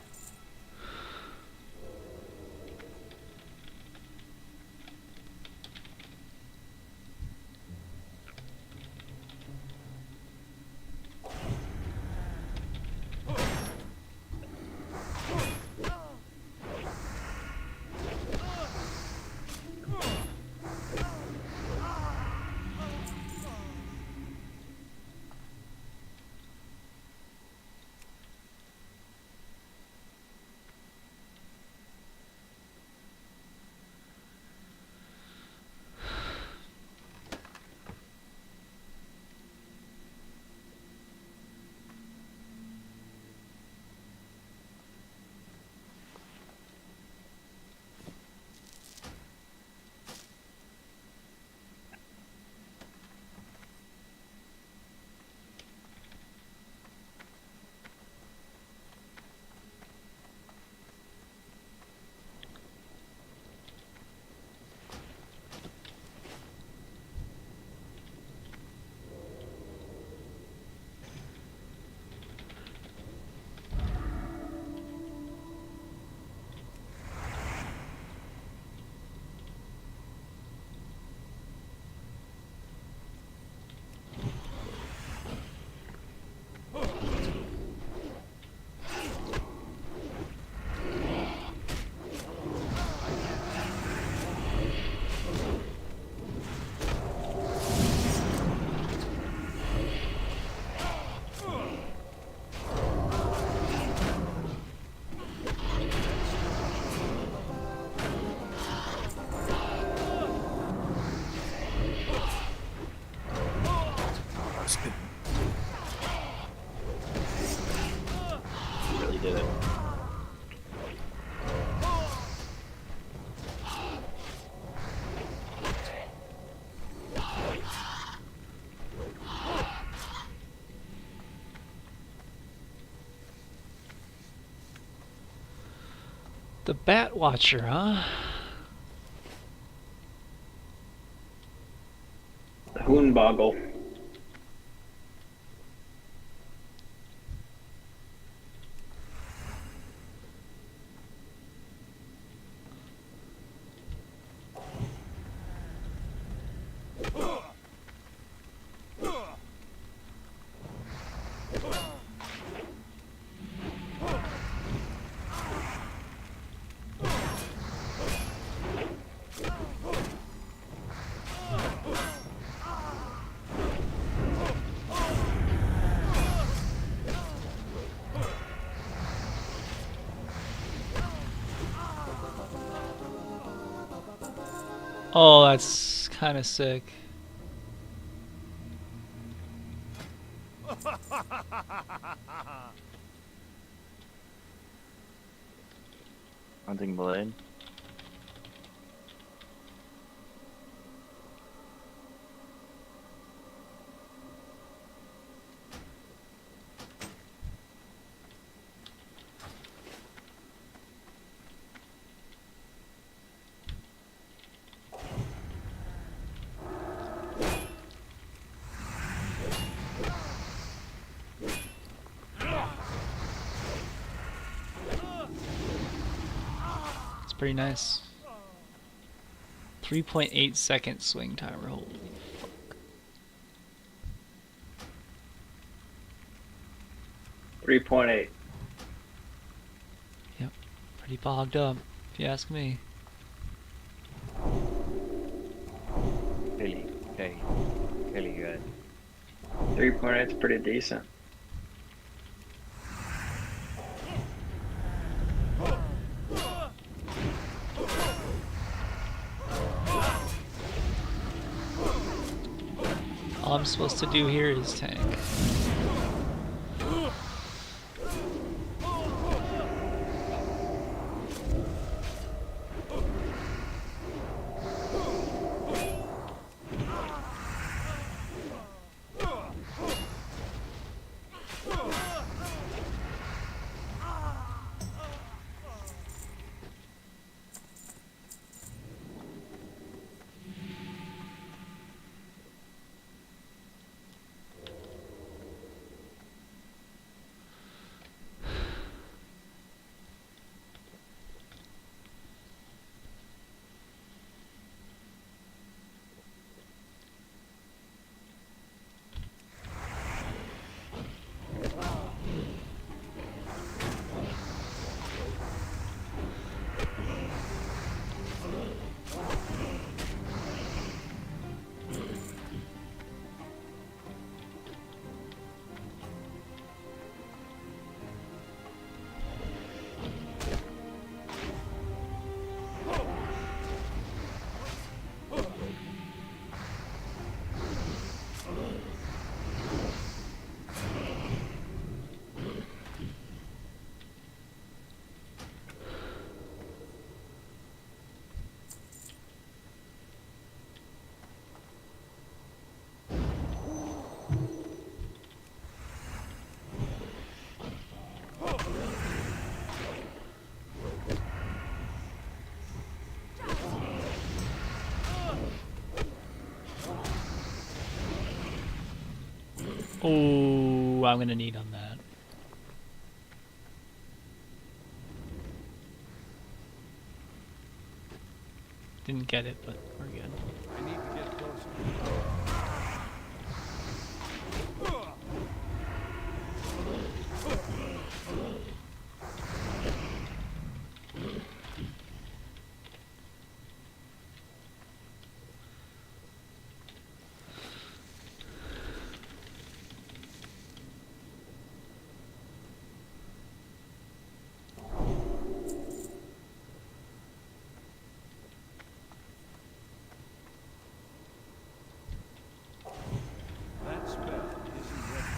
Really did it. The Bat Watcher, huh? Hoonboggle. Oh, that's kind of sick. Hunting blade. It's pretty nice. 3.8 second swing timer. Holy fuck. 3.8. Yep. Pretty bogged up, if you ask me. Really good. 3.8 is pretty decent. All I'm supposed to do here is tank. Oh, I'm gonna need on that. Didn't get it, but we're good. I need to get closer. That spell isn't ready.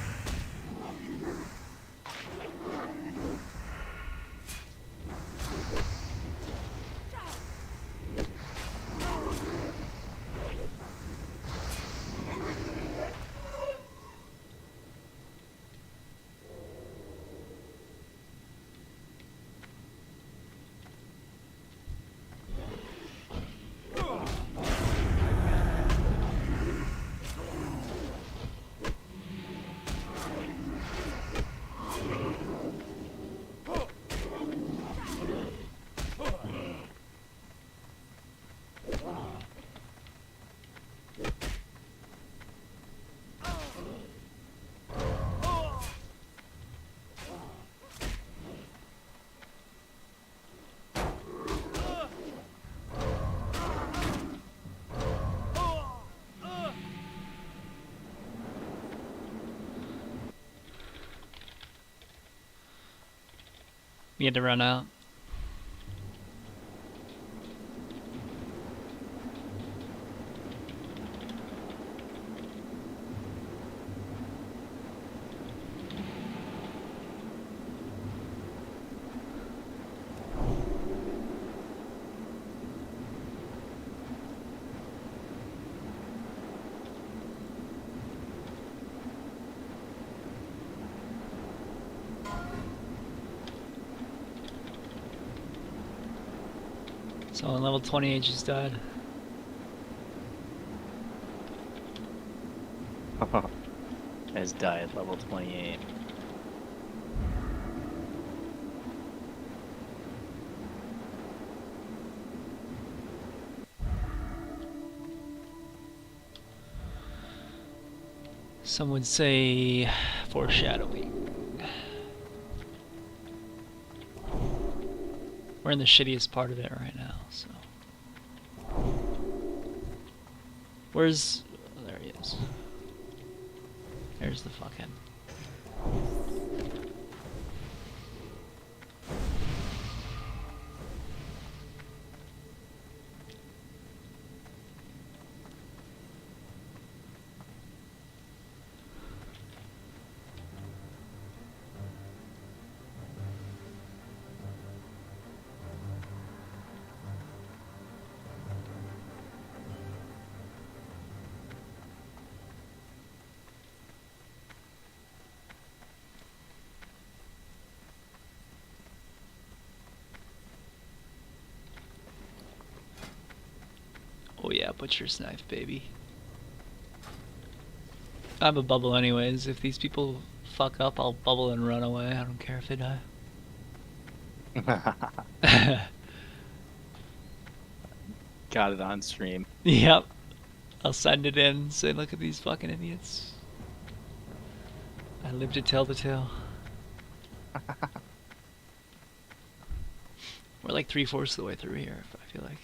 We had to run out. So on level 28 just died. Has died level 28. Some would say foreshadowing. We're in the shittiest part of it right now, so. Where's... Oh, there he is. There's the fucking... Oh yeah, butcher's knife, baby. I have a bubble anyways. If these people fuck up, I'll bubble and run away. I don't care if they die. Got it on stream. Yep. I'll send it in, say look at these fucking idiots. I live to tell the tale. We're like 3/4 of the way through here, I feel like.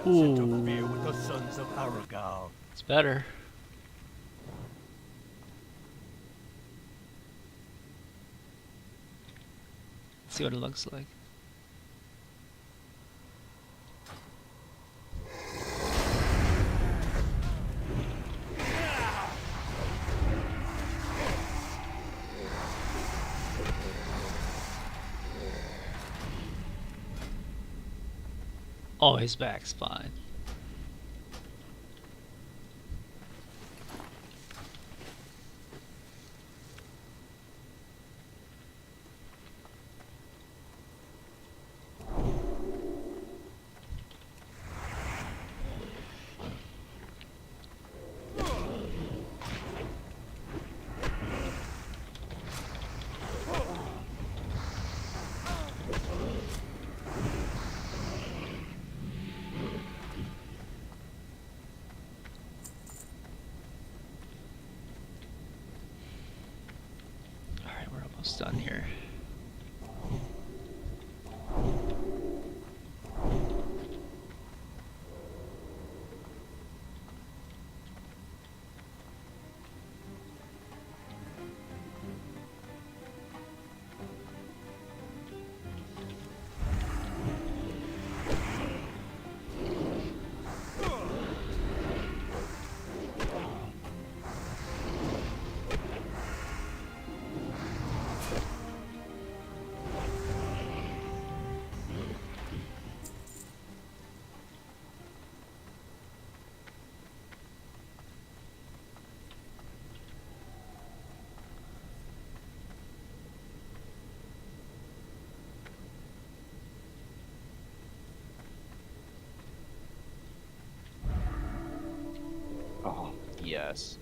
interfere with the sons of Aragal. It's better. Let's see what it looks like. Oh, his back's fine. Alright, we're almost done here. Oh, yes.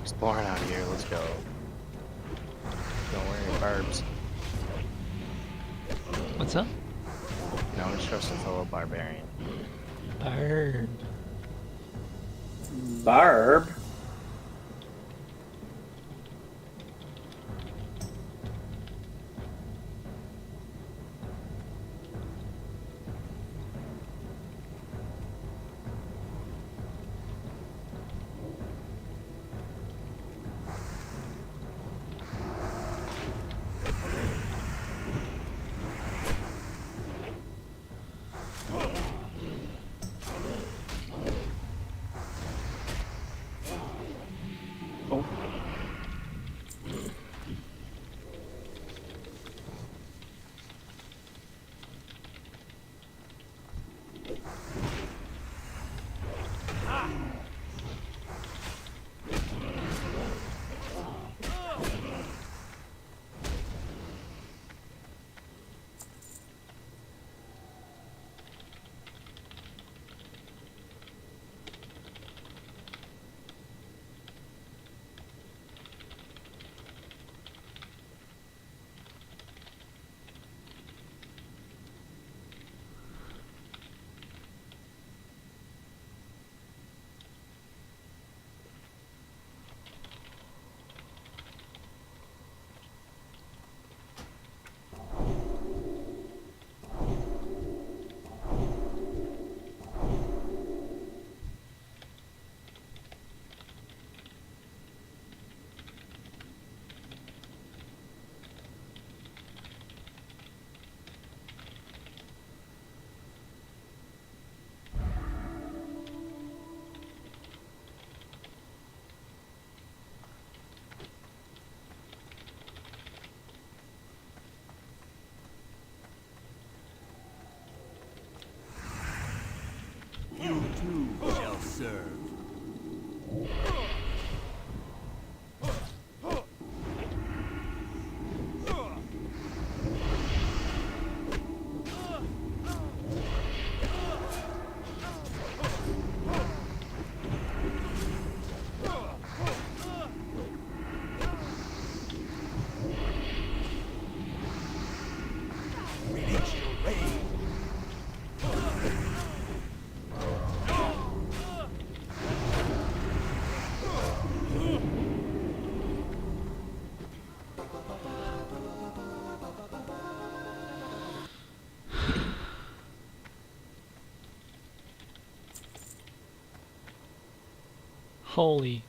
Exploring out here, let's go. Don't worry, barbs. What's up? No, it's just a fellow barbarian. Barb. Barb? Holy.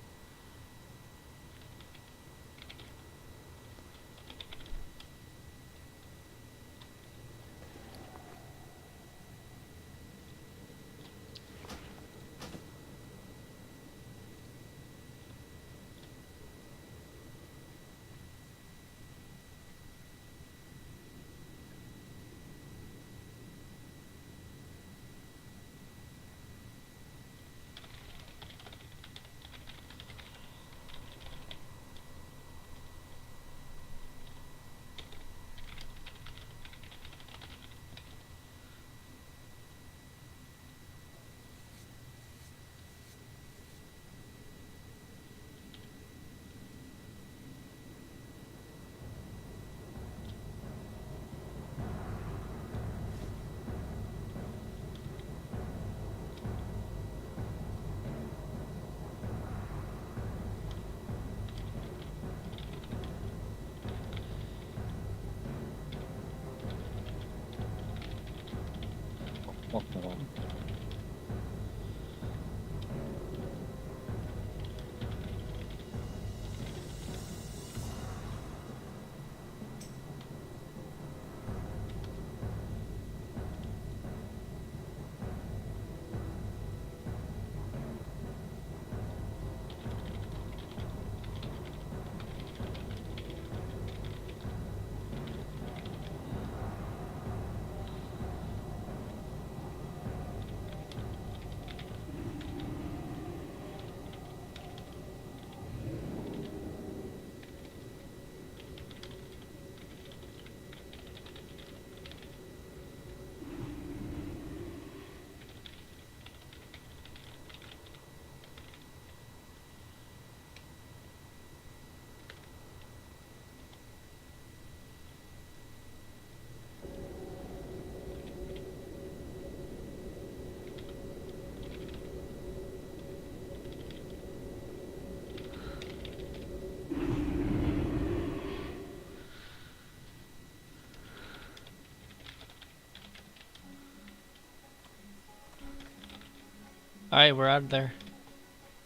Alright, we're out of there.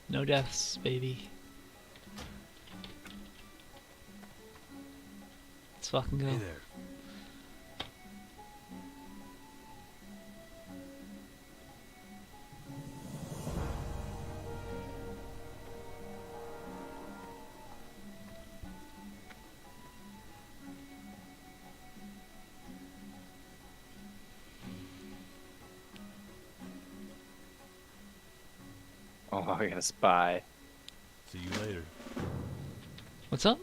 No deaths, baby. Let's fucking go. Hey there. Oh, I got a spy. See you later. What's up?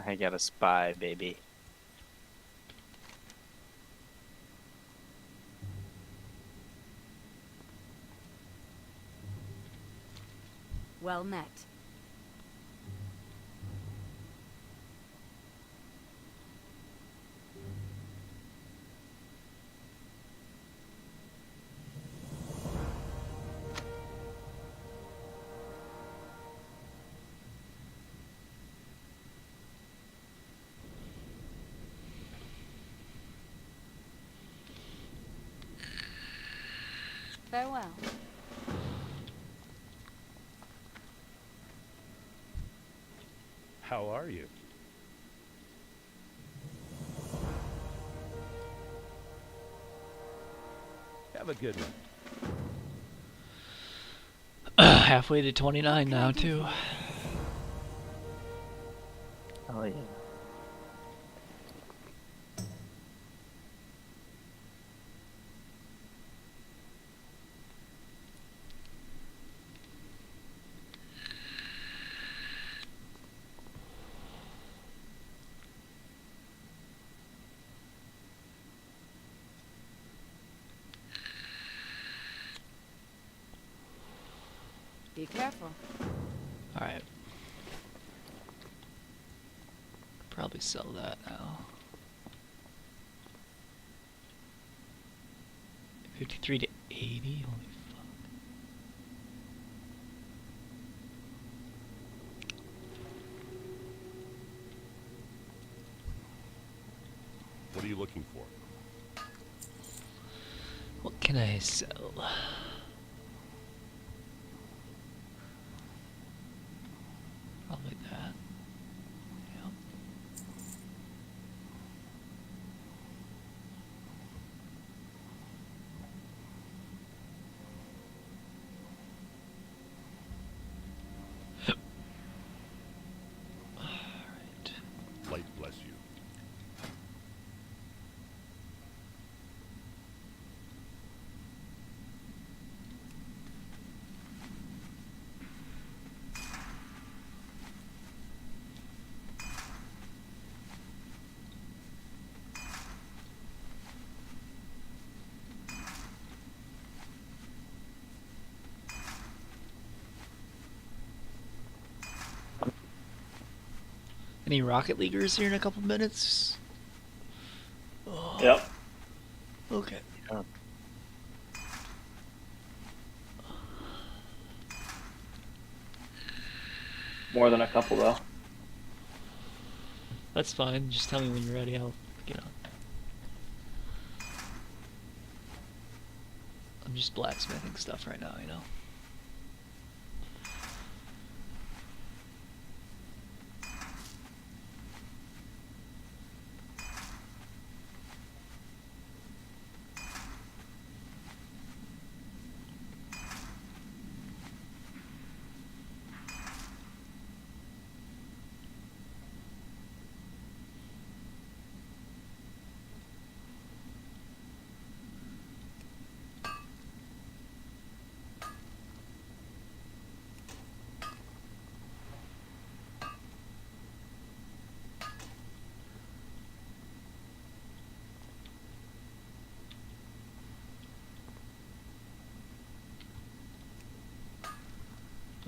I got a spy, baby. Well met. Farewell. How are you? Have a good one. Halfway to 29 now, too. Oh, yeah. Be careful. Alright. Probably sell that now. 53 to 80? Holy fuck. What are you looking for? What can I sell? Any Rocket Leaguers here in a couple minutes? Oh. Yep. Okay. Yeah. More than a couple though. That's fine. Just tell me when you're ready. I'll get on. I'm just blacksmithing stuff right now, you know.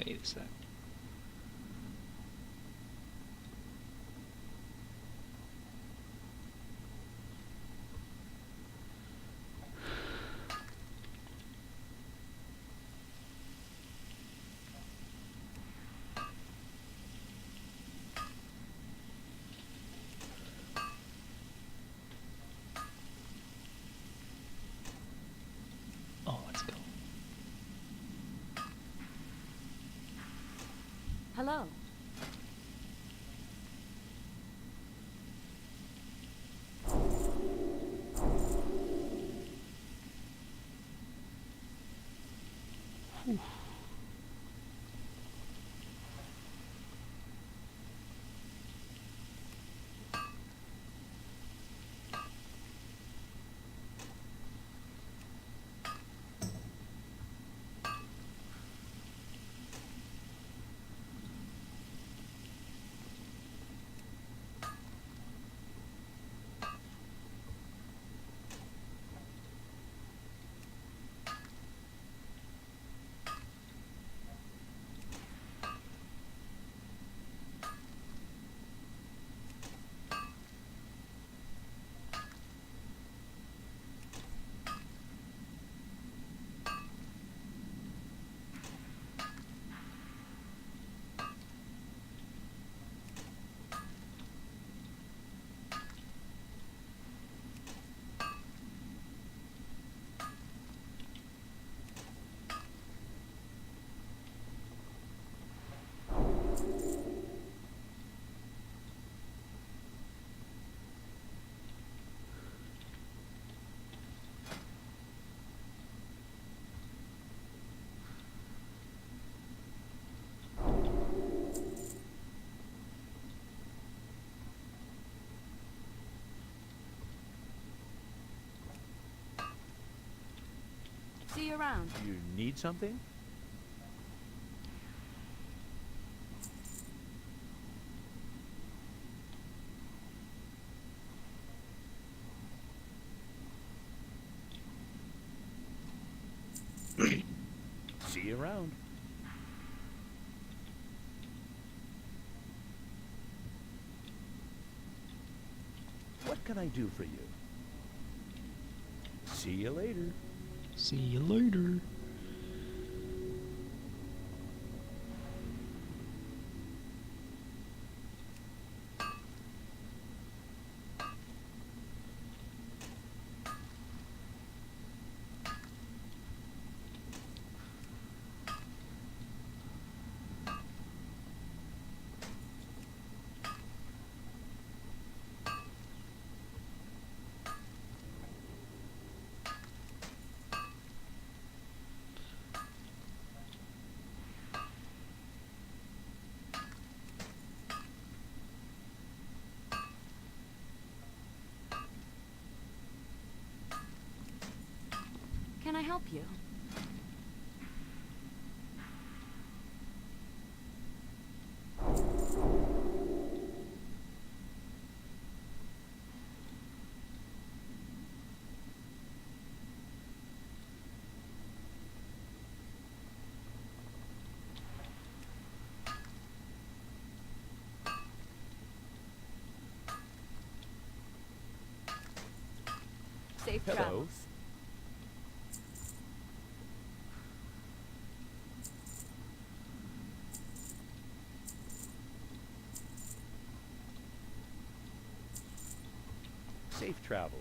Wait a sec. Oh, let's go. Hello. See you around. You need something? See you around. What can I do for you? See you later. See you later. Can I help you? Safe Hello. travels. Safe travels.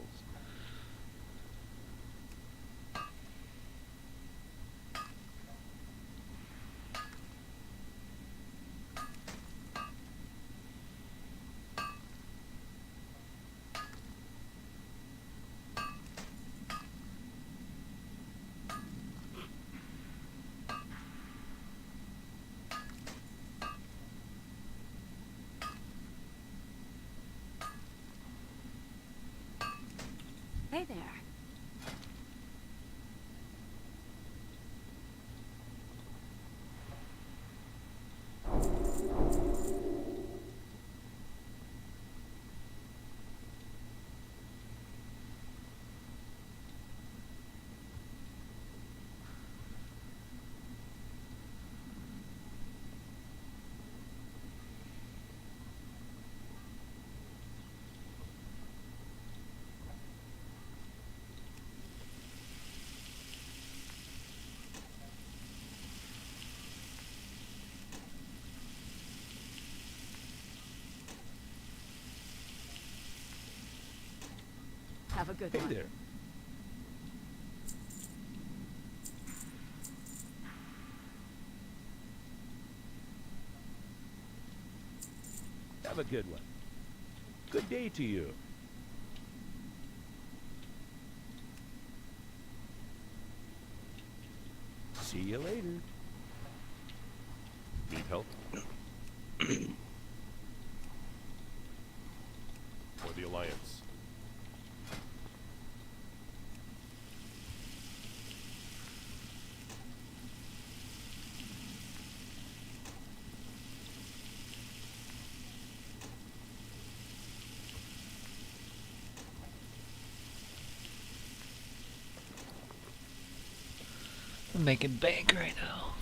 Hey there. Have a good Hey one. there. Have a good one. Good day to you. See you later. Need help? For the Alliance. I'm making bank right now.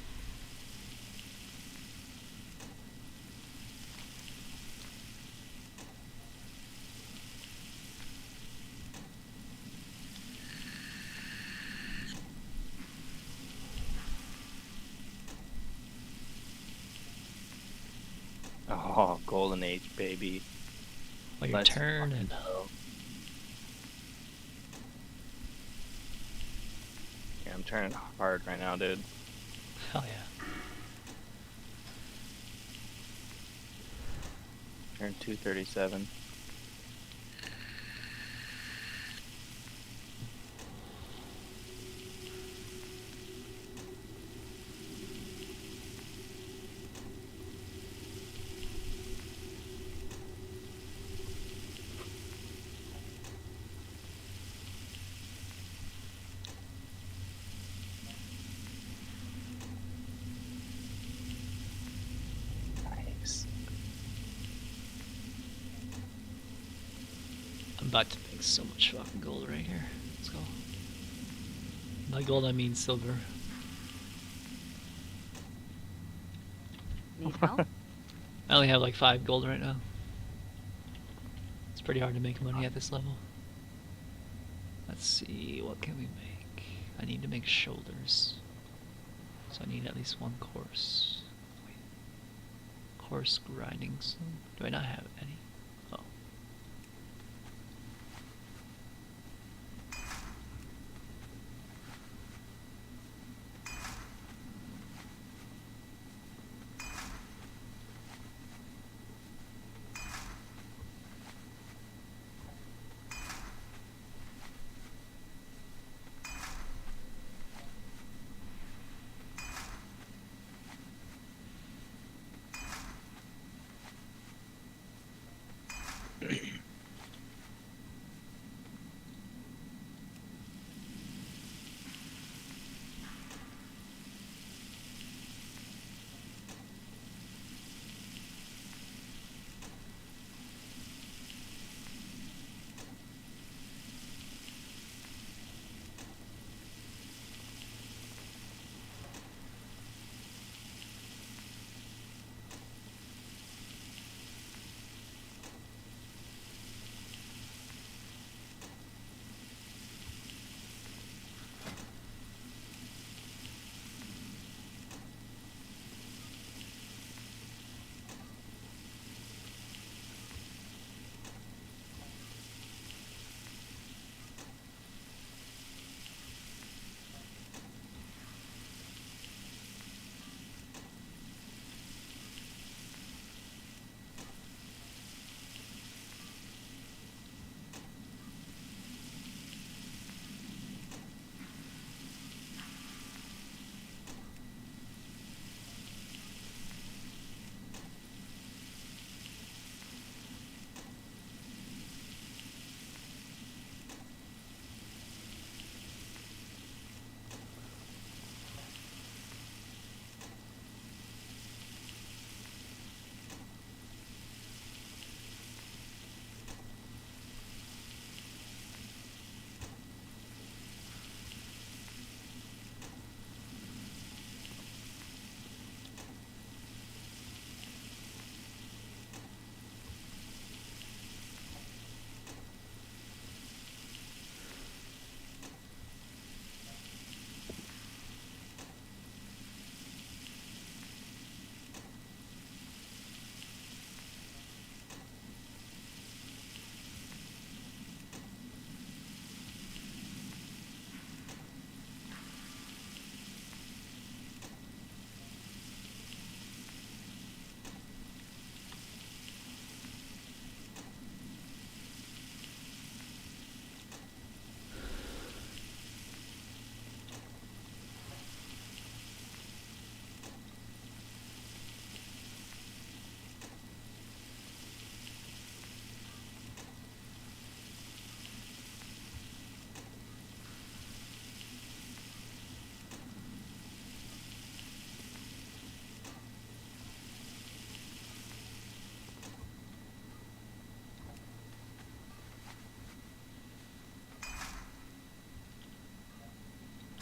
Oh, golden age, baby. Well, you're Let's turning. fucking go. Yeah, I'm turning hard right now, dude. Hell yeah. Turn 237. Nice. I'm about to make so much fucking gold right here. Let's go. By gold, I mean silver. Need help? I only have like 5 gold right now. It's pretty hard to make money at this level. Let's see, what can we make? I need to make shoulders. So I need at least 1 course. Wait. Course grinding stone? Do I not have any? Oh.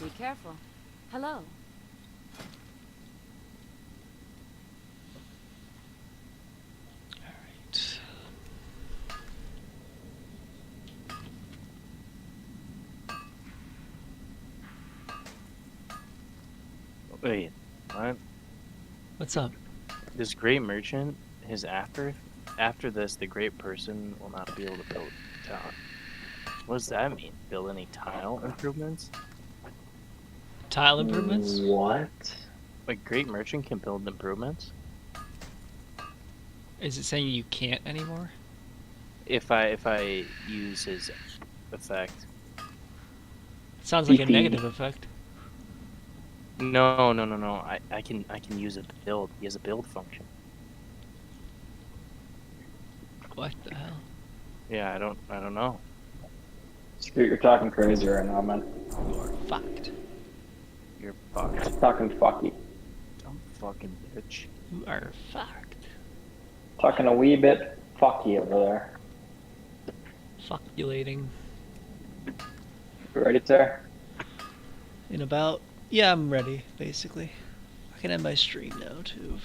Be careful. Hello. Alright. Wait, what? What's up? This great merchant, his after this, the great person will not be able to build town. What does that mean? Build any tile improvements? Tile improvements? What? Like great merchant can build improvements? Is it saying you can't anymore? If I use his effect. Sounds like a negative effect. No. I can use it to build. He has a build function. What the hell? Yeah, I don't know. Scoot, you're talking crazy right now, man. You are fucked. You're fucked. Talking fucky. Dumb fucking bitch. You are fucked. Talking a wee bit fucky over there. Fuckulating. You ready, sir? In about... Yeah, I'm ready, basically. I can end my stream now, too.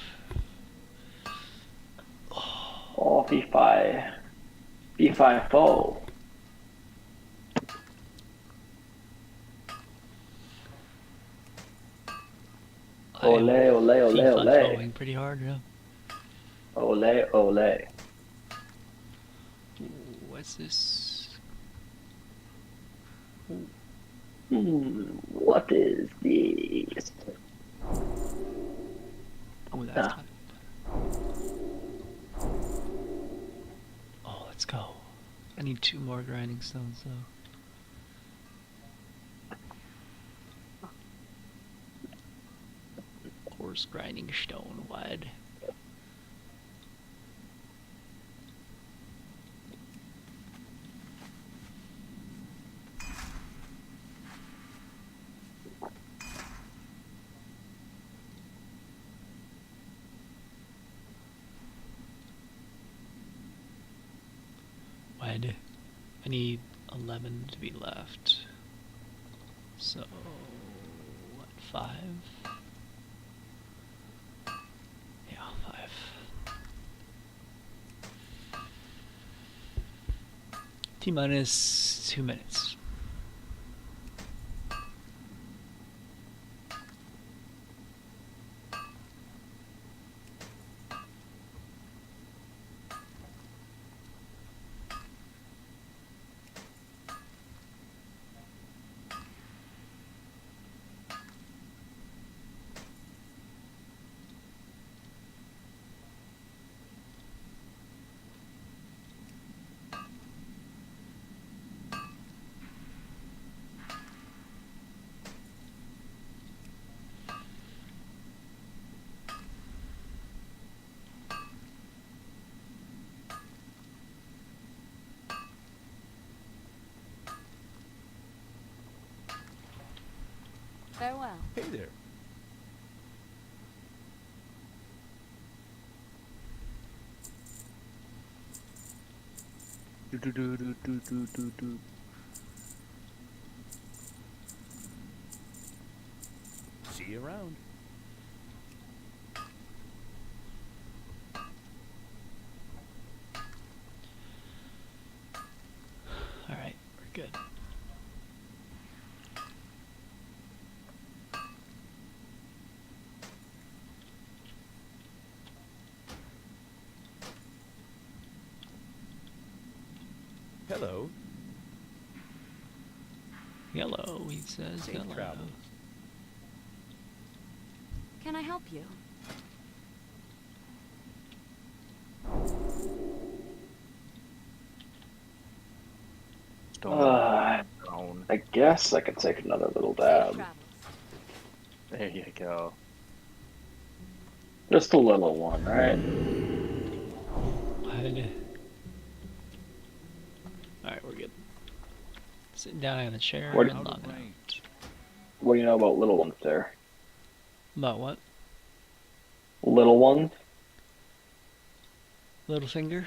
Oh, V5. V5 foe. Ole, ole, ole, FIFA ole. following pretty hard, yeah. Ole, ole. Ooh, what's this? What is this? Oh, that's not... Oh, let's go. I need 2 more grinding stones, though. Coarse grinding stone wide. Wide. I need 11 to be left. So, what, 5? Yeah, 5. T-minus 2 minutes. Farewell. Hey there. See you around. Alright, we're good. Hello. Hello, he says. Safe Hello. travels. Can I help you? I guess I can take another little dab. There you go. Just a little one, right? Alright, we're good. Sitting down on the chair. What- and logging out. What do you know about little ones there? About what? Little ones? Little finger?